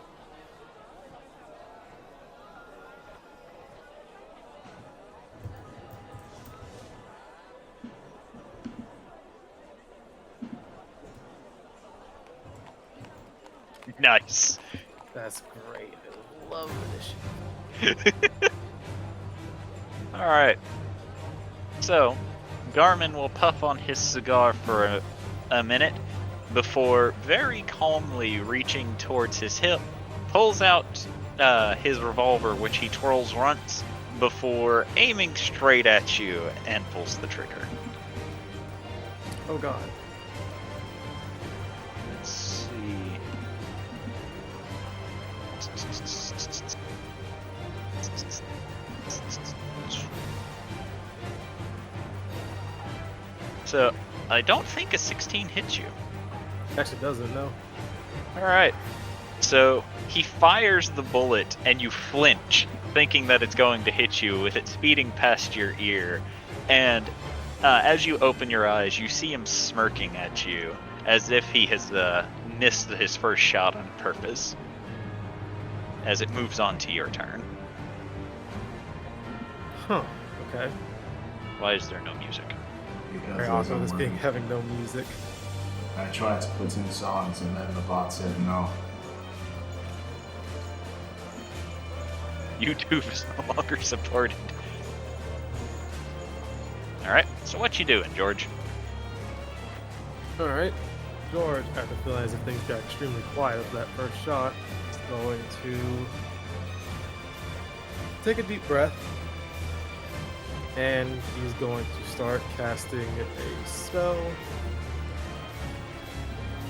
Nice. That's great. I love initiative. Alright. So, Garmin will puff on his cigar for a minute before very calmly reaching towards his hip, pulls out his revolver, which he twirls once, before aiming straight at you and pulls the trigger. Oh god. Let's see. So, I don't think a 16 hits you. Actually doesn't, no. Alright. So, he fires the bullet and you flinch, thinking that it's going to hit you with it speeding past your ear. And as you open your eyes, you see him smirking at you, as if he has missed his first shot on purpose. as it moves on to your turn. Huh. Okay. Why is there no music? Because Very it awkward wasn't this being working. having no music. I tried to put in songs and then the bot said no. YouTube is no longer supported. Alright, so what you doing, George? Alright. George, after feeling as if things got extremely quiet after that first shot, is going to take a deep breath. And he's going to start casting a spell,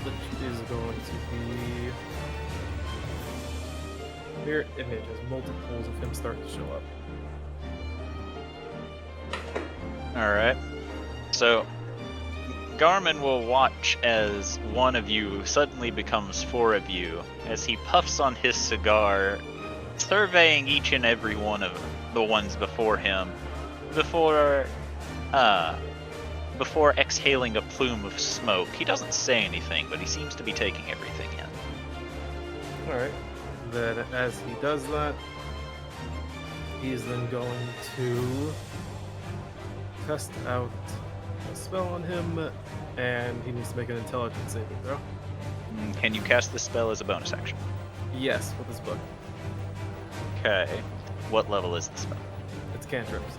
which is going to be mirror image as multiples of him start to show up. Alright. So, Garmin will watch as one of you suddenly becomes four of you, as he puffs on his cigar, surveying each and every one of the ones before him, before exhaling a plume of smoke. He doesn't say anything, but he seems to be taking everything in. Alright. Then as he does that, he's then going to test out a spell on him, and he needs to make an intelligence saving throw. Can you cast this spell as a bonus action? Yes, with his book. Okay. What level is the spell? It's cantrips.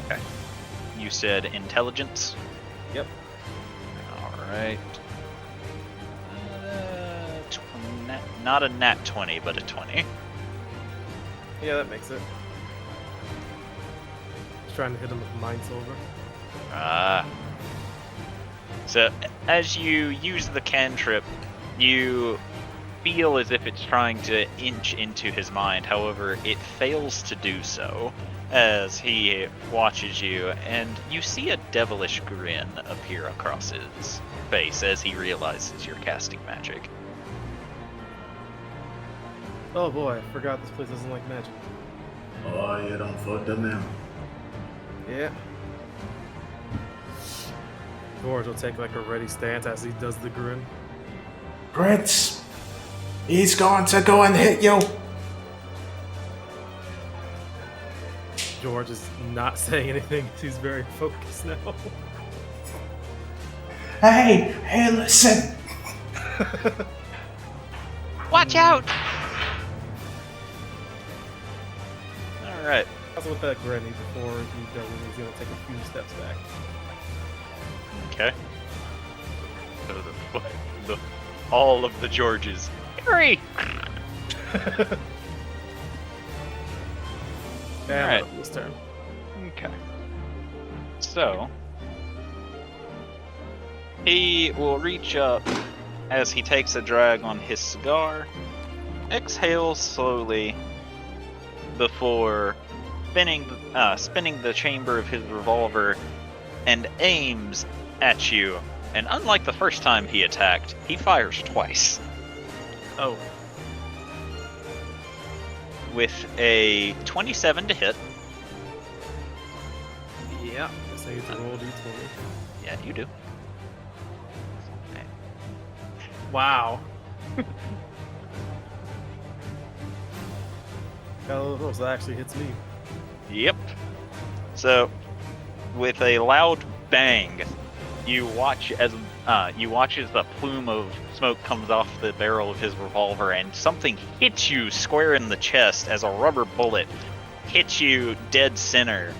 Okay. You said intelligence? Yep. Alright. Not a nat 20, but a 20. Yeah, that makes it. Just trying to hit him with Mind Silver. So, as you use the cantrip, you feel as if it's trying to inch into his mind. However, it fails to do so as he watches you, and you see a devilish grin appear across his face as he realizes you're casting magic. Oh boy, I forgot this place doesn't like magic. Oh, you done fucked up now. Yeah. George will take like a ready stance as he does the grin. Prince, he's going to go and hit you. George is not saying anything. He's very focused now. Hey, listen. Watch out! Alright. Also with that grin, before he does it, he's gonna take a few steps back. Okay. So all of the Georges. Harry! And Alright. this turn. Okay. So, he will reach up as he takes a drag on his cigar, exhales slowly before spinning the chamber of his revolver, and aims at you. And unlike the first time he attacked, he fires twice. Oh. With a 27 to hit. Yeah. Guess I get to roll d20. Yeah, you do. Wow. Oh, so that actually hits me. Yep. So, with a loud bang, you watch as the plume of smoke comes off the barrel of his revolver, and something hits you square in the chest as a rubber bullet hits you dead center,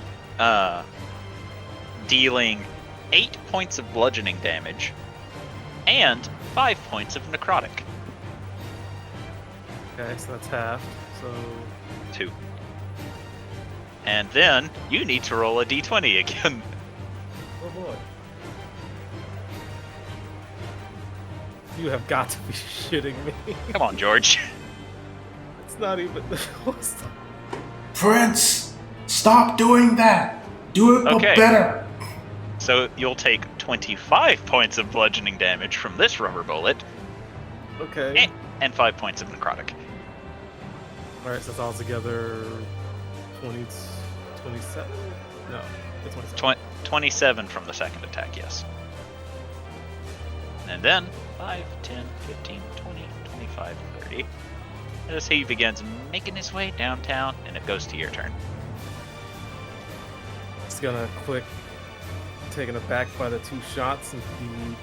dealing 8 points of bludgeoning damage and 5 points of necrotic. Okay, so that's half. So 2. And then you need to roll a d20 again. oh boy. You have got to be shitting me. Come on, George. It's not even the close. Prince, stop doing that. Do it but Okay. better. So you'll take 25 points of bludgeoning damage from this rubber bullet, Okay. and 5 points of necrotic. Alright, so it's all together 27? No, it's 27. 27 from the second attack, yes. And then 5, 10, 15, 20, 25, 30. as he begins making his way downtown, and it goes to your turn. It's gonna quick, taken aback by the 2 shots, and he's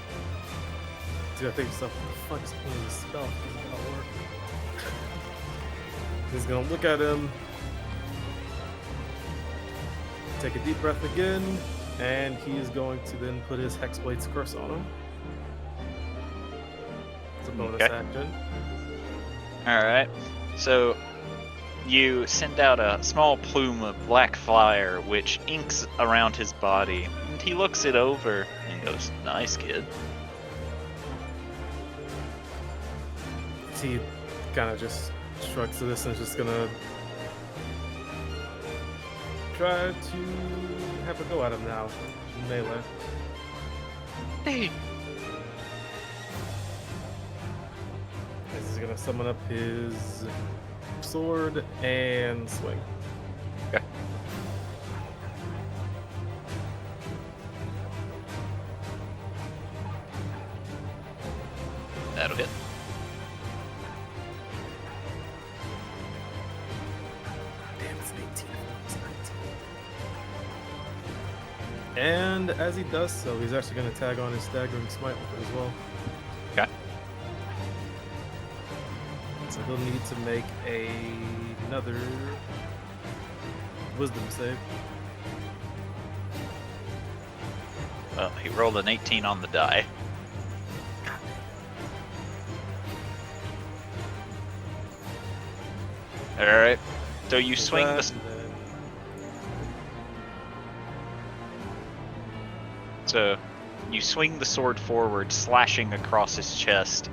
gonna think to himself, what the fuck is the point of this spell? This isn't gonna work. He's gonna look at him, take a deep breath again, and he is going to then put his Hexblade's Curse on him. It's a bonus Okay. action. Alright, so you send out a small plume of black fire which inks around his body, and he looks it over and goes, "Nice, kid." He kind of just shrugs to this and is just gonna try to have a go at him now. Melee. Hey. He's gonna summon up his sword and swing. Okay. That'll hit. Damn, it's an 18. It's 19. And as he does so, he's actually gonna tag on his staggering smite with it as well. Okay. So he'll need to make another wisdom save. Well, he rolled an 18 on the die. Alright, so you swing That, the... and then- So you swing the sword forward, slashing across his chest,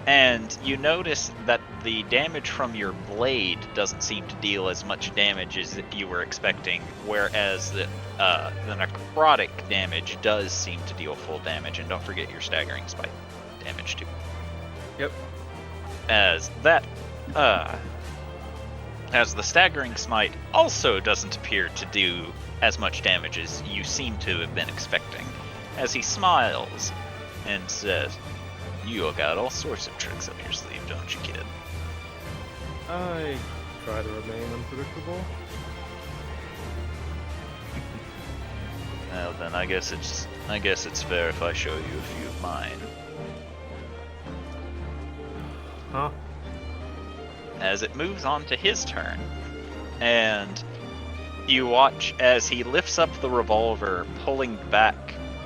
and you notice that the damage from your blade doesn't seem to deal as much damage as you were expecting, whereas the necrotic damage does seem to deal full damage. And don't forget your staggering spike damage too. Yep. As the staggering smite also doesn't appear to do as much damage as you seem to have been expecting, as he smiles and says, "You got all sorts of tricks up your sleeve, don't you, kid?" I try to remain unpredictable. Well, then I guess it's fair if I show you a few of mine. Huh? As it moves on to his turn, and you watch as he lifts up the revolver, pulling back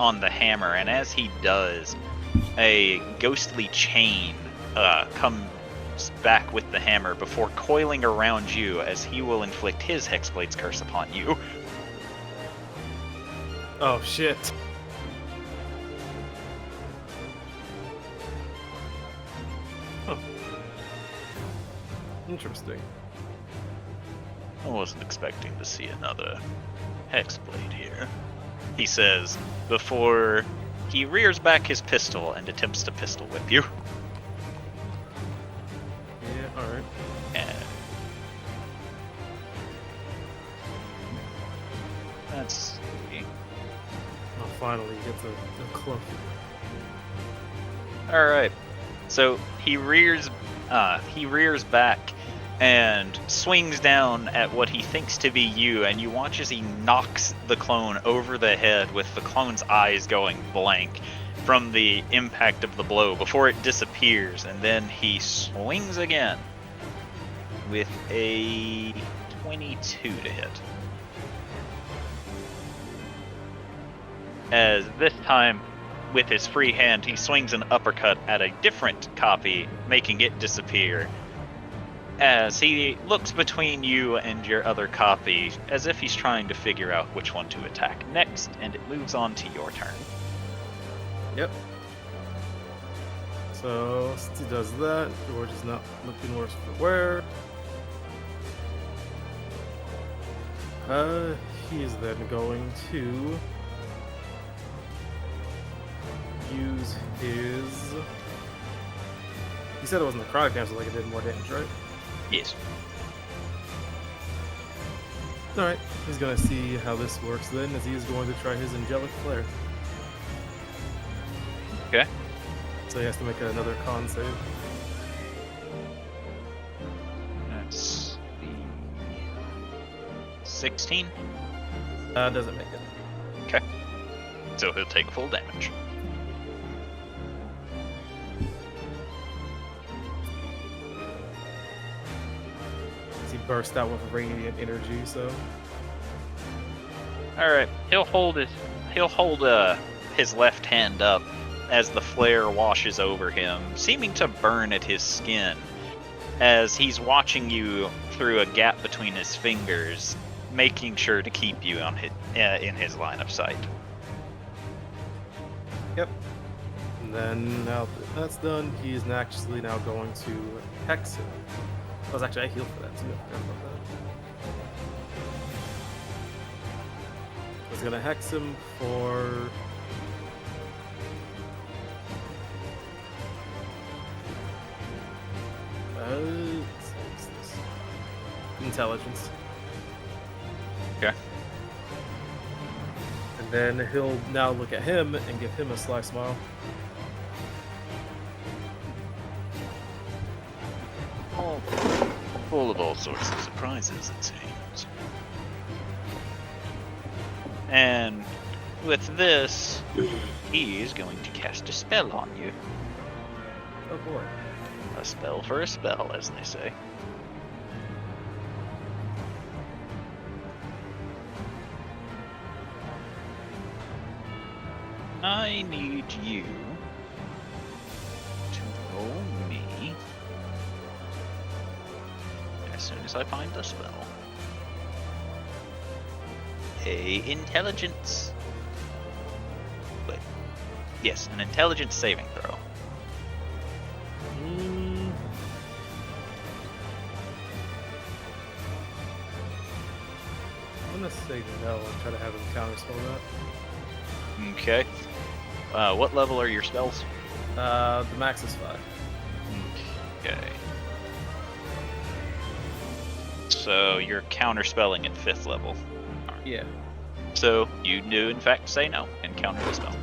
on the hammer, and as he does, a ghostly chain comes back with the hammer before coiling around you as he will inflict his Hexblade's Curse upon you. Oh shit. Huh. Interesting. I wasn't expecting to see another Hexblade here, he says, before he rears back his pistol and attempts to pistol whip you. Yeah, alright. And that's Oh, finally, he gets a cloak. all right. So he rears back and swings down at what he thinks to be you, and you watch as he knocks the clone over the head with the clone's eyes going blank from the impact of the blow before it disappears, and then he swings again with a 22 to hit. As this time, with his free hand, he swings an uppercut at a different copy, making it disappear. As he looks between you and your other copy, as if he's trying to figure out which one to attack next, and it moves on to your turn. Yep. So, since he does that, George is not looking worse for wear. He is then going to use his... He said it wasn't necrotic damage, like it did more damage, right? Yes. Alright, he's gonna see how this works then, as he is going to try his Angelic Flare. Okay. So he has to make another con save. 16. Doesn't make it. So he'll take full damage. He burst out with radiant energy, so All right, he'll hold his left hand up as the flare washes over him, seeming to burn at his skin as he's watching you through a gap between his fingers, making sure to keep you on in his line of sight. yep. And then now that that's done, he is actually now going to hex him. I was actually I healed for that too. I forgot about that. I was gonna hex him for what's this? Intelligence. Okay. And then he'll now look at him and give him a sly smile. Oh, full of all sorts of surprises, it seems. And with this, he is going to cast a spell on you. Oh boy. A spell for a spell, as they say. I need you to roll me as soon as I find the spell. A intelligence. Wait. Yes, an intelligence saving throw. I'm gonna say no and try to have him counterspell that. Okay. What level are your spells? The max is 5. Okay. So you're counterspelling at 5th level. Yeah. So you do in fact say no and counter the spell.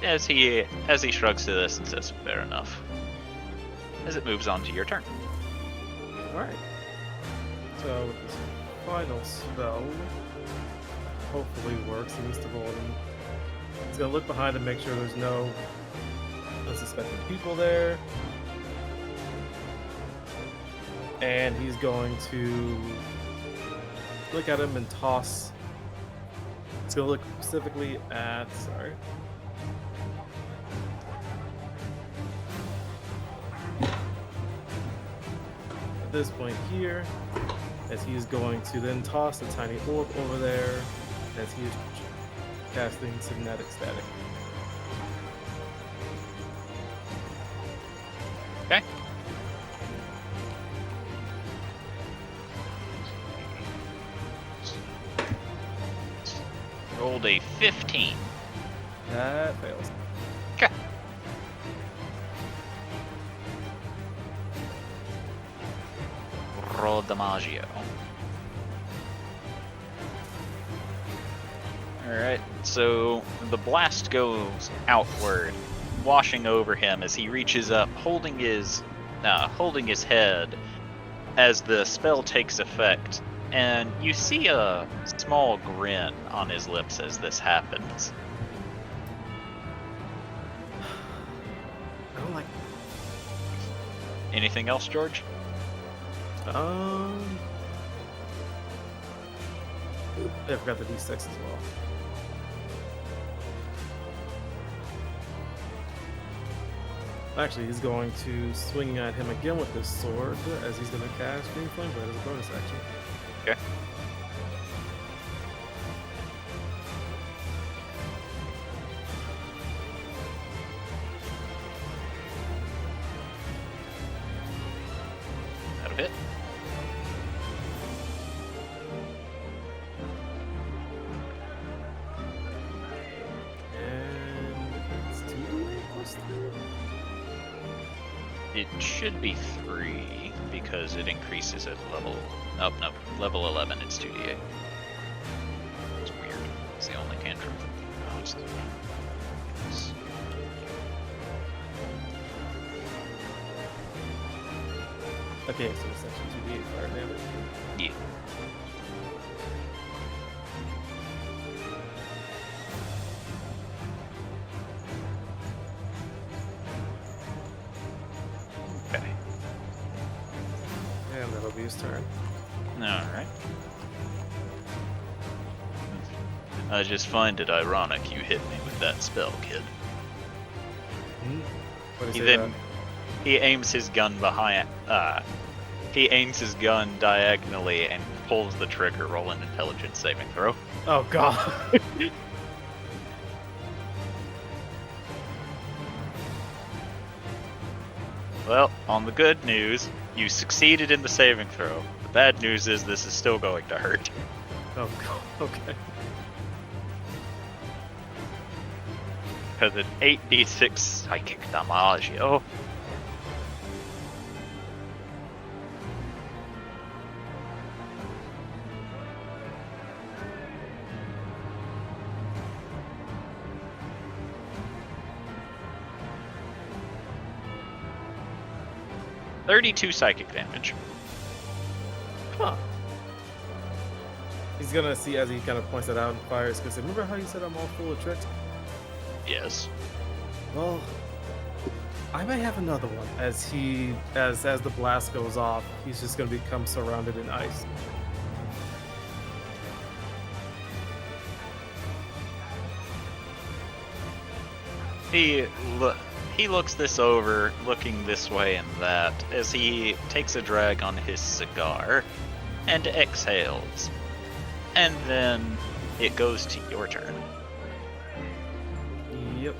As he shrugs to this and says, fair enough. As it moves on to your turn. Alright. So with this final spell, hopefully works. He needs to roll him. He's gonna look behind and make sure there's no unsuspecting people there. And he's going to look at him and toss. He's gonna look specifically at at this point here, as he is going to then toss a tiny orb over there as he is casting Synthetic Static. Okay. Rolled a 15. That fails. Okay. Roll DiMaggio. Alright, so the blast goes outward, washing over him as he reaches up, holding his head as the spell takes effect, and you see a small grin on his lips as this happens. I don't like. Anything else, George? I forgot the D6 as well. Actually, he's going to swing at him again with his sword as he's going to cast Green Flame Blade as a bonus action. Okay. That'll hit. And it's 2d8 plus 3? It should be 3 because it increases at level. Oh, no, level 11. It's 2d8. It's weird. It's the only cantrip. Oh, it's 3. It's... Okay, so section 2d8 fire damage. Yeah. Okay. And that'll be his turn. Alright. I just find it ironic you hit me with that spell, kid. What He do you say then he aims his gun behind he aims his gun diagonally and pulls the trigger. Roll an intelligence saving throw. Oh god. Well, on the good news, you succeeded in the saving throw. The bad news is this is still going to hurt. Oh god. Okay. Because an 8d6 psychic damage, yo. $32 psychic damage. Huh. He's gonna see as he kind of points it out and fires. Because remember how you said I'm all full of tricks? Yes. Well, I may have another one. As the blast goes off, he's just gonna become surrounded in ice. He looks this over, looking this way and that, as he takes a drag on his cigar and exhales. And then it goes to your turn. Yep.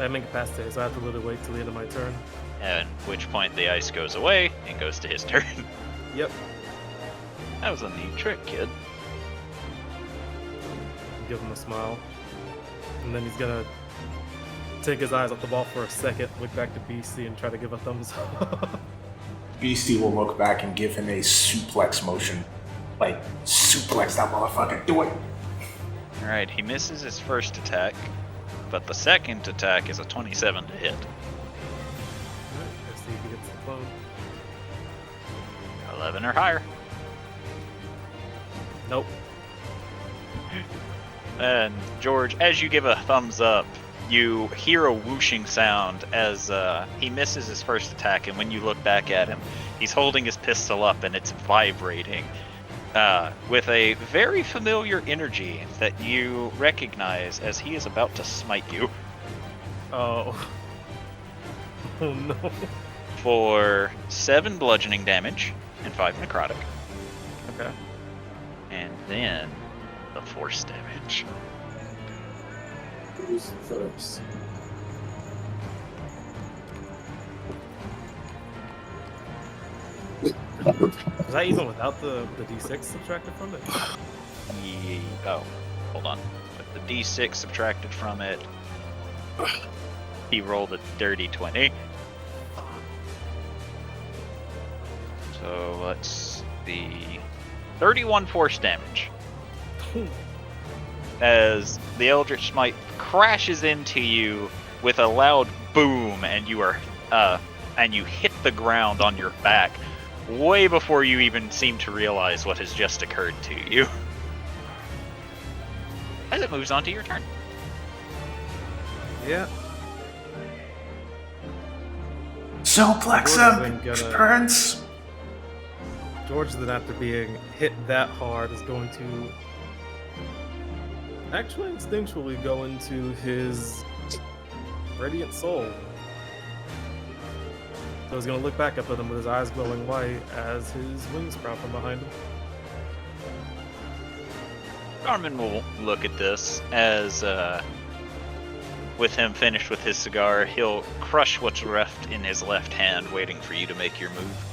I'm incapacitated, so I have to literally wait till the end of my turn. At which point the ice goes away and goes to his turn. Yep. That was a neat trick, kid. Give him a smile. And then he's gonna take his eyes off the ball for a second, look back to BC, and try to give a thumbs up. Beastie will look back and give him a suplex motion. Like, suplex that motherfucker. Do it. Alright, he misses his first attack, but the second attack is a 27 to hit. Alright, let's see if he gets the phone. 11 or higher. Nope. And George, as you give a thumbs up, you hear a whooshing sound as he misses his first attack, and when you look back at him, he's holding his pistol up and it's vibrating with a very familiar energy that you recognize as he is about to smite you Oh. Oh no. for 7 bludgeoning damage and 5 necrotic, Okay. and then the force damage. Who's first? Is that even without the D6 subtracted from it? Oh, hold on. With the D6 subtracted from it, he rolled a dirty 20. So let's see. 31 force damage. As the Eldritch Smite crashes into you with a loud boom, and you are and you hit the ground on your back way before you even seem to realize what has just occurred to you. As it moves on to your turn. Yeah. Suplex him, George isn't gonna- Prince. George, then after being hit that hard, is going to actually instinctually go into his Radiant Soul. So he's going to look back up at him with his eyes glowing white as his wings sprout from behind him. Garmin will look at this as, with him finished with his cigar, he'll crush what's left in his left hand, waiting for you to make your move.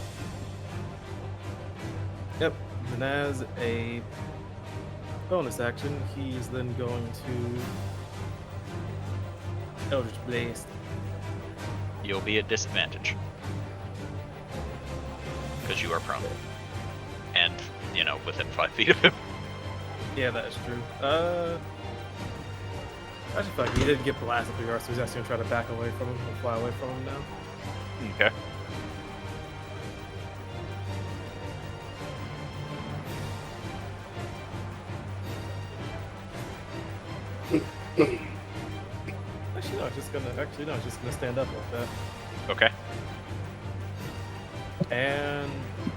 Yep. And as a bonus action, he's then going to Eldritch Blast. You'll be at disadvantage. because you are prone. And, within 5 feet of him. Yeah, that is true. I actually feel like he didn't get blasted through yards, so he's actually gonna try to back away from him or fly away from him now. Okay. Actually, no, it's just gonna stand up like that. Okay. And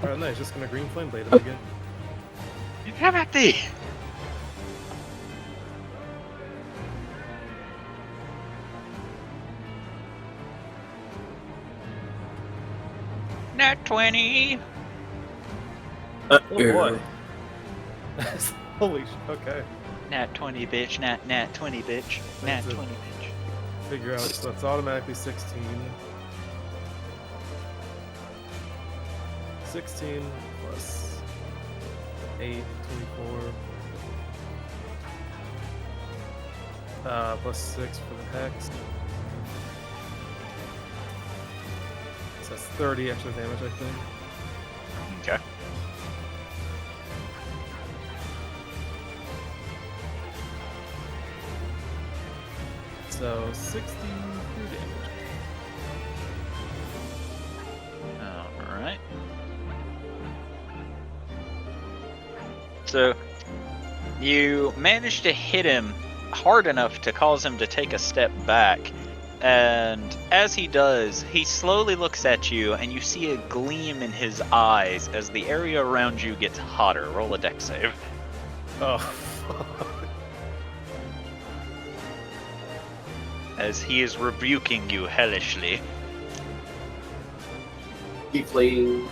no, he's just gonna green flame blade him again. Have at thee! Nat 20! Oh boy. Holy shit, okay. Nat 20, bitch. Nat 20, bitch. Nat That's it. 20, bitch. Figure out, so it's automatically 16. 16 plus 8, 24. Plus 6 for the hex. So that's 30 extra damage, I think. Okay. So 63 damage. Alright. So, you manage to hit him hard enough to cause him to take a step back. And as he does, he slowly looks at you, and you see a gleam in his eyes as the area around you gets hotter. Roll a dex save. Oh, fuck. As he is rebuking you hellishly. Tiefling.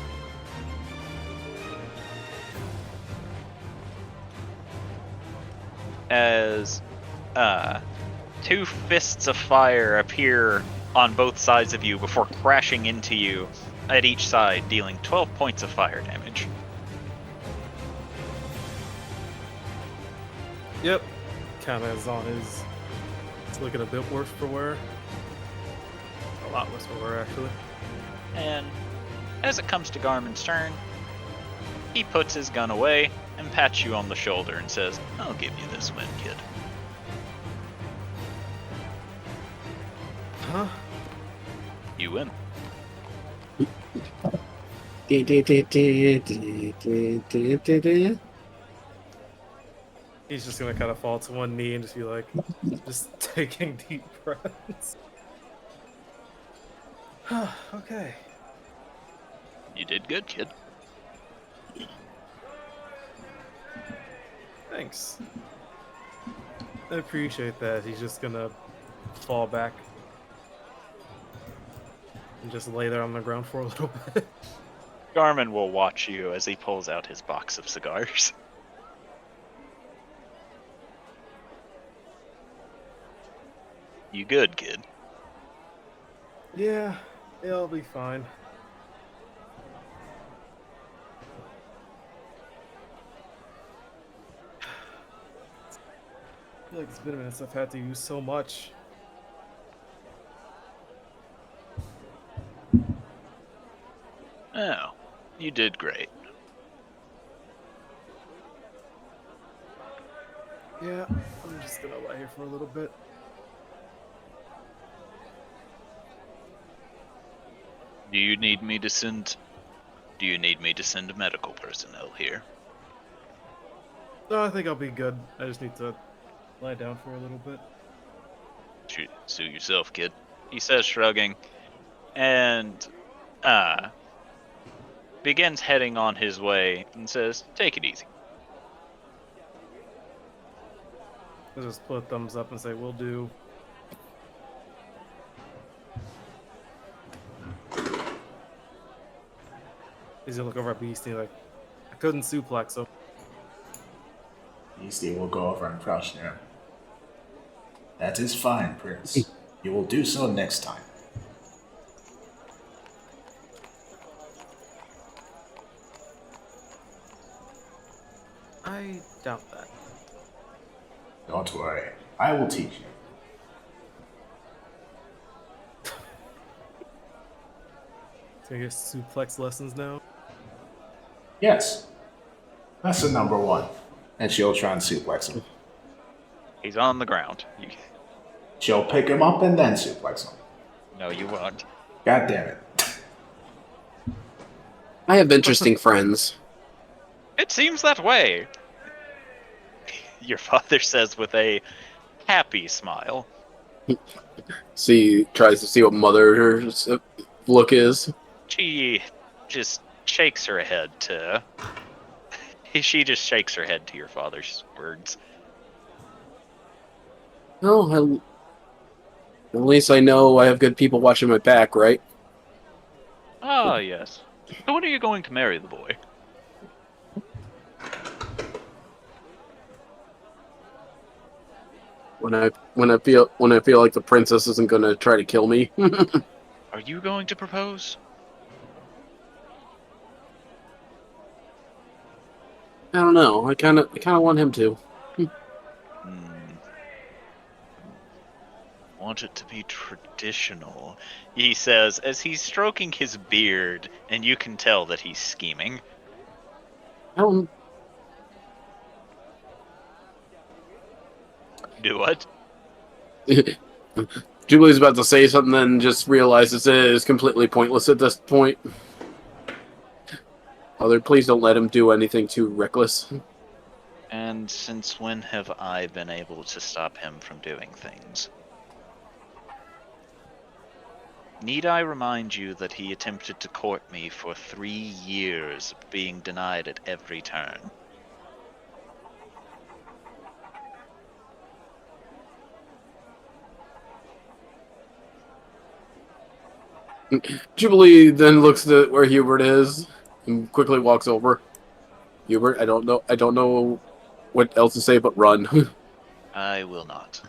As two fists of fire appear on both sides of you before crashing into you at each side, dealing 12 points of fire damage. Yep. Kind of is on his. It's looking a bit worse for wear. A lot worse for wear, actually. And as it comes to Garmin's turn, he puts his gun away and pats you on the shoulder and says, "I'll give you this win, kid." Huh? You win. He's just gonna kind of fall to one knee and just be like, just taking deep breaths. Okay. You did good, kid. Thanks. I appreciate that. He's just gonna fall back and just lay there on the ground for a little bit. Garmin will watch you as he pulls out his box of cigars. You good, kid? Yeah, it'll be fine. I feel like it's been a minute since I've had to use so much. Oh, you did great. Yeah, I'm just gonna lay here for a little bit. Do you need me to send medical personnel here? No, I think I'll be good. I just need to lie down for a little bit. Sue yourself, kid. He says, shrugging, and begins heading on his way and says, "Take it easy." I'll just put a thumbs up and say, "Will do." He's gonna look over at Beastie like, I couldn't suplex him. Beastie will go over and crouch near him. That is fine, Prince. You will do so next time. I doubt that. Don't worry. I will teach you. So I get suplex lessons now. Yes, that's the number one. And she'll try and suplex him. He's on the ground. She'll pick him up and then suplex him. No, you won't. God damn it. I have interesting friends. It seems that way. Your father says with a happy smile. Tries to see what mother's look is. She just shakes her head to. She just shakes her head to your father's words. Well, at least I know I have good people watching my back, right? Ah, yes. So when are you going to marry the boy? When I feel like the princess isn't gonna try to kill me. Are you going to propose? I don't know. I kind of want him to. Want it to be traditional, he says as he's stroking his beard, and you can tell that he's scheming. I don't. Do what? Jubilee's about to say something, then just realizes it is completely pointless at this point. Father, please don't let him do anything too reckless. And since when have I been able to stop him from doing things? Need I remind you that he attempted to court me for 3 years, being denied at every turn? Jubilee then looks at where Hubert is and quickly walks over. Hubert, I don't know what else to say but run. I will not.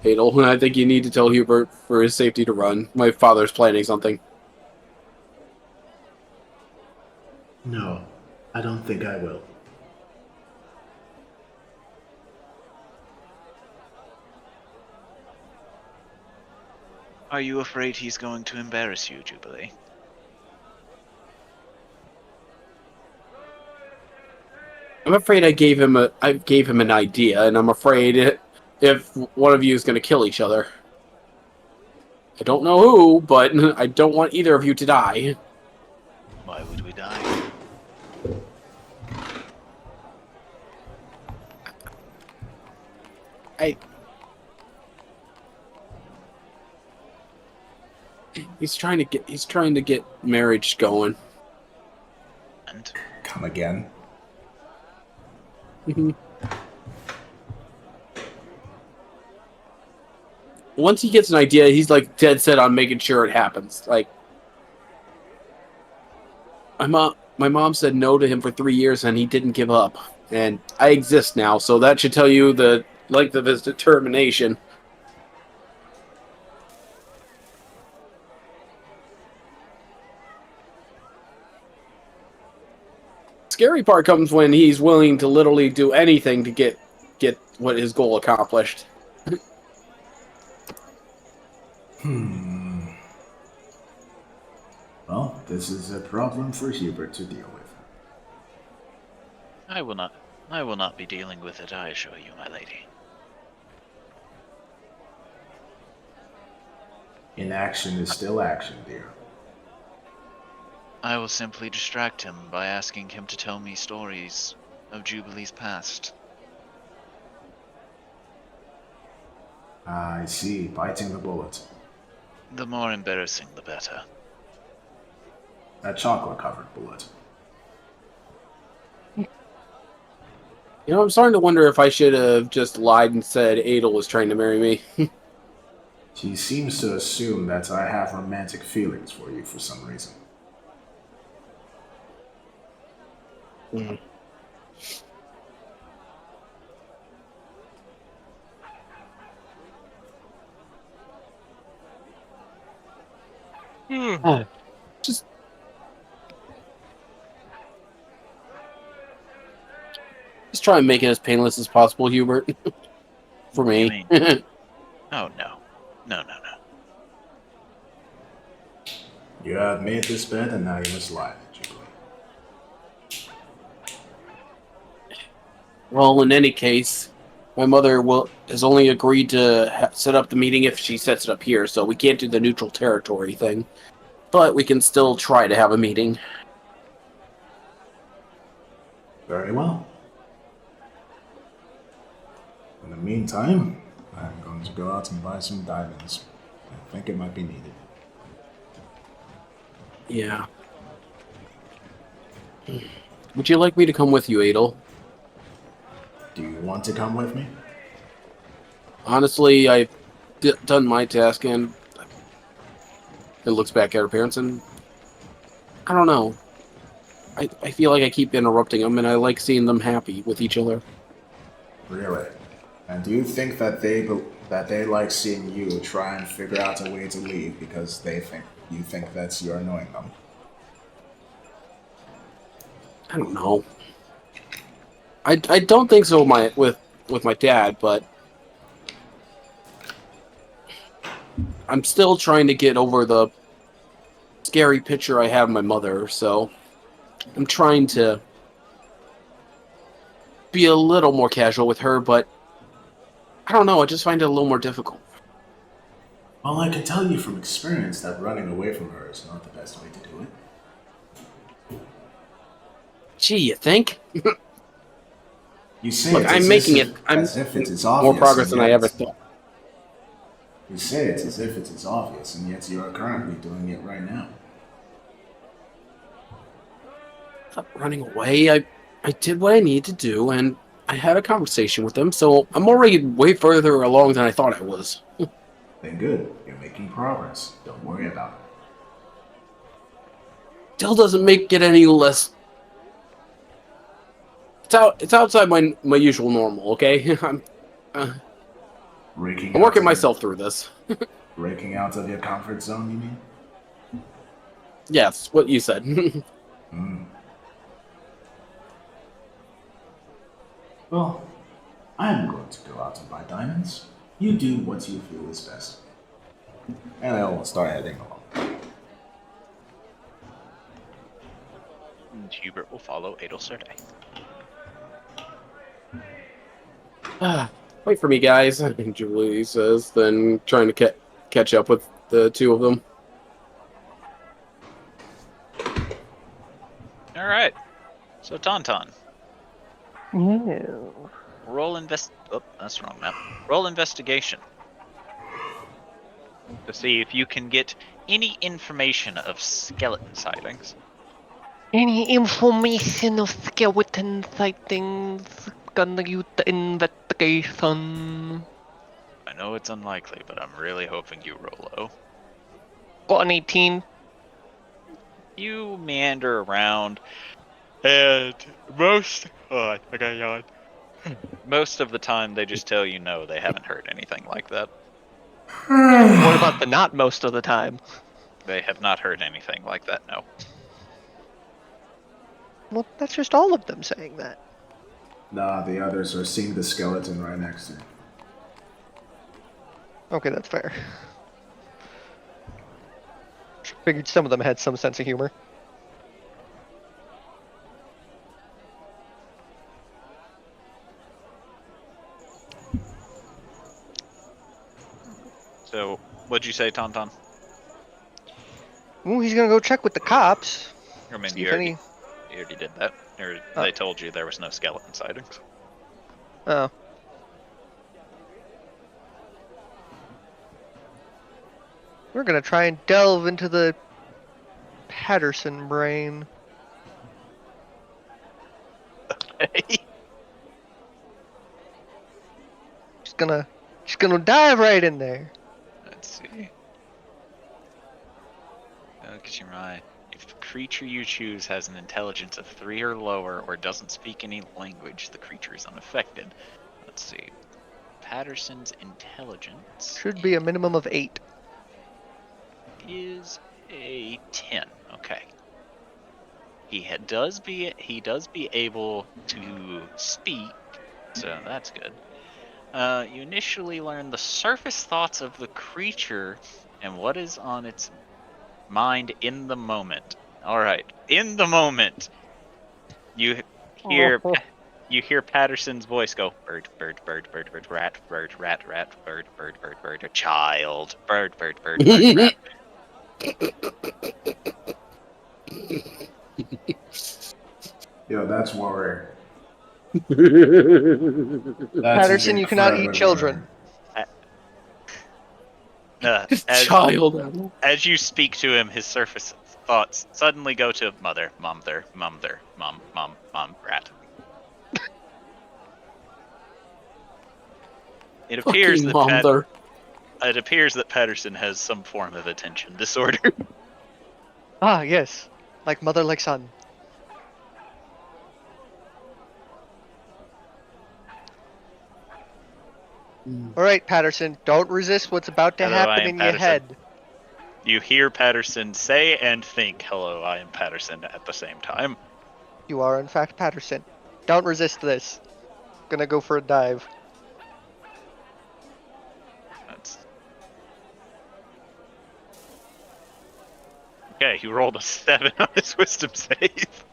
Adel, I think you need to tell Hubert for his safety to run. My father's planning something. No, I don't think I will. Are you afraid he's going to embarrass you, Jubilee? I'm afraid I gave him an idea, and I'm afraid if one of you is going to kill each other. I don't know who, but I don't want either of you to die. Why would we die? He's trying to get marriage going. And Come again. Once he gets an idea, he's like dead set on making sure it happens. Like my mom said no to him for 3 years and he didn't give up. And I exist now, so that should tell you the length of his determination. Scary part comes when he's willing to literally do anything to get what his goal accomplished. Well, this is a problem for Hubert to deal with. I will not be dealing with it, I assure you, my lady. Inaction is still action, dear. I will simply distract him by asking him to tell me stories of Jubilee's past. I see, biting the bullet. The more embarrassing, the better. That chocolate-covered bullet. You know, I'm starting to wonder if I should have just lied and said Adel was trying to marry me. He seems to assume that I have romantic feelings for you for some reason. Just try and make it as painless as possible, Hubert. For What do you me. mean? Oh, no. No. You have made this bed, and now you must lie, Jubilee. Well, in any case, my mother has only agreed to set up the meeting if she sets it up here, so we can't do the neutral territory thing. But we can still try to have a meeting. Very well. In the meantime, I'm going to go out and buy some diamonds. I think it might be needed. Yeah. Would you like me to come with you, Adel? Do you want to come with me? Honestly, I've done my task, and it looks back at her parents, and I don't know. I feel like I keep interrupting them, and I like seeing them happy with each other. Really? And do you think that they like seeing you try and figure out a way to leave because you think that you're annoying them? I don't know. I don't think so with my dad, but I'm still trying to get over the scary picture I have of my mother, so I'm trying to be a little more casual with her, but I don't know, I just find it a little more difficult. Well, I can tell you from experience that running away from her is not the best way to do it. Gee, you think? You say Look, it I'm as making if, it. I'm as if it is more obvious. progress than I ever thought. You say it as if it is obvious, and yet you are currently doing it right now. Not running away. I did what I needed to do, and I had a conversation with them, so I'm already way further along than I thought I was. Then good, you're making progress. Don't worry about it. Still doesn't make it any less. It's outside my usual normal. Okay, Raking I'm out working of myself through this. Breaking out of your comfort zone, you mean? Yes, what you said. Hmm. Well, I'm going to go out and buy diamonds. You do what you feel is best. And I'll start heading along. And Hubert will follow Adel Serde. Wait for me, guys. Julie says, then trying to catch up with the two of them. All right. So Tauntaun, No. roll Oh, that's the wrong map. Roll investigation to see if you can get any information of skeleton sightings. Any information of skeleton sightings? Gonna use the investigation. I know it's unlikely, but I'm really hoping you roll low. Got an 18. You meander around, and most most of the time they just tell you no, they haven't heard anything like that. What about the not most of the time? They have not heard anything like that, no. Well, that's just all of them saying that. Nah, the others are seeing the skeleton right next to him. Okay, that's fair. Figured some of them had some sense of humor. So, what'd you say, Tauntaun? Ooh, he's gonna go check with the cops. I mean, See you if already, any. you already did that. Or they told you there was no skeleton sightings. Oh. We're gonna try and delve into the Patterson brain. Just gonna dive right in there. Let's see. Look at your eye. If the creature you choose has an intelligence of 3 or lower or doesn't speak any language, the creature is unaffected. Let's see. Patterson's intelligence Should be a minimum of 8. is a 10. Okay. He does be able to speak, so that's good. You initially learn the surface thoughts of the creature and what is on its mind in the moment. All right, in the moment, you hear you hear Patterson's voice go bird, bird, bird, bird, bird, rat, bird, rat, rat, bird, bird, bird, bird, a child, bird, bird, bird, bird, rat. Yo, that's worrying. That's a Patterson, big you cannot threat eat with children. As you speak to him, his surface thoughts suddenly go to mother, mother, mother, mom, rat. It appears Fucking that mother. it appears that Patterson has some form of attention disorder. Ah, yes. Like mother, like son. Alright, Patterson, don't resist what's about to Hello, I happen am in your Patterson. head. You hear Patterson say and think, hello, I am Patterson at the same time. You are, in fact, Patterson. Don't resist this. Gonna go for a dive. That's... Okay, he rolled a 7 on his wisdom save.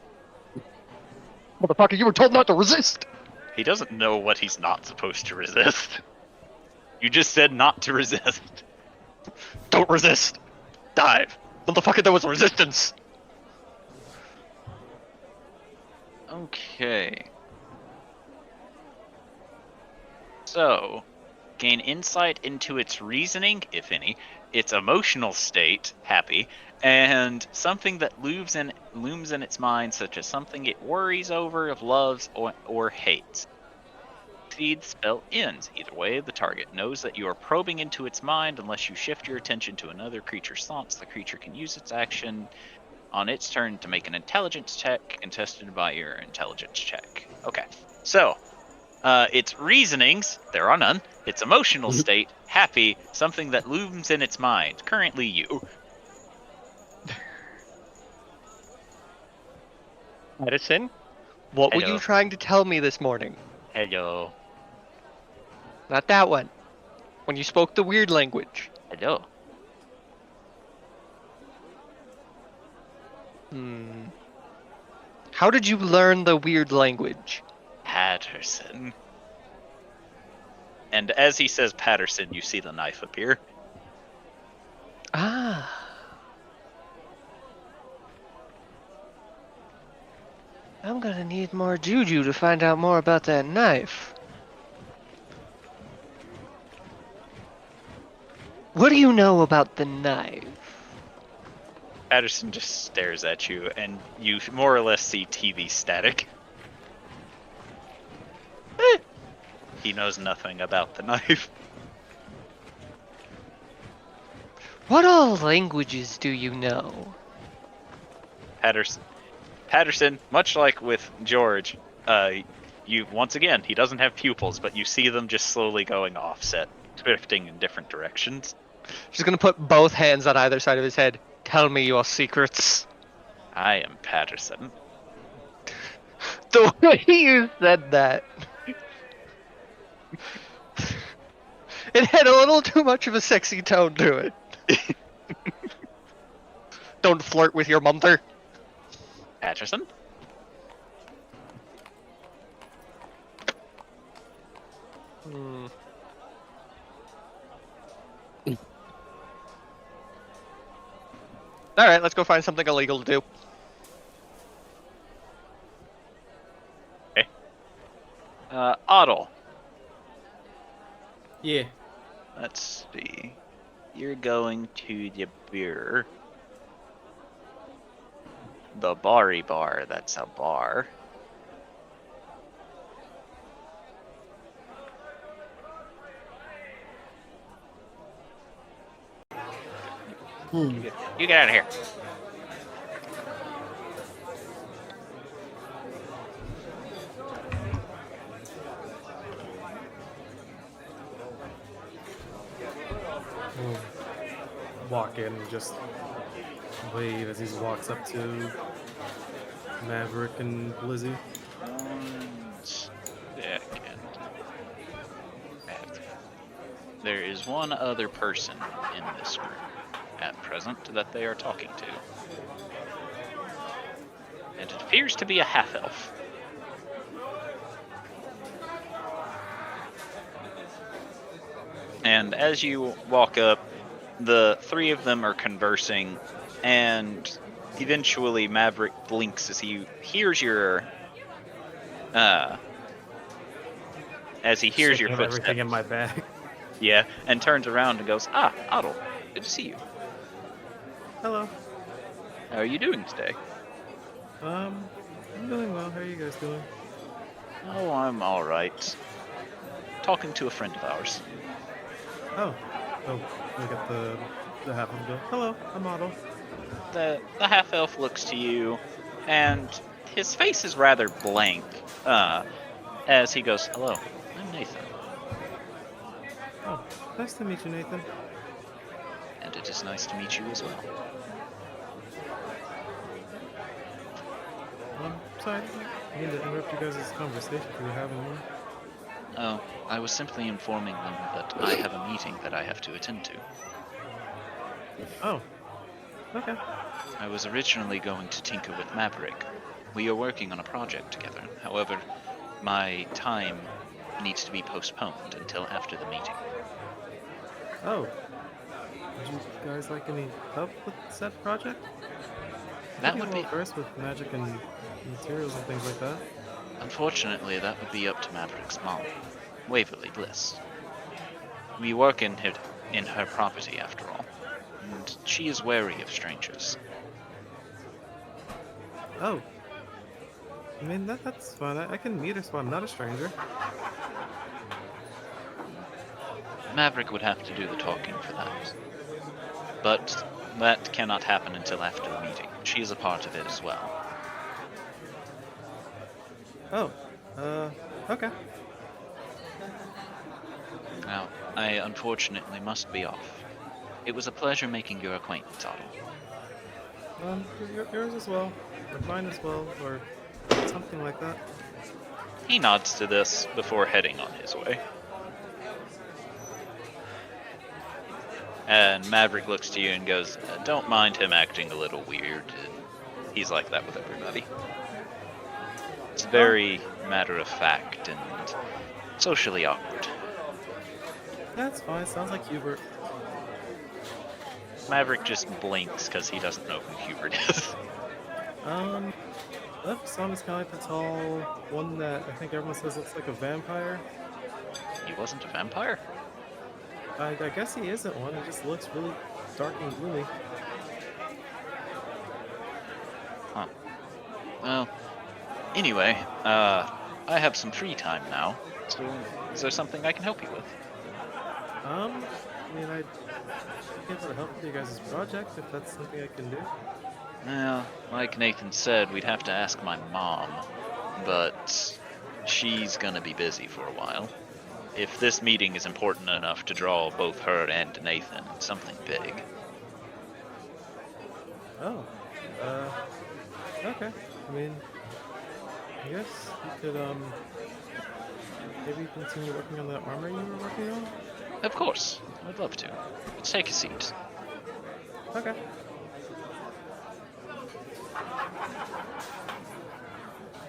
Motherfucker, you were told not to resist! He doesn't know what he's not supposed to resist. You just said not to resist. Don't resist! Dive! Motherfucker, there was resistance! Okay. So, gain insight into its reasoning, if any, its emotional state, happy, and something that looms in its mind, such as something it worries over, loves, or hates. Feed spell ends. Either way, the target knows that you are probing into its mind. Unless you shift your attention to another creature's thoughts, the creature can use its action on its turn to make an intelligence check, contested by your intelligence check. Okay, so its reasonings, there are none. Its emotional state, happy, something that looms in its mind. Currently you. Patterson, what were Hello. you trying to tell me this morning? Hello. Not that one. When you spoke the weird language. Hello. How did you learn the weird language? Patterson. And as he says Patterson, you see the knife appear. Ah. I'm gonna need more juju to find out more about that knife. What do you know about the knife? Patterson just stares at you, and you more or less see TV static. He knows nothing about the knife. What all languages do you know? Patterson, much like with George, you once again, he doesn't have pupils, but you see them just slowly going offset, drifting in different directions. She's gonna put both hands on either side of his head. Tell me your secrets. I am Patterson. The way you said that. It had a little too much of a sexy tone to it. Don't flirt with your mother. Patterson? Alright, let's go find something illegal to do. Okay. Otto. Yeah. Let's see. You're going to the beer. The Bari Bar, that's a bar. You get out of here. Walk in and just wave as he walks up to Maverick and Blizzy. 1 second. There is one other person in this room. at present that they are talking to. And it appears to be a half-elf. And as you walk up, the three of them are conversing, and eventually Maverick blinks as he hears your Shaking of footsteps. everything in my bag. Yeah, and turns around and goes, "Ah, Otto, good to see you. Hello. How are you doing today?" I'm doing well. How are you guys doing? "Oh, I'm all right. Talking to a friend of ours." Oh, I got the half of them go. Hello, I'm Otto. The half-elf looks to you, and his face is rather blank as he goes, "Hello, I'm Nathan, Oh, nice to meet you, Nathan. and it is nice to meet you as well." Sorry, I didn't mean to interrupt you guys' conversation if you were having one. "Oh, I was simply informing them that I have a meeting that I have to attend to. Oh, okay. I was originally going to tinker with Maverick. We are working on a project together. However, my time needs to be postponed until after the meeting." Oh, would you guys like any help with said project? That Pretty would well be... versed with magic and materials and things like that. Unfortunately, that would be up to Maverick's mom, Waverly Bliss. We work in her property, after all, and she is wary of strangers. Oh, I mean that's fine. I can meet her, so I'm not a stranger. Maverick would have to do the talking for that. But that cannot happen until after the meeting. She is a part of it as well. Oh, okay. Now, I unfortunately must be off. It was a pleasure making your acquaintance, Otto. Yours as well, or mine as well, or something like that. He nods to this before heading on his way. And Maverick looks to you and goes, "Don't mind him acting a little weird. He's like that with everybody. It's very matter of fact and socially awkward." That's fine. Sounds like Hubert. Maverick just blinks because he doesn't know who Hubert is. Left Son is kind of like the tall one that I think everyone says looks like a vampire. He wasn't a vampire? I guess he isn't one. He just looks really dark and gloomy. Huh. Well, anyway, I have some free time now, so is there something I can help you with? I mean, I'd be able to help with you guys' project if that's something I can do. Well, like Nathan said, we'd have to ask my mom, but she's gonna be busy for a while. If this meeting is important enough to draw both her and Nathan, it's something big. Oh, okay. I mean, I guess you could, maybe continue working on the armor you were working on? Of course, I'd love to. Let's take a seat. Okay.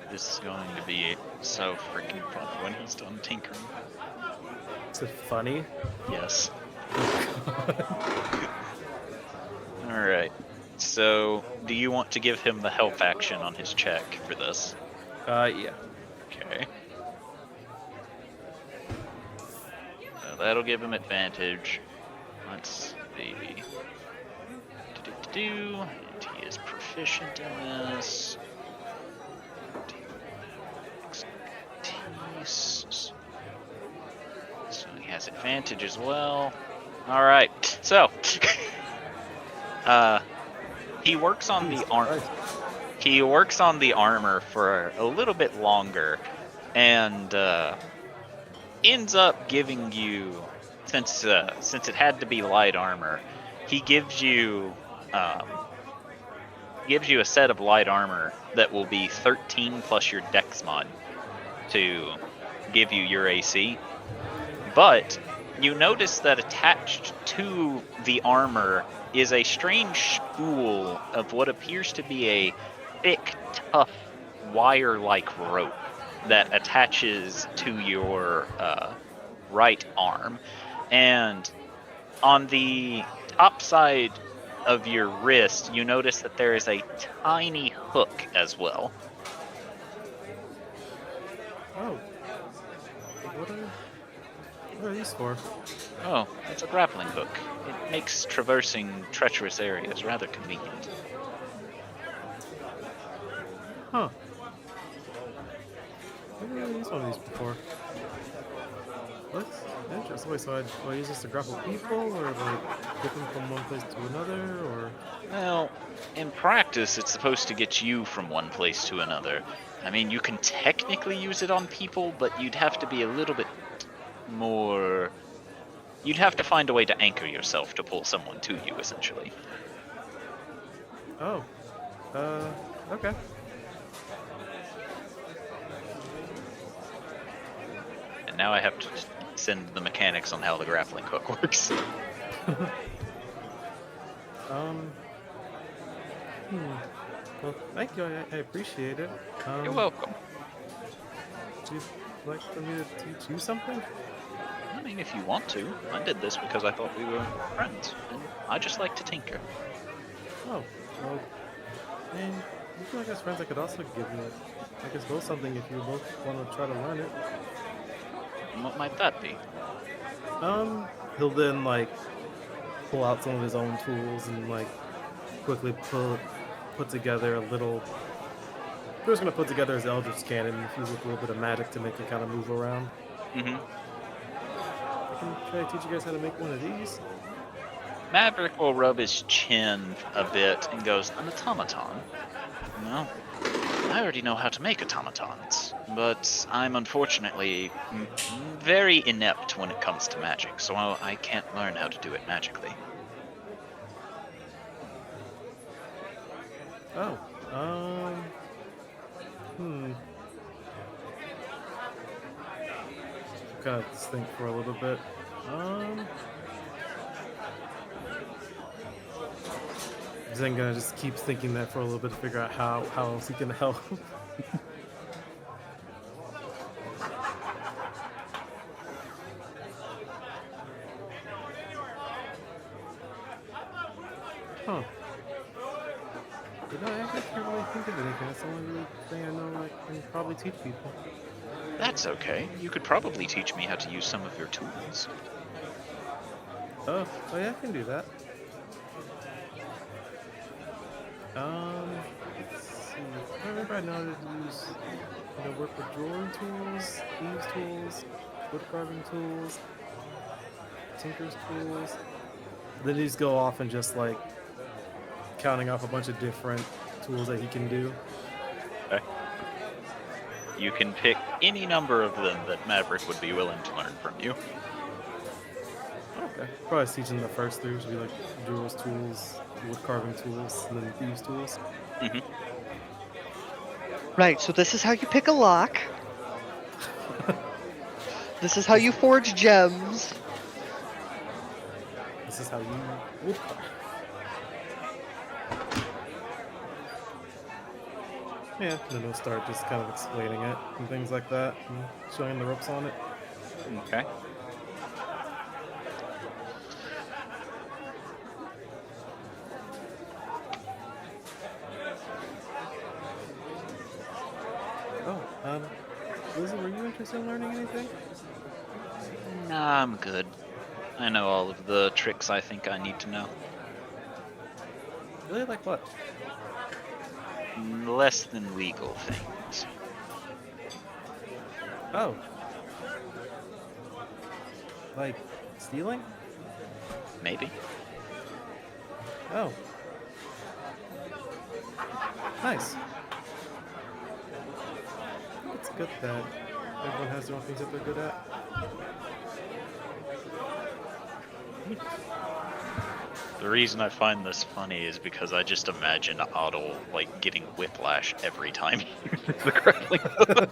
This is going to be so freaking fun when he's done tinkering. Is it funny? Yes. Alright. So, do you want to give him the help action on his check for this? Yeah. Okay. So that'll give him advantage. Let's see. Do-do-do-do. And he is proficient in this. Expertise. So he has advantage as well. Alright, so he works on the armor. He works on the armor for a little bit longer, and ends up giving you, since it had to be light armor, he gives you a set of light armor that will be 13 plus your dex mod to give you your AC. But you notice that attached to the armor is a strange spool of what appears to be a thick, tough, wire-like rope that attaches to your right arm. And on the top side of your wrist, you notice that there is a tiny hook as well. Oh. What are these for? Oh, it's a grappling hook. It makes traversing treacherous areas rather convenient. Huh. I've never used one of these before. What's interesting? Wait, so do I use this to grapple people, or like get them from one place to another, or? Well, in practice, it's supposed to get you from one place to another. I mean, you can technically use it on people, but you'd have to be a little bit more... You'd have to find a way to anchor yourself to pull someone to you, essentially. Oh. Okay. And now I have to send the mechanics on how the grappling hook works. Well, thank you. I appreciate it. You're welcome. Would you like for me to teach you something? I mean, if you want to. I did this because I thought we were friends, and I just like to tinker. Oh, well, and you feel like as friends, I could also give you, I guess, both something if you both want to try to learn it. What might that be? He'll then like pull out some of his own tools and like quickly put together a little. We're just gonna put together his Eldritch Cannon and use a little bit of magic to make it kind of move around. Mm-hmm. I can try to teach you guys how to make one of these. Maverick will rub his chin a bit and goes, an automaton? Well, I already know how to make automatons, but I'm unfortunately very inept when it comes to magic, so I can't learn how to do it magically. Oh, Kind of just think for a little bit. Zen gonna just keep thinking that for a little bit to figure out how else he can help. Huh. You know, I actually can't really think of anything. That's the only really thing I know I can probably teach people. That's okay. You could probably teach me how to use some of your tools. Oh yeah, I can do that. Let's see. I remember I know how to use, work with drawing tools, thieves tools, wood carving tools, tinker's tools. Then he's go off and just like counting off a bunch of different tools that he can do. Okay. You can pick any number of them that Maverick would be willing to learn from you. Okay. Probably teaching the first three, which would be like drawers tools, wood carving tools, and then thieves tools. Mm-hmm. Right, so this is how you pick a lock. This is how you forge gems. This is how you wood carve. Yeah, then he'll start just kind of explaining it and things like that, and showing the ropes on it. Okay. Oh, Lizzie, were you interested in learning anything? Nah, I'm good. I know all of the tricks I think I need to know. Really? Like what? Less than legal things. Oh. Like stealing? Maybe. Oh. Nice. It's good that everyone has their own things that they're good at. The reason I find this funny is because I just imagine Otto like getting whiplash every time he uses the grappling hook.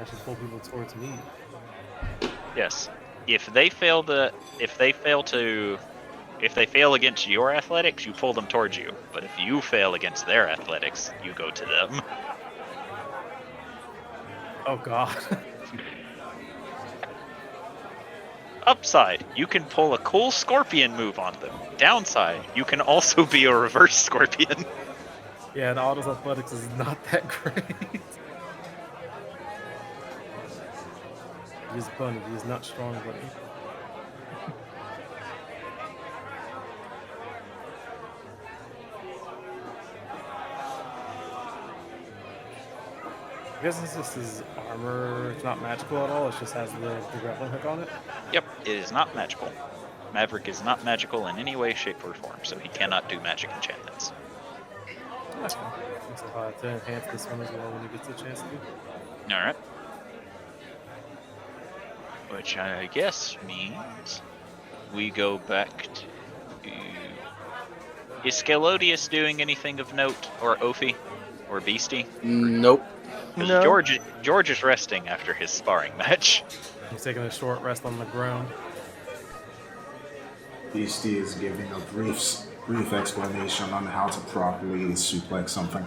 actually pull people towards me. Yes. If they fail against your athletics, you pull them towards you. But if you fail against their athletics, you go to them. Oh god. Upside, you can pull a cool scorpion move on them. Downside, you can also be a reverse scorpion. Yeah, the Otto's athletics is not that great. He is bunny. He is not strong bunny. I guess this is his armor. It's not magical at all. It just has the grappling hook on it. Yep, it is not magical. Maverick is not magical in any way, shape, or form, so he cannot do magic enchantments. Okay. So I'll have to enhance this one as well when he gets a chance to. Alright. Which I guess means we go back to... Is Scalodius doing anything of note, or Ophi, or Beastie? Nope. 'Cause No. George is resting after his sparring match. He's taking a short rest on the ground. Beastie is giving a brief explanation on how to properly suplex something.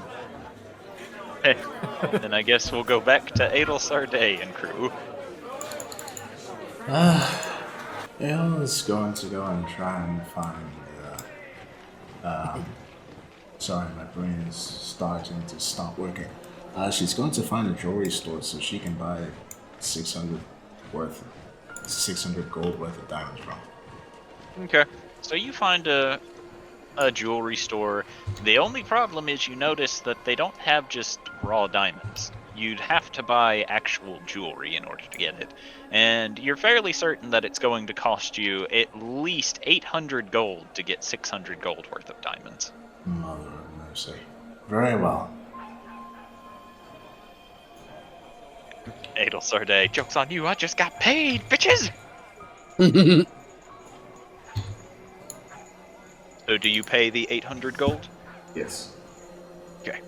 Then I guess we'll go back to Adel Sarday and crew. I was going to go and try and find. Sorry, my brain is starting to stop working. She's going to find a jewelry store so she can buy 600 gold worth of diamonds from. Okay. So you find a jewelry store. The only problem is you notice that they don't have just raw diamonds. You'd have to buy actual jewelry in order to get it. And you're fairly certain that it's going to cost you at least 800 gold to get 600 gold worth of diamonds. Mother of mercy. Very well. Adel Sarday, joke's on you, I just got paid, bitches! So do you pay the 800 gold? Yes. Okay.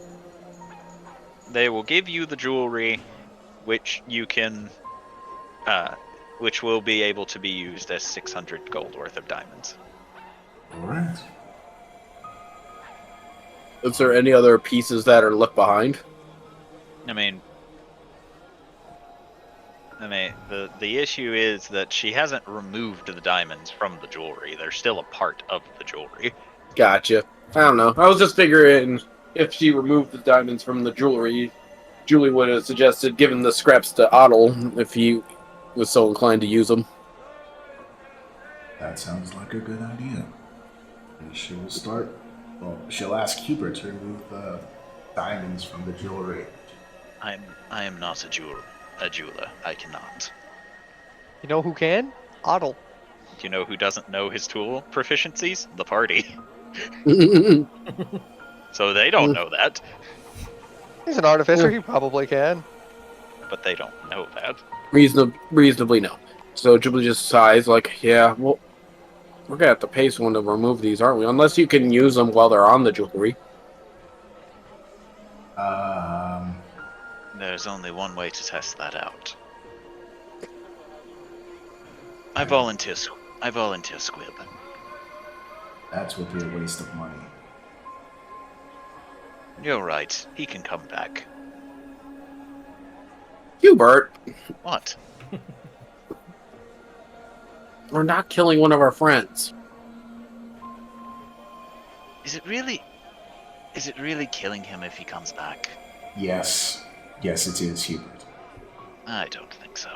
They will give you the jewelry, which you can, which will be able to be used as 600 gold worth of diamonds. Alright. Is there any other pieces that are left behind? I mean, the issue is that she hasn't removed the diamonds from the jewelry. They're still a part of the jewelry. Gotcha. I don't know. I was just figuring if she removed the diamonds from the jewelry, Julie would have suggested giving the scraps to Otto if he was so inclined to use them. That sounds like a good idea. And she will start. Well, she'll ask Hubert to remove the diamonds from the jewelry. I am not a jeweler. I cannot. You know who can? Otto. You know who doesn't know his tool proficiencies? The party. So they don't know that, He's an artificer. He probably can. but they don't know that. Reasonably no. So Julie just sighs like, yeah, well, we're gonna have to pay someone to remove these, aren't we? Unless you can use them while they're on the jewelry. There's only one way to test that out. I volunteer squib. That would be a waste of money. You're right. He can come back. Hubert, What? we're not killing one of our friends. Is it really killing him if he comes back? Yes. Yes, it is, Hubert. I don't think so.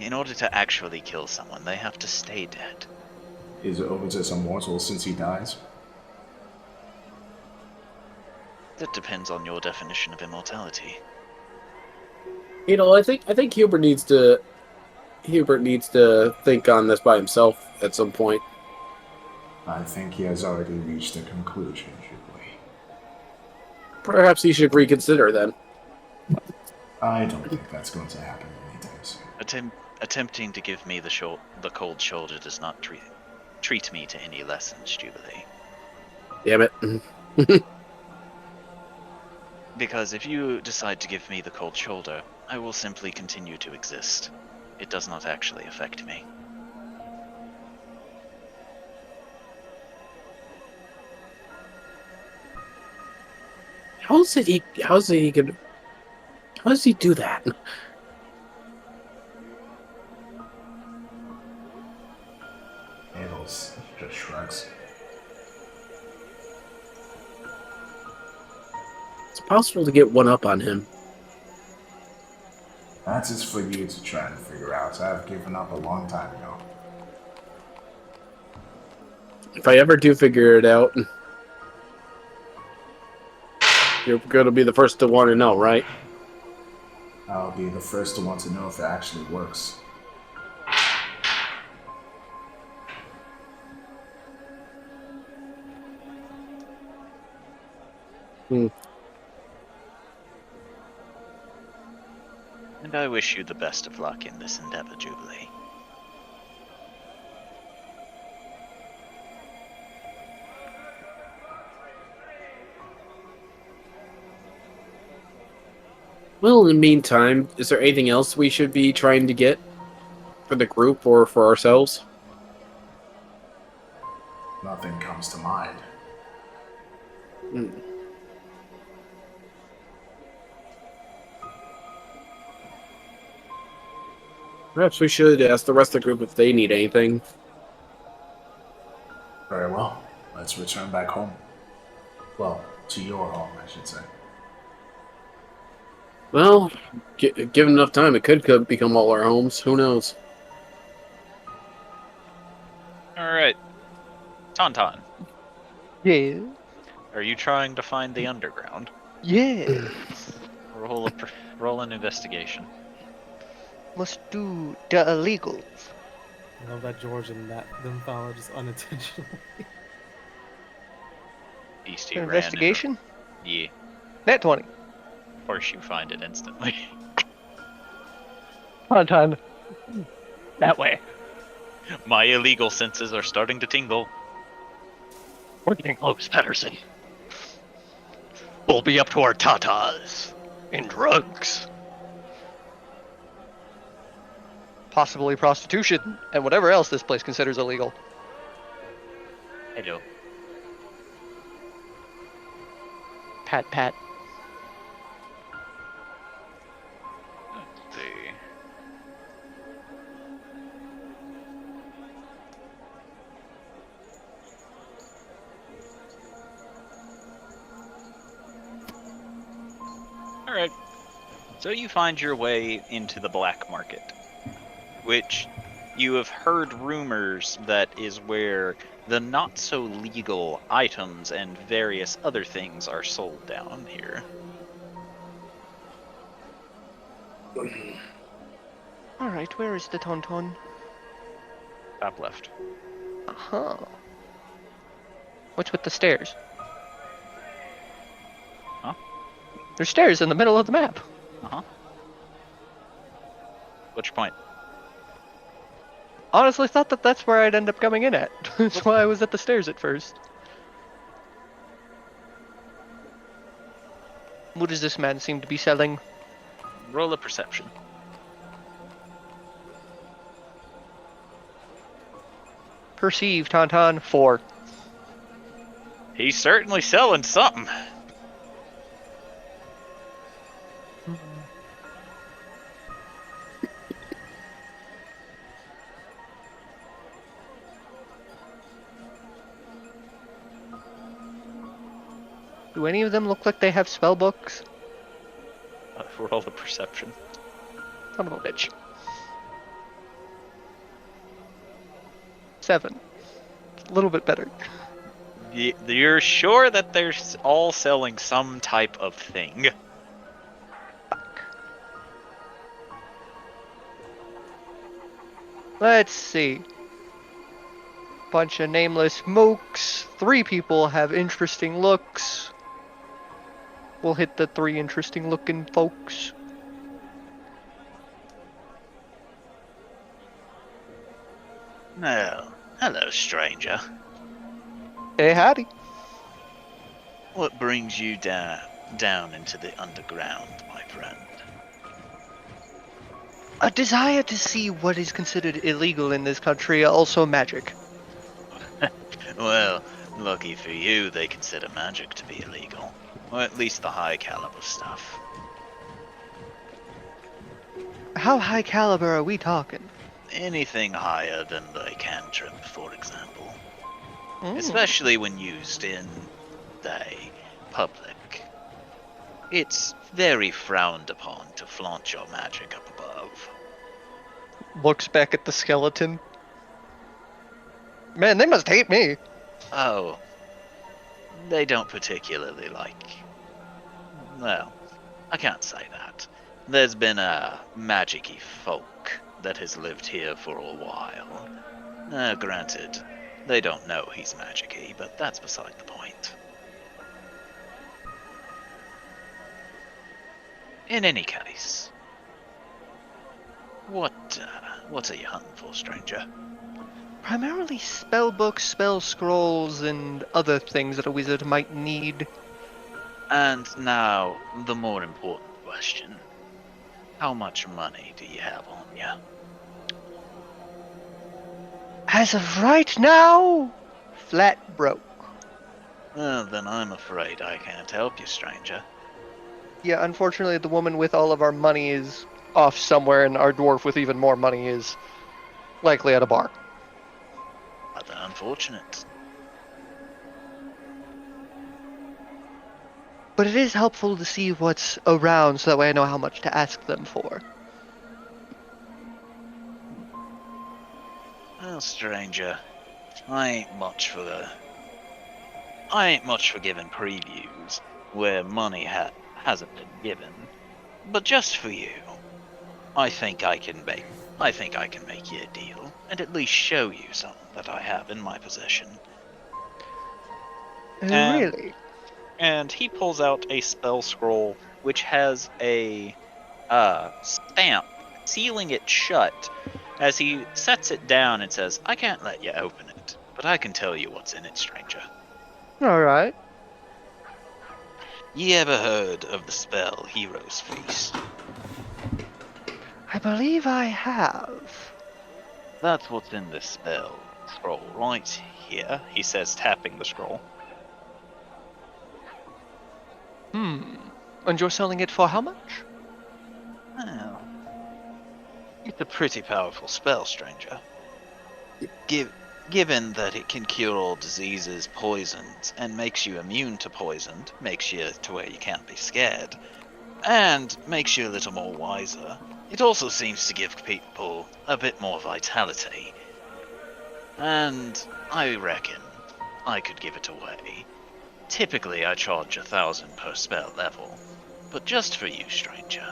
In order to actually kill someone, they have to stay dead. Is Ovitus immortal since he dies? That depends on your definition of immortality. You know, I think Hubert needs to think on this by himself at some point. I think he has already reached a conclusion, Julie. Perhaps he should reconsider then. I don't think that's going to happen anytime soon. Attempting to give me the cold shoulder does not treat me to any lessons, Jubilee. Damn it. Because if you decide to give me the cold shoulder, I will simply continue to exist. It does not actually affect me. How does he do that? Nails just shrugs. It's possible to get one up on him. That is for you to try and figure out. I've given up a long time ago. If I ever do figure it out, you're going to be the first to want to know, right? I'll be the first to want to know if it actually works. Hmm. And I wish you the best of luck in this endeavor, Jubilee. Well, in the meantime, is there anything else we should be trying to get for the group or for ourselves? Nothing comes to mind. Hmm. Perhaps we should ask the rest of the group if they need anything. Very well. Let's return back home. Well, to your home, I should say. Well, given enough time, it could become all our homes. Who knows? Alright. Tauntaun, Yeah. are you trying to find the underground? Yeah. Roll an investigation. Must do the illegal. I love that George and them found just unintentionally. Beastie ran Investigation? Yeah. Nat 20. Of course you find it instantly. Tauntaun. That way. My illegal senses are starting to tingle. We're getting close, Patterson. We'll be up to our tatas in drugs. Possibly prostitution and whatever else this place considers illegal. Hello. Pat, pat. Let's see. Alright. So you find your way into the black market, which you have heard rumors that is where the not so legal items and various other things are sold down here. Alright, where is the Tauntaun? Top left. Uh-huh. What's with the stairs? Huh? There's stairs in the middle of the map. Uh-huh. What's your point? Honestly thought that that's where I'd end up coming in at. That's why I was at the stairs at first. What does this man seem to be selling? Roll a perception. Perceive, Tauntaun. 4. He's certainly selling something. Do any of them look like they have spell books? Roll a perception. Son of a bitch. 7. A little bit better. You're sure that they're all selling some type of thing? Let's see. Bunch of nameless mooks. 3 people have interesting looks. We'll hit the 3 interesting looking folks. No. Hello, stranger. Hey, howdy. What brings you down into the underground, my friend? A desire to see what is considered illegal in this country, also magic. Well, lucky for you, they consider magic to be illegal. Or at least the high caliber stuff. How high caliber are we talking? Anything higher than the cantrip, for example. Mm. Especially when used in the public. It's very frowned upon to flaunt your magic up above. Looks back at the skeleton. Man, they must hate me. Oh, they don't particularly like. Well, I can't say that. There's been a magic-y folk that has lived here for a while. Granted, they don't know he's magic-y, but that's beside the point. In any case, what are you hunting for, stranger? Primarily spell books, spell scrolls, and other things that a wizard might need. And now, the more important question. How much money do you have on you? As of right now, flat broke. Well, then I'm afraid I can't help you, stranger. Yeah, unfortunately, the woman with all of our money is off somewhere, and our dwarf with even more money is likely at a bar. Rather unfortunate. But it is helpful to see what's around so that way I know how much to ask them for. Well, stranger, I ain't much for giving previews where money hasn't been given. But just for you, I think I can make you a deal and at least show you something that I have in my possession. Really? And he pulls out a spell scroll which has a stamp sealing it shut as he sets it down and says, I can't let you open it, but I can tell you what's in it, stranger. Alright. You ever heard of the spell Hero's Feast? I believe I have. That's what's in this spell scroll right here, he says, tapping the scroll. And you're selling it for how much? Well, it's a pretty powerful spell, stranger. Given that it can cure all diseases, poisons, and makes you immune to poison, makes you to where you can't be scared, and makes you a little more wiser, it also seems to give people a bit more vitality. And I reckon I could give it away. Typically I charge 1,000 per spell level, but just for you, stranger,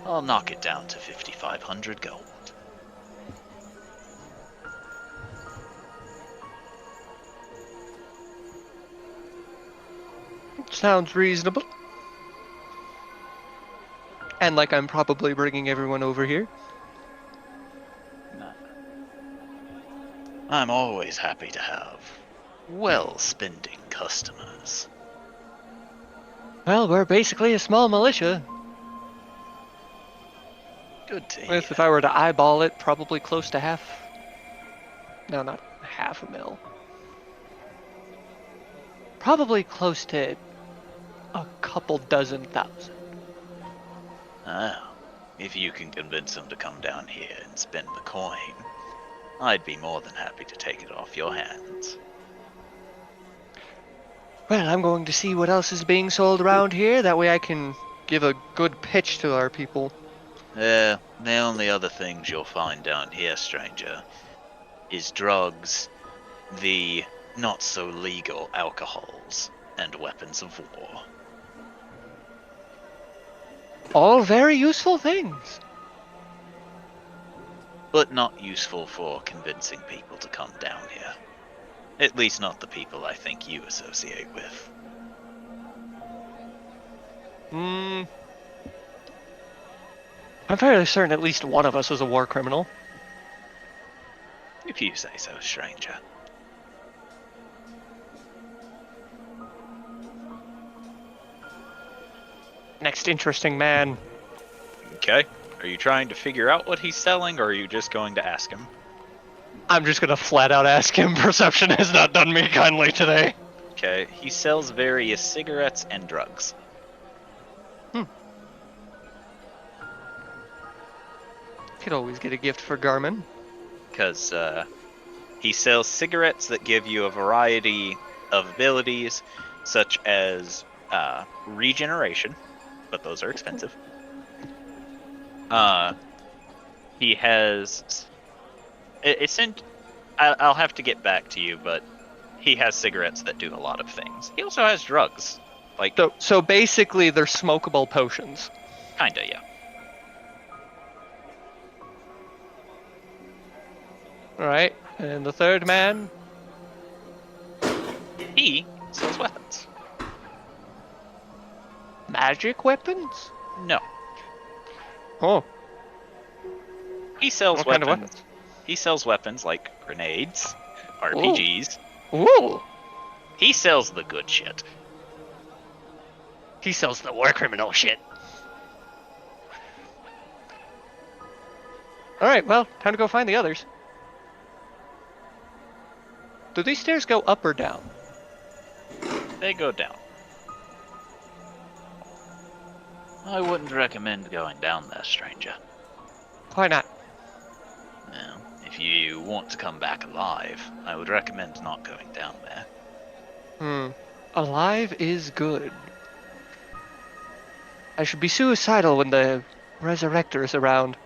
I'll knock it down to 5,500 gold. Sounds reasonable. And like I'm probably bringing everyone over here. I'm always happy to have well-spending customers. Well, we're basically a small militia. Good to hear. If I were to eyeball it, probably close to half. No, not half a mil. Probably close to a couple dozen thousand. Ah, if you can convince them to come down here and spend the coin, I'd be more than happy to take it off your hands. Well, I'm going to see what else is being sold around here. That way I can give a good pitch to our people. The only other things you'll find down here, stranger, is drugs, the not-so-legal alcohols, and weapons of war. All very useful things. But not useful for convincing people to come down here. At least not the people I think you associate with. I'm fairly certain at least one of us is a war criminal. If you say so, stranger. Next interesting man. Okay. Are you trying to figure out what he's selling, or are you just going to ask him? I'm just gonna flat out ask him. Perception has not done me kindly today. Okay, he sells various cigarettes and drugs. Could always get a gift for Garmin. Because he sells cigarettes that give you a variety of abilities, such as regeneration, but those are expensive. He has... I'll have to get back to you, but he has cigarettes that do a lot of things. He also has drugs. Like, So basically, they're smokable potions. kinda, yeah. All right, and the third man. He sells weapons. Magic weapons? No. Oh, He sells what kind of weapons. weapons? He sells weapons like grenades, RPGs. Ooh, He sells the good shit. he sells the war criminal shit. All right, well, time to go find the others. Do these stairs go up or down? They go down. I wouldn't recommend going down there, stranger. Why not? Now, if you want to come back alive, I would recommend not going down there. Alive is good. I should be suicidal when the resurrector is around.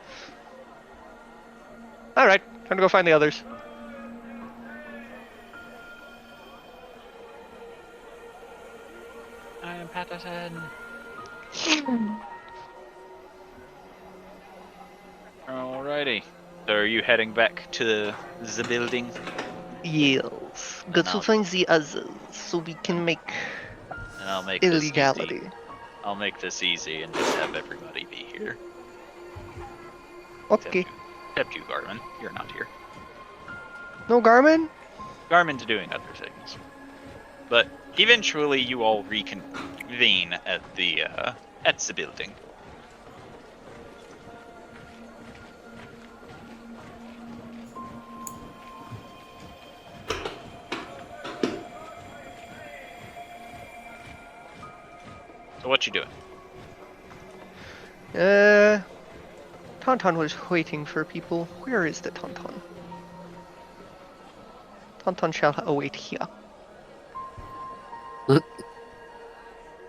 All right, time to go find the others. I am Patterson. Alrighty. So are you heading back to the building? Yes. Go to find the others so we can make And I'll make this illegality. easy. I'll make this easy and just have everybody be here. Okay. Except you, Garmin. You're not here. No Garmin? Garmin's doing other things. But eventually you all reconvene at the building. So what you doing? Tauntaun was waiting for people. Where is the Tauntaun? Tauntaun shall await here.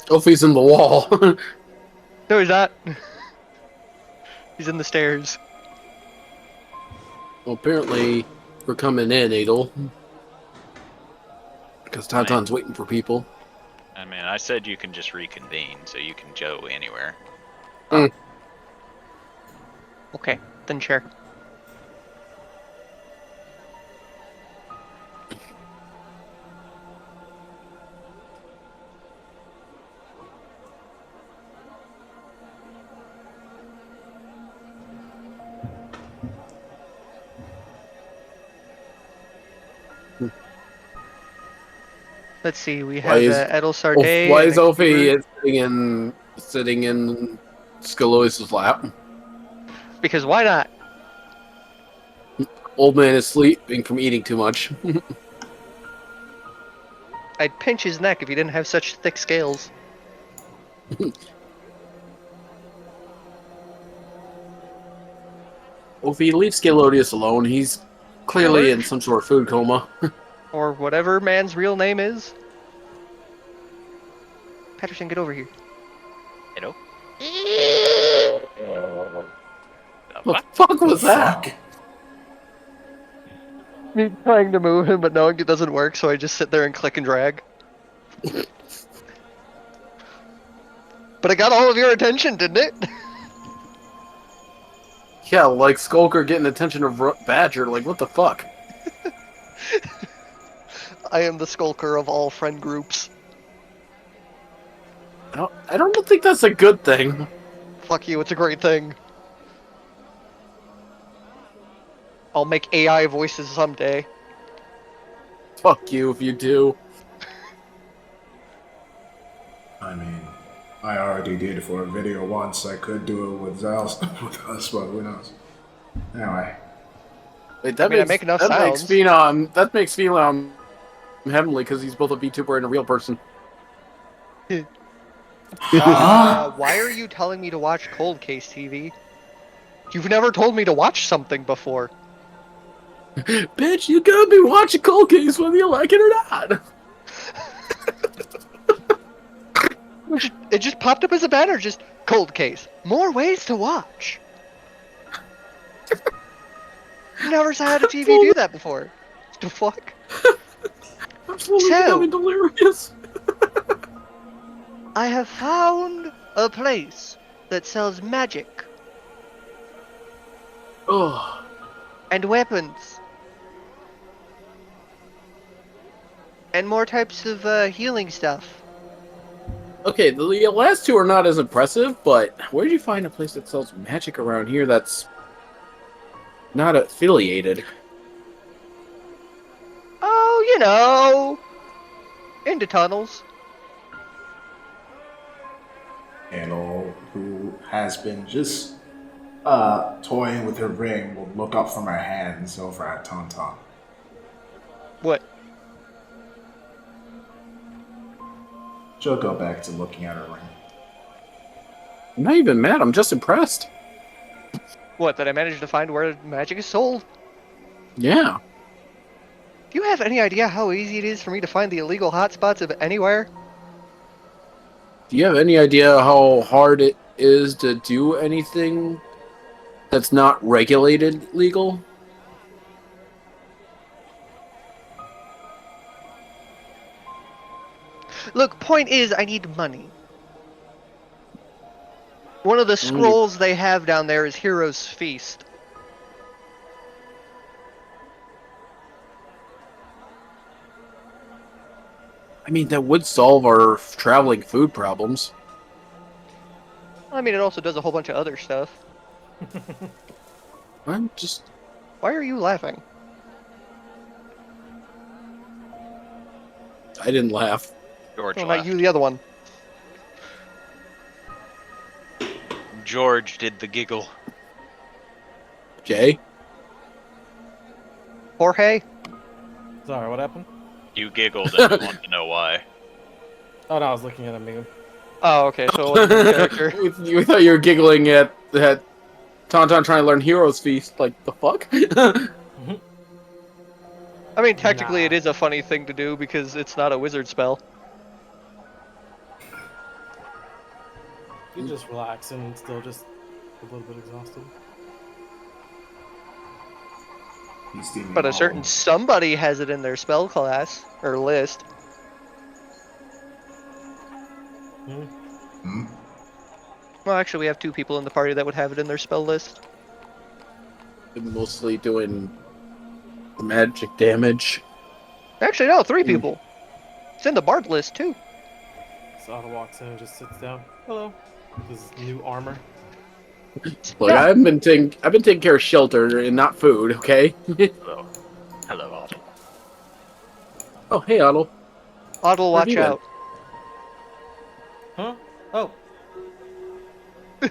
Ophi's in the wall. No, he's not. He's in the stairs. Well, apparently, we're coming in, Adel. Because Tauntaun's waiting for people. I mean, I said you can just reconvene, so you can go anywhere. Okay, then share. Let's see, we have Edel Sarday. Why is Ophi sitting in Scalois's lap? Because why not? Old man is sleeping from eating too much. I'd pinch his neck if he didn't have such thick scales. Ophi, leave Scalodius alone. He's clearly in some sort of food coma. Or whatever man's real name is. Patterson, get over here. Hello? What the fuck was that? Fuck. Me trying to move him, but knowing it doesn't work, so I just sit there and click and drag. But it got all of your attention, didn't it? Yeah, like Skulker getting attention of Badger. Like, what the fuck? I am the skulker of all friend groups. I don't think that's a good thing. Fuck you, it's a great thing. I'll make AI voices someday. Fuck you if you do. I mean, I already did for a video once. I could do it with us, with us, but who knows? Anyway. Wait, I mean, I make enough sounds. That makes Phenom heavenly because he's both a VTuber and a real person. Why are you telling me to watch Cold Case TV? You've never told me to watch something before. Bitch, you gotta be watching Cold Case whether you like it or not. It just popped up as a banner, just Cold Case. More ways to watch. Never had a TV do that before. The fuck? I'm slowly So- becoming delirious. I have found a place that sells magic Oh, and weapons and more types of healing stuff. okay. The last two are not as impressive, but where did you find a place that sells magic around here that's not affiliated? Oh, you know, into tunnels. Handle, who has been just toying with her ring, will look up from her hands over at Tauntaun. What? She'll go back to looking at her ring. I'm not even mad. I'm just impressed. What? That I managed to find where magic is sold? Yeah. Do you have any idea how easy it is for me to find the illegal hotspots of anywhere? Do you have any idea how hard it is to do anything that's not regulated legal? Look, point is, I need money. One of the scrolls they have down there is Hero's Feast. I mean, that would solve our traveling food problems. I mean, it also does a whole bunch of other stuff. I'm just... Why are you laughing? I didn't laugh. George Oh, laughed. not you, the other one. George did the giggle. Jay? Jorge? Sorry, what happened? You giggled and you want to know why. Oh no, I was looking at a meme. Oh, okay, so it wasn't a character. We thought you were giggling at Tauntaun trying to learn Hero's Feast. Like, the fuck? I mean, technically Nah. it is a funny thing to do because it's not a wizard spell. You just relax and still just a little bit exhausted. He's steaming But a all certain somebody has it in their spell class, or list. Hmm? Well, actually, we have 2 people in the party that would have it in their spell list. Been mostly doing magic damage. Actually, no, 3 people. It's in the bard list, too. So Otto walks in and just sits down. Hello. With his new armor. Look, Yeah. I've been taking care of shelter and not food, okay? Hello. Hello, Otto. Oh, hey, Otto. Otto, Where have watch you been? out. Huh? Oh.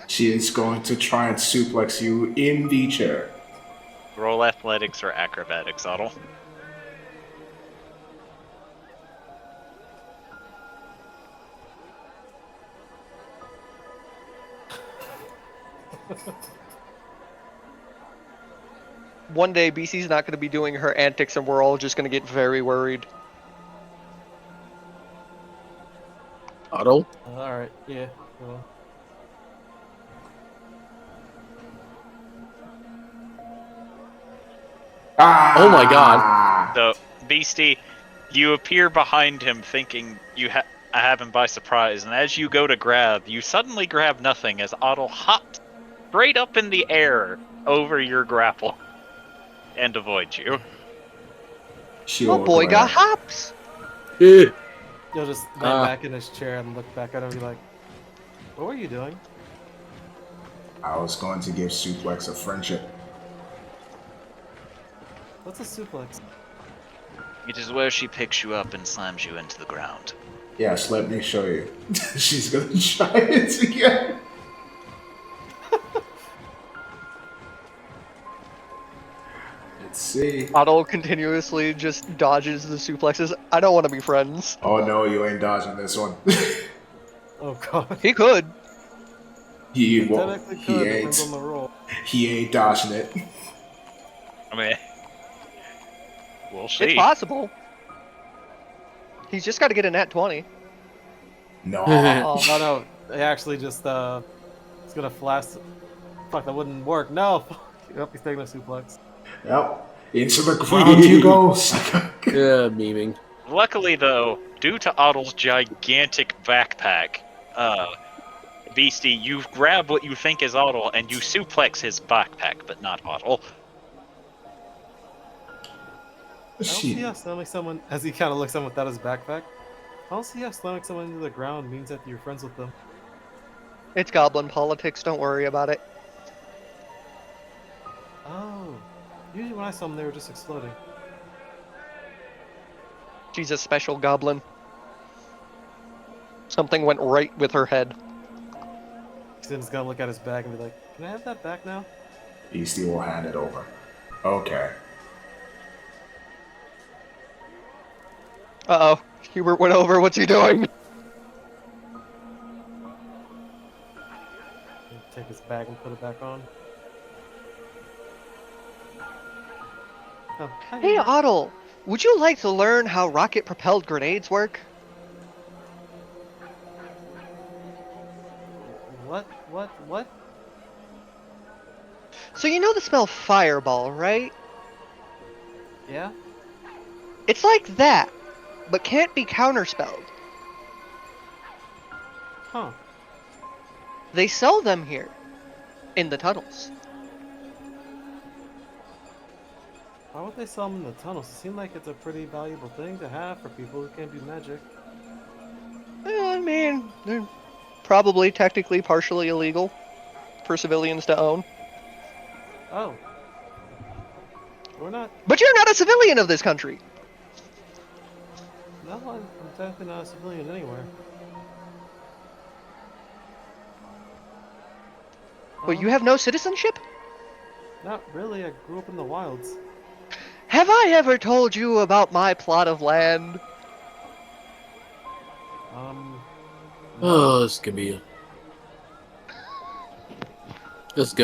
She is going to try and suplex you in the chair. Roll athletics or acrobatics, Otto. One day, BC's not going to be doing her antics, and we're all just going to get very worried. Otto? Alright, yeah. Well. Oh my god. So, Beastie, you appear behind him thinking you have him by surprise, and as you go to grab, you suddenly grab nothing as Otto hops straight up in the air over your grapple and avoids you. She Oh will boy, got glare. hops! Eh. He'll just lay back in his chair and look back at him and be like, what were you doing? I was going to give suplex a friendship. What's a suplex? It is where she picks you up and slams you into the ground. Yes, let me show you. She's gonna try it again. Let's see. Otto continuously just dodges the suplexes. I don't want to be friends. Oh no, you ain't dodging this one. Oh god. He could. he It won't. technically He could, depends on ain't. the roll. He ain't dodging it. I mean, we'll It's see. possible. He's just got to get a nat 20. No. Oh no, he actually just it's gonna flash. Fuck, that wouldn't work. No. Yep, he's taking a suplex. Yep. Into the ground you go, sucker. Yeah, memeing. Luckily, though, due to Ottle's gigantic backpack, Beastie, you grab what you think is Ottle and you suplex his backpack, but not Ottle. I don't see how slamming someone, as he kind of looks at him without his backpack. I don't see how slamming someone into the ground means that you're friends with them. It's goblin politics. Don't worry about it. Oh. Usually when I saw them, they were just exploding. She's a special goblin. Something went right with her head. He's just gonna look at his bag and be like, "Can I have that back now?" Beastie will hand it over. Okay. Uh-oh. Hubert went over. What's he doing? Take his bag and put it back on. Oh, hi, Hey, Hubert. Otto. Would you like to learn how rocket-propelled grenades work? What? So you know the spell fireball, right? Yeah? It's like that, but can't be counterspelled. Huh. They sell them here, in the tunnels. Why would they sell them in the tunnels? It seems like it's a pretty valuable thing to have for people who can't do magic. I mean, they're probably technically partially illegal for civilians to own. Oh. We're not. But you're not a civilian of this country. No, I'm technically not a civilian anywhere. Wait, you have no citizenship? Not really. I grew up in the wilds. Have I ever told you about my plot of land? Oh, this is gonna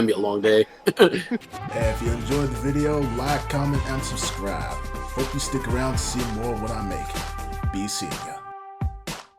be a long day. If you enjoyed the video, like, comment, and subscribe. Hope you stick around to see more of what I make. Be seeing ya.